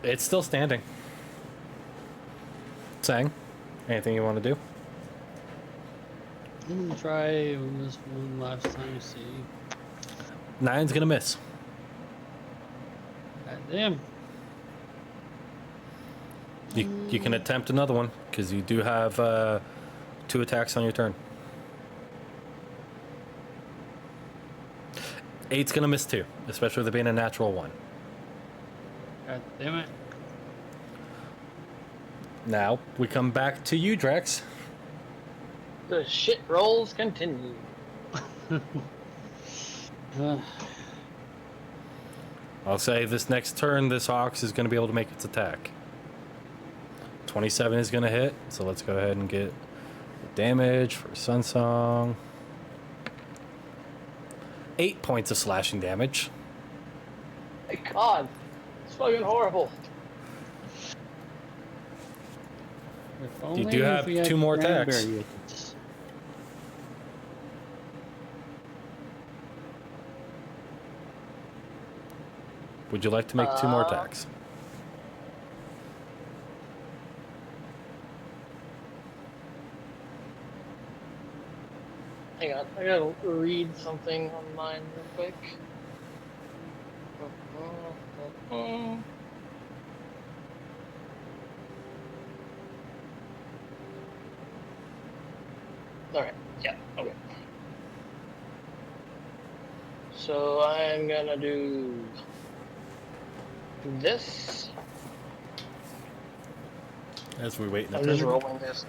It's still standing. Sang, anything you want to do? I'm gonna try this one last time. See. 9's gonna miss. God damn. You can attempt another one because you do have 2 attacks on your turn. 8's gonna miss too, especially with it being a natural 1. God damn it. Now we come back to you, Draxx. The shit rolls continue. I'll say this next turn, this ox is going to be able to make its attack. 27 is going to hit, so let's go ahead and get the damage for Sunsong. 8 points of slashing damage. My God, it's fucking horrible. If only do if have we had 2 more attacks. cranberry with it. Would you like to make 2 more attacks? Hang on, I gotta read something on mine real quick. Alright, yeah, okay. So I'm gonna do this. As we wait in the I'm just turn. rolling this.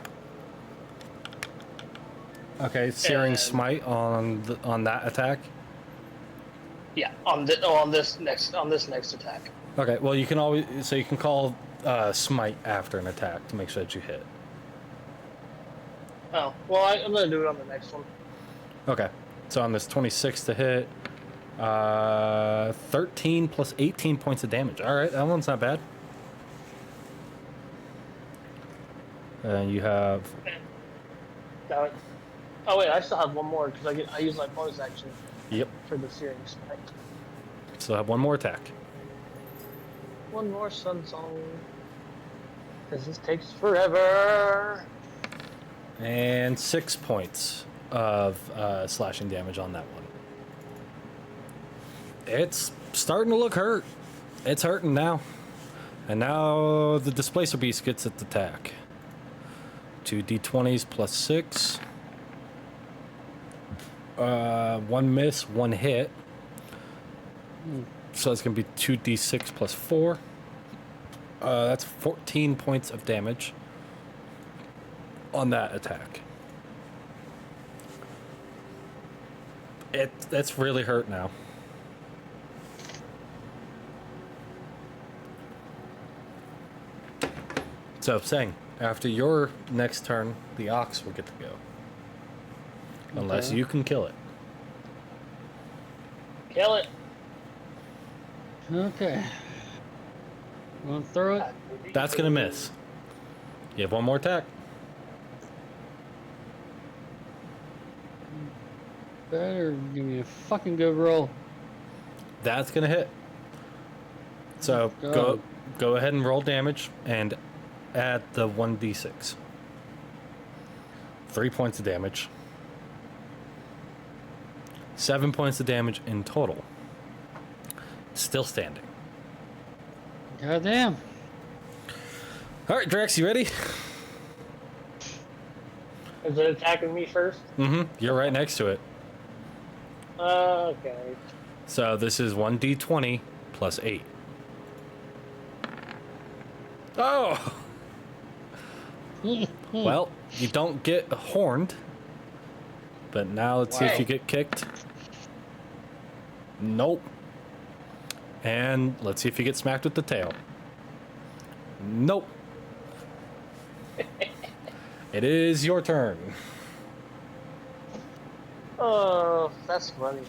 Okay, Searing And- Smite on that attack. Yeah, on this next attack. Okay, well you can call Smite after an attack to make sure that you hit. Oh, well I'm gonna do it on the next one. Okay, so on this 26 to hit, 13 plus 18 points of damage. All right, that one's not bad. And you have Now, oh wait, I still have one more because I use my bonus action yep. for the Searing Smite. So I have one more attack. One more Sun Song. Because this takes forever. And 6 points of slashing damage on that one. It's starting to look hurt. It's hurting now. And now the Displacer Beast gets its attack. 2 d20s plus 6. 1 miss, 1 hit. So it's going to be 2d6 plus 4. That's 14 points of damage on that attack. That's really hurt now. So, Sang, after your next turn, the Ox will get to go. Unless Okay. you can kill it. Kill it. Okay. Going through it. That's going to miss. You have one more attack. Better give me a fucking good roll. That's going to hit. So, God. go ahead and roll damage and add the 1d6. 3 points of damage. 7 points of damage in total. Still standing. Goddamn. All right, Drax, you ready? Is it attacking me first? Mm-hmm. You're right next to it. Okay. So this is 1d20 plus 8. Oh! Well, you don't get horned. But now let's see if you get kicked. Nope. And let's see if you get smacked with the tail. Nope. It is your turn. Oh, that's funny.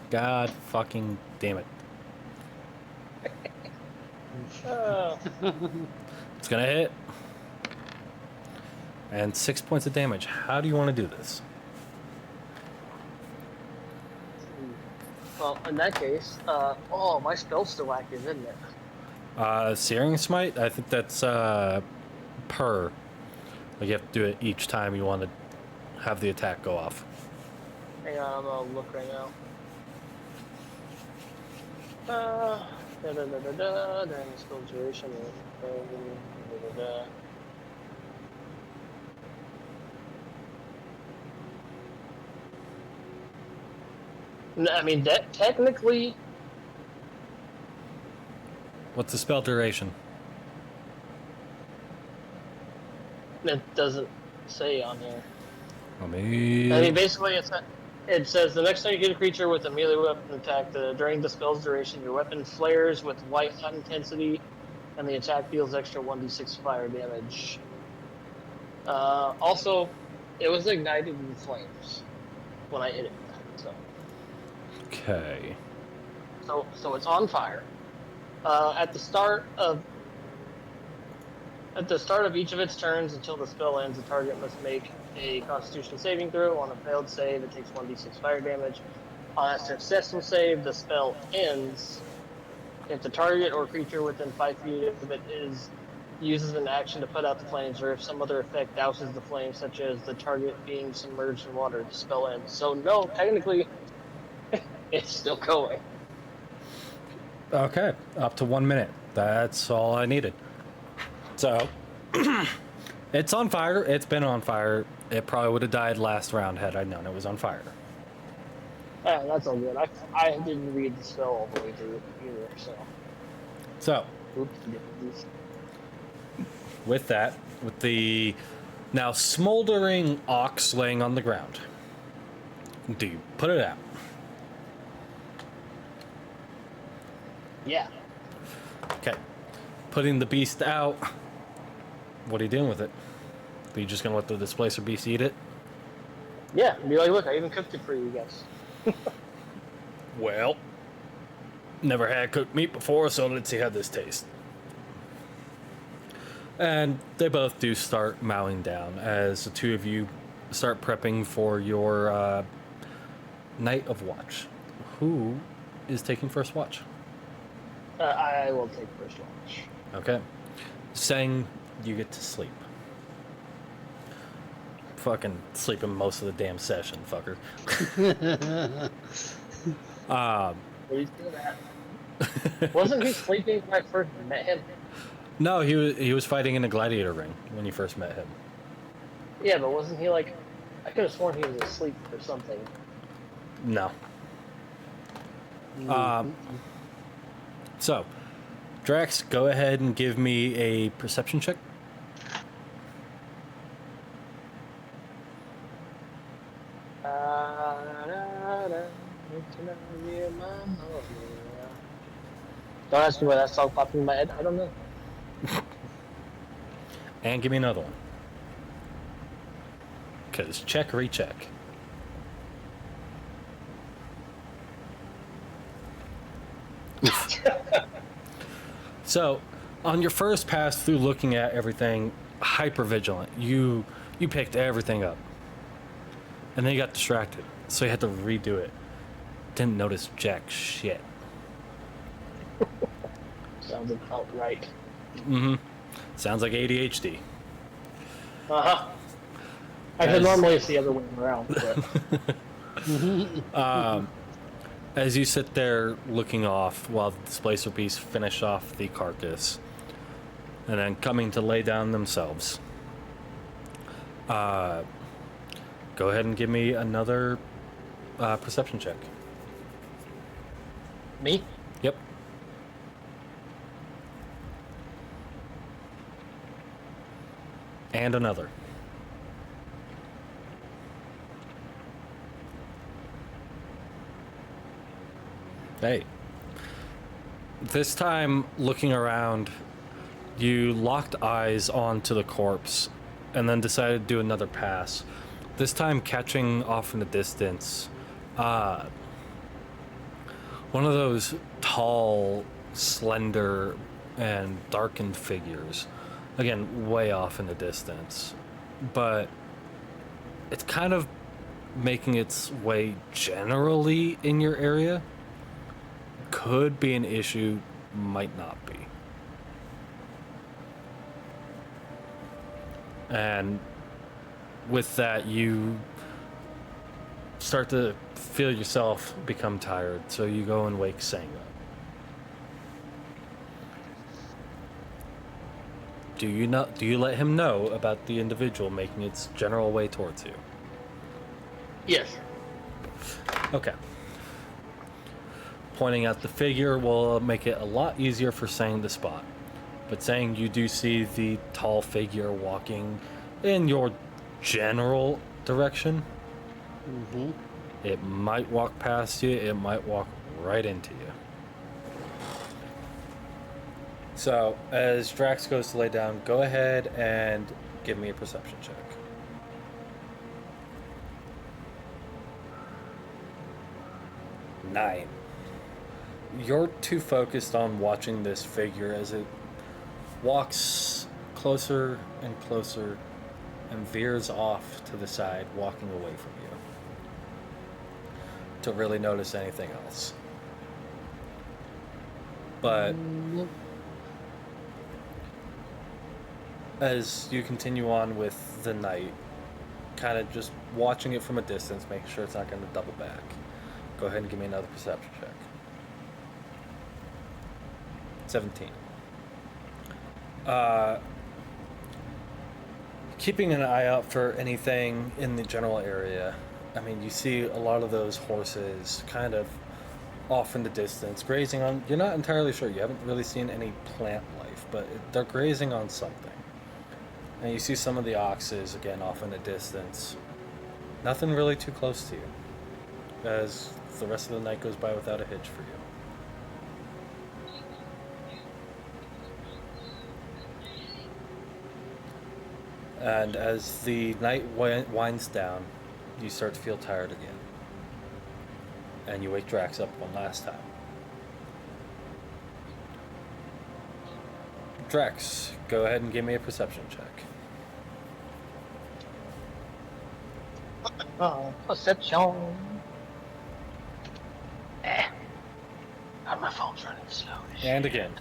God fucking damn it. Oh, It's gonna hit. And 6 points of damage. How do you want to do this? well, in that case, oh, my spell's still active, isn't it? Searing Smite? I think that's per. Like you have to do it each time you want to have the attack go off. Hang on, I'm gonna look right now. During the spell duration. I mean, that technically, What's the spell duration? it doesn't say on here. Let me. I mean, basically, it says the next time you get a creature with a melee weapon attack, during the spell's duration, your weapon flares with white hot intensity, and the attack deals extra 1d6 fire damage. Also, it was ignited in flames when I hit it. Okay. So it's on fire. At the start of each of its turns until the spell ends, the target must make a Constitution saving throw. On a failed save, it takes 1d6 fire damage. On a successful save, the spell ends. If the target or creature within 5 feet of it uses an action to put out the flames, or if some other effect douses the flames, such as the target being submerged in water, the spell ends. So no, technically, it's still going. Okay, up to 1 minute. That's all I needed. So, it's on fire. It's been on fire. It probably would have died last round had I known it was on fire. Yeah, that's all good. I didn't read the spell all the way through either, so. So, Oops. with that, with the now smoldering ox laying on the ground, do you put it out? Yeah. Okay. Putting the beast out. What are you doing with it? Are you just gonna let the displacer beast eat it? Yeah, and be like, look, I even cooked it for you guys. Well, never had cooked meat before, so let's see how this tastes. And they both do start mowing down as the two of you start prepping for your night of watch. Who is taking first watch? I will take first watch. Okay. Saying you get to sleep. Fucking sleeping most of the damn session, fucker. Please do that. Wasn't he sleeping when I first met him? No, he was fighting in a gladiator ring when you first met him. Yeah, but wasn't he like... I could have sworn he was asleep or something. No. So, Drax, go ahead and give me a perception check. Don't ask me why that song popped in my head. I don't know. And give me another one. Because check, recheck. So, on your first pass through looking at everything, hyper vigilant, you picked everything up. And then you got distracted, so you had to redo it. Didn't notice jack shit. Sounds about right. Mm-hmm. Sounds like ADHD. Uh-huh. I As- could normally it's the other way around, but... As you sit there looking off while the displacer beasts finish off the carcass, and then coming to lay down themselves, go ahead and give me another perception check. Me? Yep. And another. Hey. This time, looking around, you locked eyes onto the corpse and then decided to do another pass. This time, catching off in the distance, one of those tall, slender, and darkened figures. Again, way off in the distance. But it's kind of making its way generally in your area. Could be an issue, might not be. And with that, you start to feel yourself become tired, so you go and wake Sange up. Do you let him know about the individual making its general way towards you? Yes. Okay. Pointing out the figure will make it a lot easier for Sange to spot. But Sange, you do see the tall figure walking in your general direction. Mm-hmm. It might walk past you, it might walk right into you. So, as Drax goes to lay down, go ahead and give me a perception check. Nine. You're too focused on watching this figure as it walks closer and closer and veers off to the side, walking away from you, to really notice anything else. But as you continue on with the night, kind of just watching it from a distance, making sure it's not going to double back, go ahead and give me another perception check. 17. Keeping an eye out for anything in the general area. I mean, you see a lot of those horses kind of off in the distance, grazing on. You're not entirely sure. You haven't really seen any plant life, but they're grazing on something. And you see some of the oxes again off in the distance. Nothing really too close to you, as the rest of the night goes by without a hitch for you. And as the night winds down, you start to feel tired again. And you wake Draxx up one last time. Draxx, go ahead and give me a perception check. Perception. God, my phone's running slow. And again.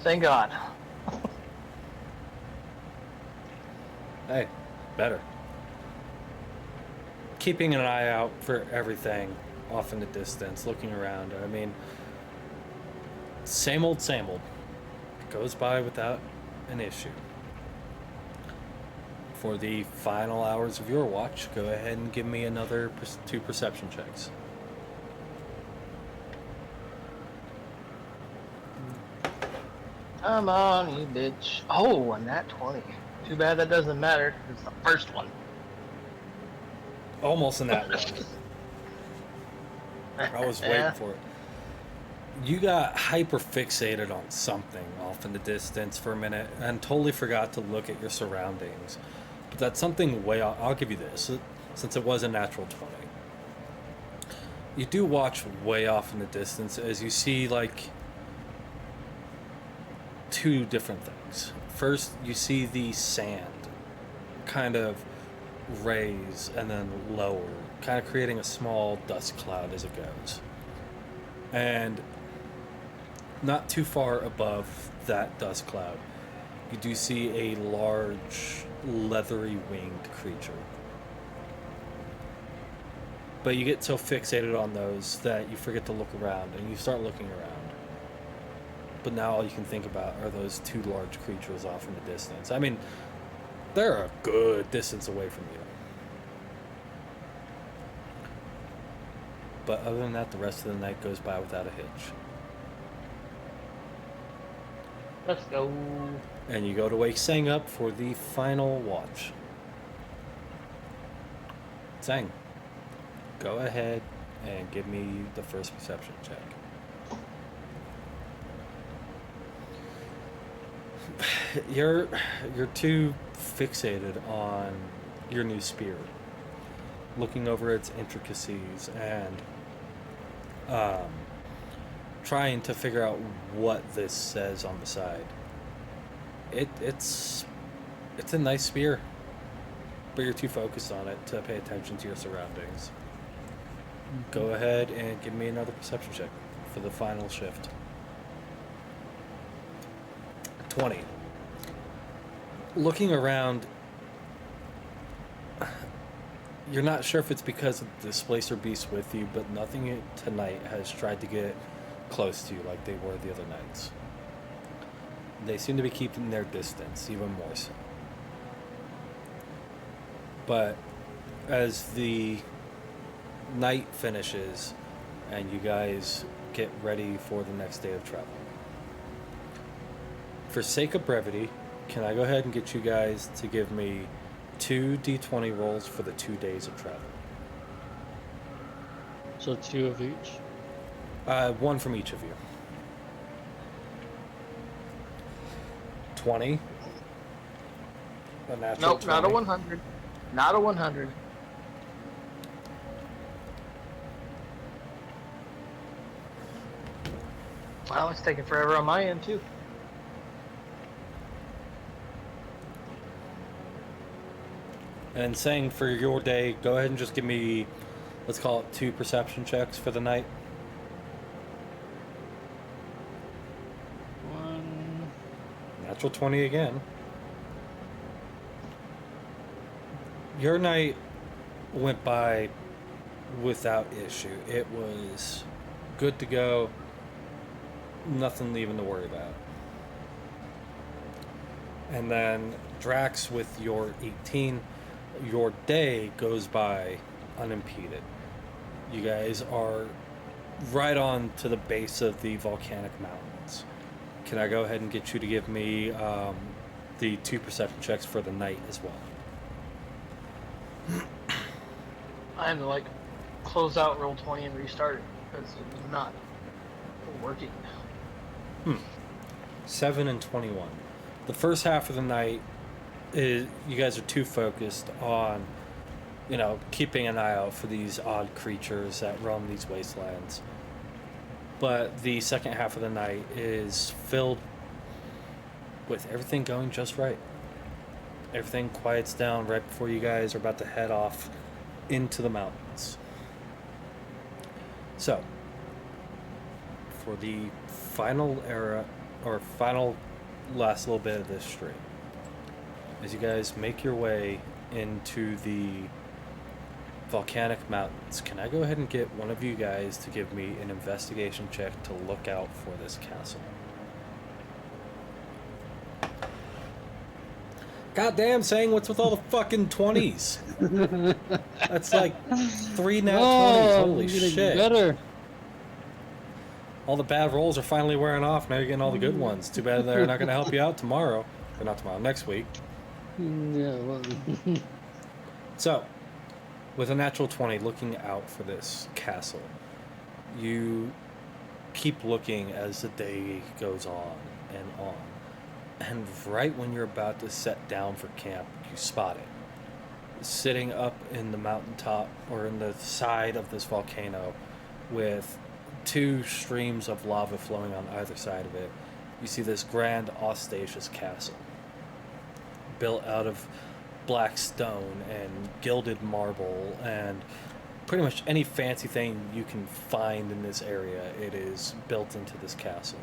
Thank God. Hey, better. Keeping an eye out for everything off in the distance, looking around. I mean, same old, same old. Goes by without an issue. For the final hours of your watch, go ahead and give me another 2 perception checks. Come on, you bitch. Oh, and that 20. Too bad that doesn't matter. It's the first one. Almost in that one. I was waiting for it. You got hyper fixated on something off in the distance for a minute and totally forgot to look at your surroundings. But that's something way off. I'll give you this, since it was a natural 20. You do watch way off in the distance as you see like 2 different things. First, you see the sand kind of raise and then lower, kind of creating a small dust cloud as it goes. And not too far above that dust cloud, you do see a large, leathery winged creature. But you get so fixated on those that you forget to look around, and you start looking around. But now all you can think about are those 2 large creatures off in the distance. I mean, they're a good distance away from you. But other than that, the rest of the night goes by without a hitch. Let's go. And you go to wake Sang up for the final watch. Sang, go ahead and give me the first perception check. You're too fixated on your new spear, looking over its intricacies and trying to figure out what this says on the side. It's a nice spear, but you're too focused on it to pay attention to your surroundings. Go ahead and give me another perception check for the final shift. 20. Looking around, you're not sure if it's because of the displacer beast with you, but nothing tonight has tried to get close to you like they were the other nights. They seem to be keeping their distance, even more so. But as the night finishes and you guys get ready for the next day of travel, for sake of brevity, can I go ahead and get you guys to give me 2 d20 rolls for the 2 days of travel? So 2 of each? 1 from each of you. 20. A natural Nope, 20. not a 100. Not a 100. Wow, it's taking forever on my end, too. And saying for your day, go ahead and just give me, let's call it 2 perception checks for the night. 1. Natural 20 again. Your night went by without issue. It was good to go. nothing even to worry about. And then Drax, with your 18, your day goes by unimpeded. You guys are right on to the base of the volcanic mountains. Can I go ahead and get you to give me the 2 perception checks for the night as well? I had to like close out roll 20 and restart it because it was not working. 7 and 21. The first half of the night is you guys are too focused on, keeping an eye out for these odd creatures that roam these wastelands. But the second half of the night is filled with everything going just right. Everything quiets down right before you guys are about to head off into the mountains. So, for the final last little bit of this stream, as you guys make your way into the volcanic mountains, can I go ahead and get one of you guys to give me an investigation check to look out for this castle? Goddamn, saying what's with all the fucking 20s? That's like 3 nat 20s. Holy shit. Better. All the bad rolls are finally wearing off. Now you're getting all the good ones. Too bad they're not going to help you out tomorrow. Or not tomorrow, next week. Yeah, well. So, with a natural 20 looking out for this castle, you keep looking as the day goes on and on. And right when you're about to set down for camp, you spot it. Sitting up in the mountaintop or in the side of this volcano with 2 streams of lava flowing on either side of it, you see this grand, auspicious castle built out of black stone and gilded marble and pretty much any fancy thing you can find in this area. It is built into this castle.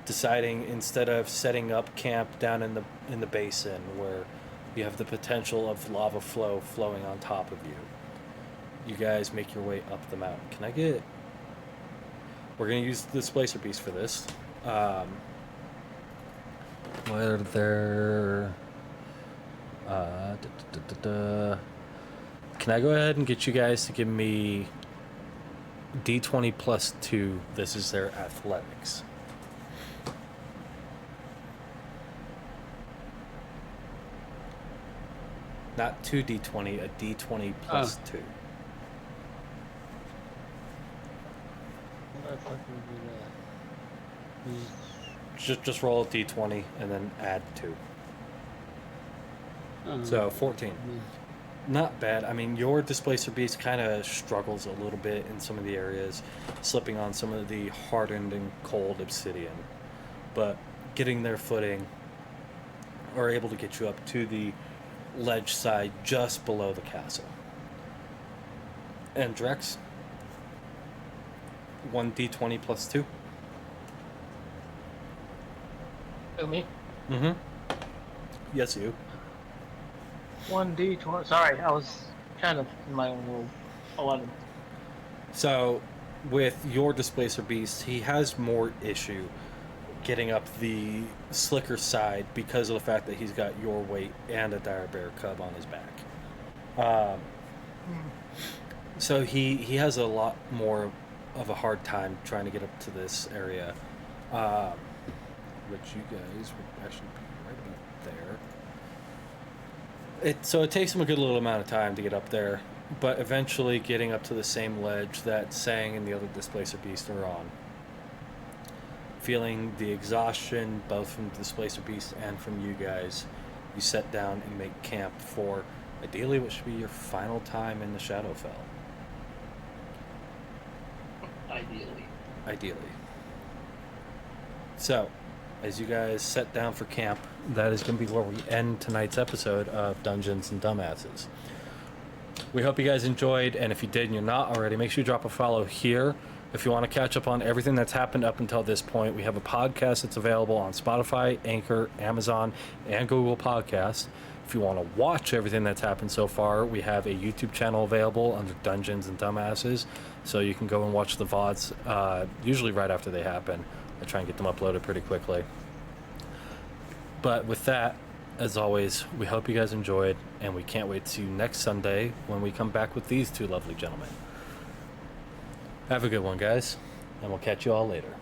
Deciding, instead of setting up camp down in the basin where you have the potential of lava flow flowing on top of you, you guys make your way up the mountain. Can I get... We're going to use the Displacer Beast for this. Where they're... Can I go ahead and get you guys to give me D20 plus 2? This is their athletics. Not 2d20, a d20 plus 2. How do I fucking do that? Just roll a d20 and then add 2. So 14. Not bad. I mean, your Displacer Beast kind of struggles a little bit in some of the areas, slipping on some of the hardened and cold obsidian. But getting their footing are able to get you up to the ledge side just below the castle. And Draxx, 1d20 plus 2. Who, me? Mm-hmm. Yes, you. 1d20. Sorry, I was kind of in my own world. 11. So, with your Displacer Beast, he has more issue getting up the slicker side because of the fact that he's got your weight and a dire bear cub on his back. So he has a lot more of a hard time trying to get up to this area, which you guys would actually be right about there. So it takes him a good little amount of time to get up there, but eventually getting up to the same ledge that Sange and the other Displacer Beast are on. Feeling the exhaustion both from the Displacer Beast and from you guys, you set down and make camp for ideally what should be your final time in the Shadowfell. Ideally. So, as you guys set down for camp, that is going to be where we end tonight's episode of Dungeons and Dumbasses. We hope you guys enjoyed, and if you did and you're not already, make sure you drop a follow here If you want to catch up on everything that's happened up until this point, we have a podcast that's available on Spotify, Anchor, Amazon, and Google Podcasts. If you want to watch everything that's happened so far, we have a YouTube channel available under Dungeons and Dumbasses, so you can go and watch the VODs, usually right after they happen. I try and get them uploaded pretty quickly. But with that, as always, we hope you guys enjoyed, and we can't wait to see you next Sunday when we come back with these two lovely gentlemen. Have a good one, guys, and we'll catch you all later.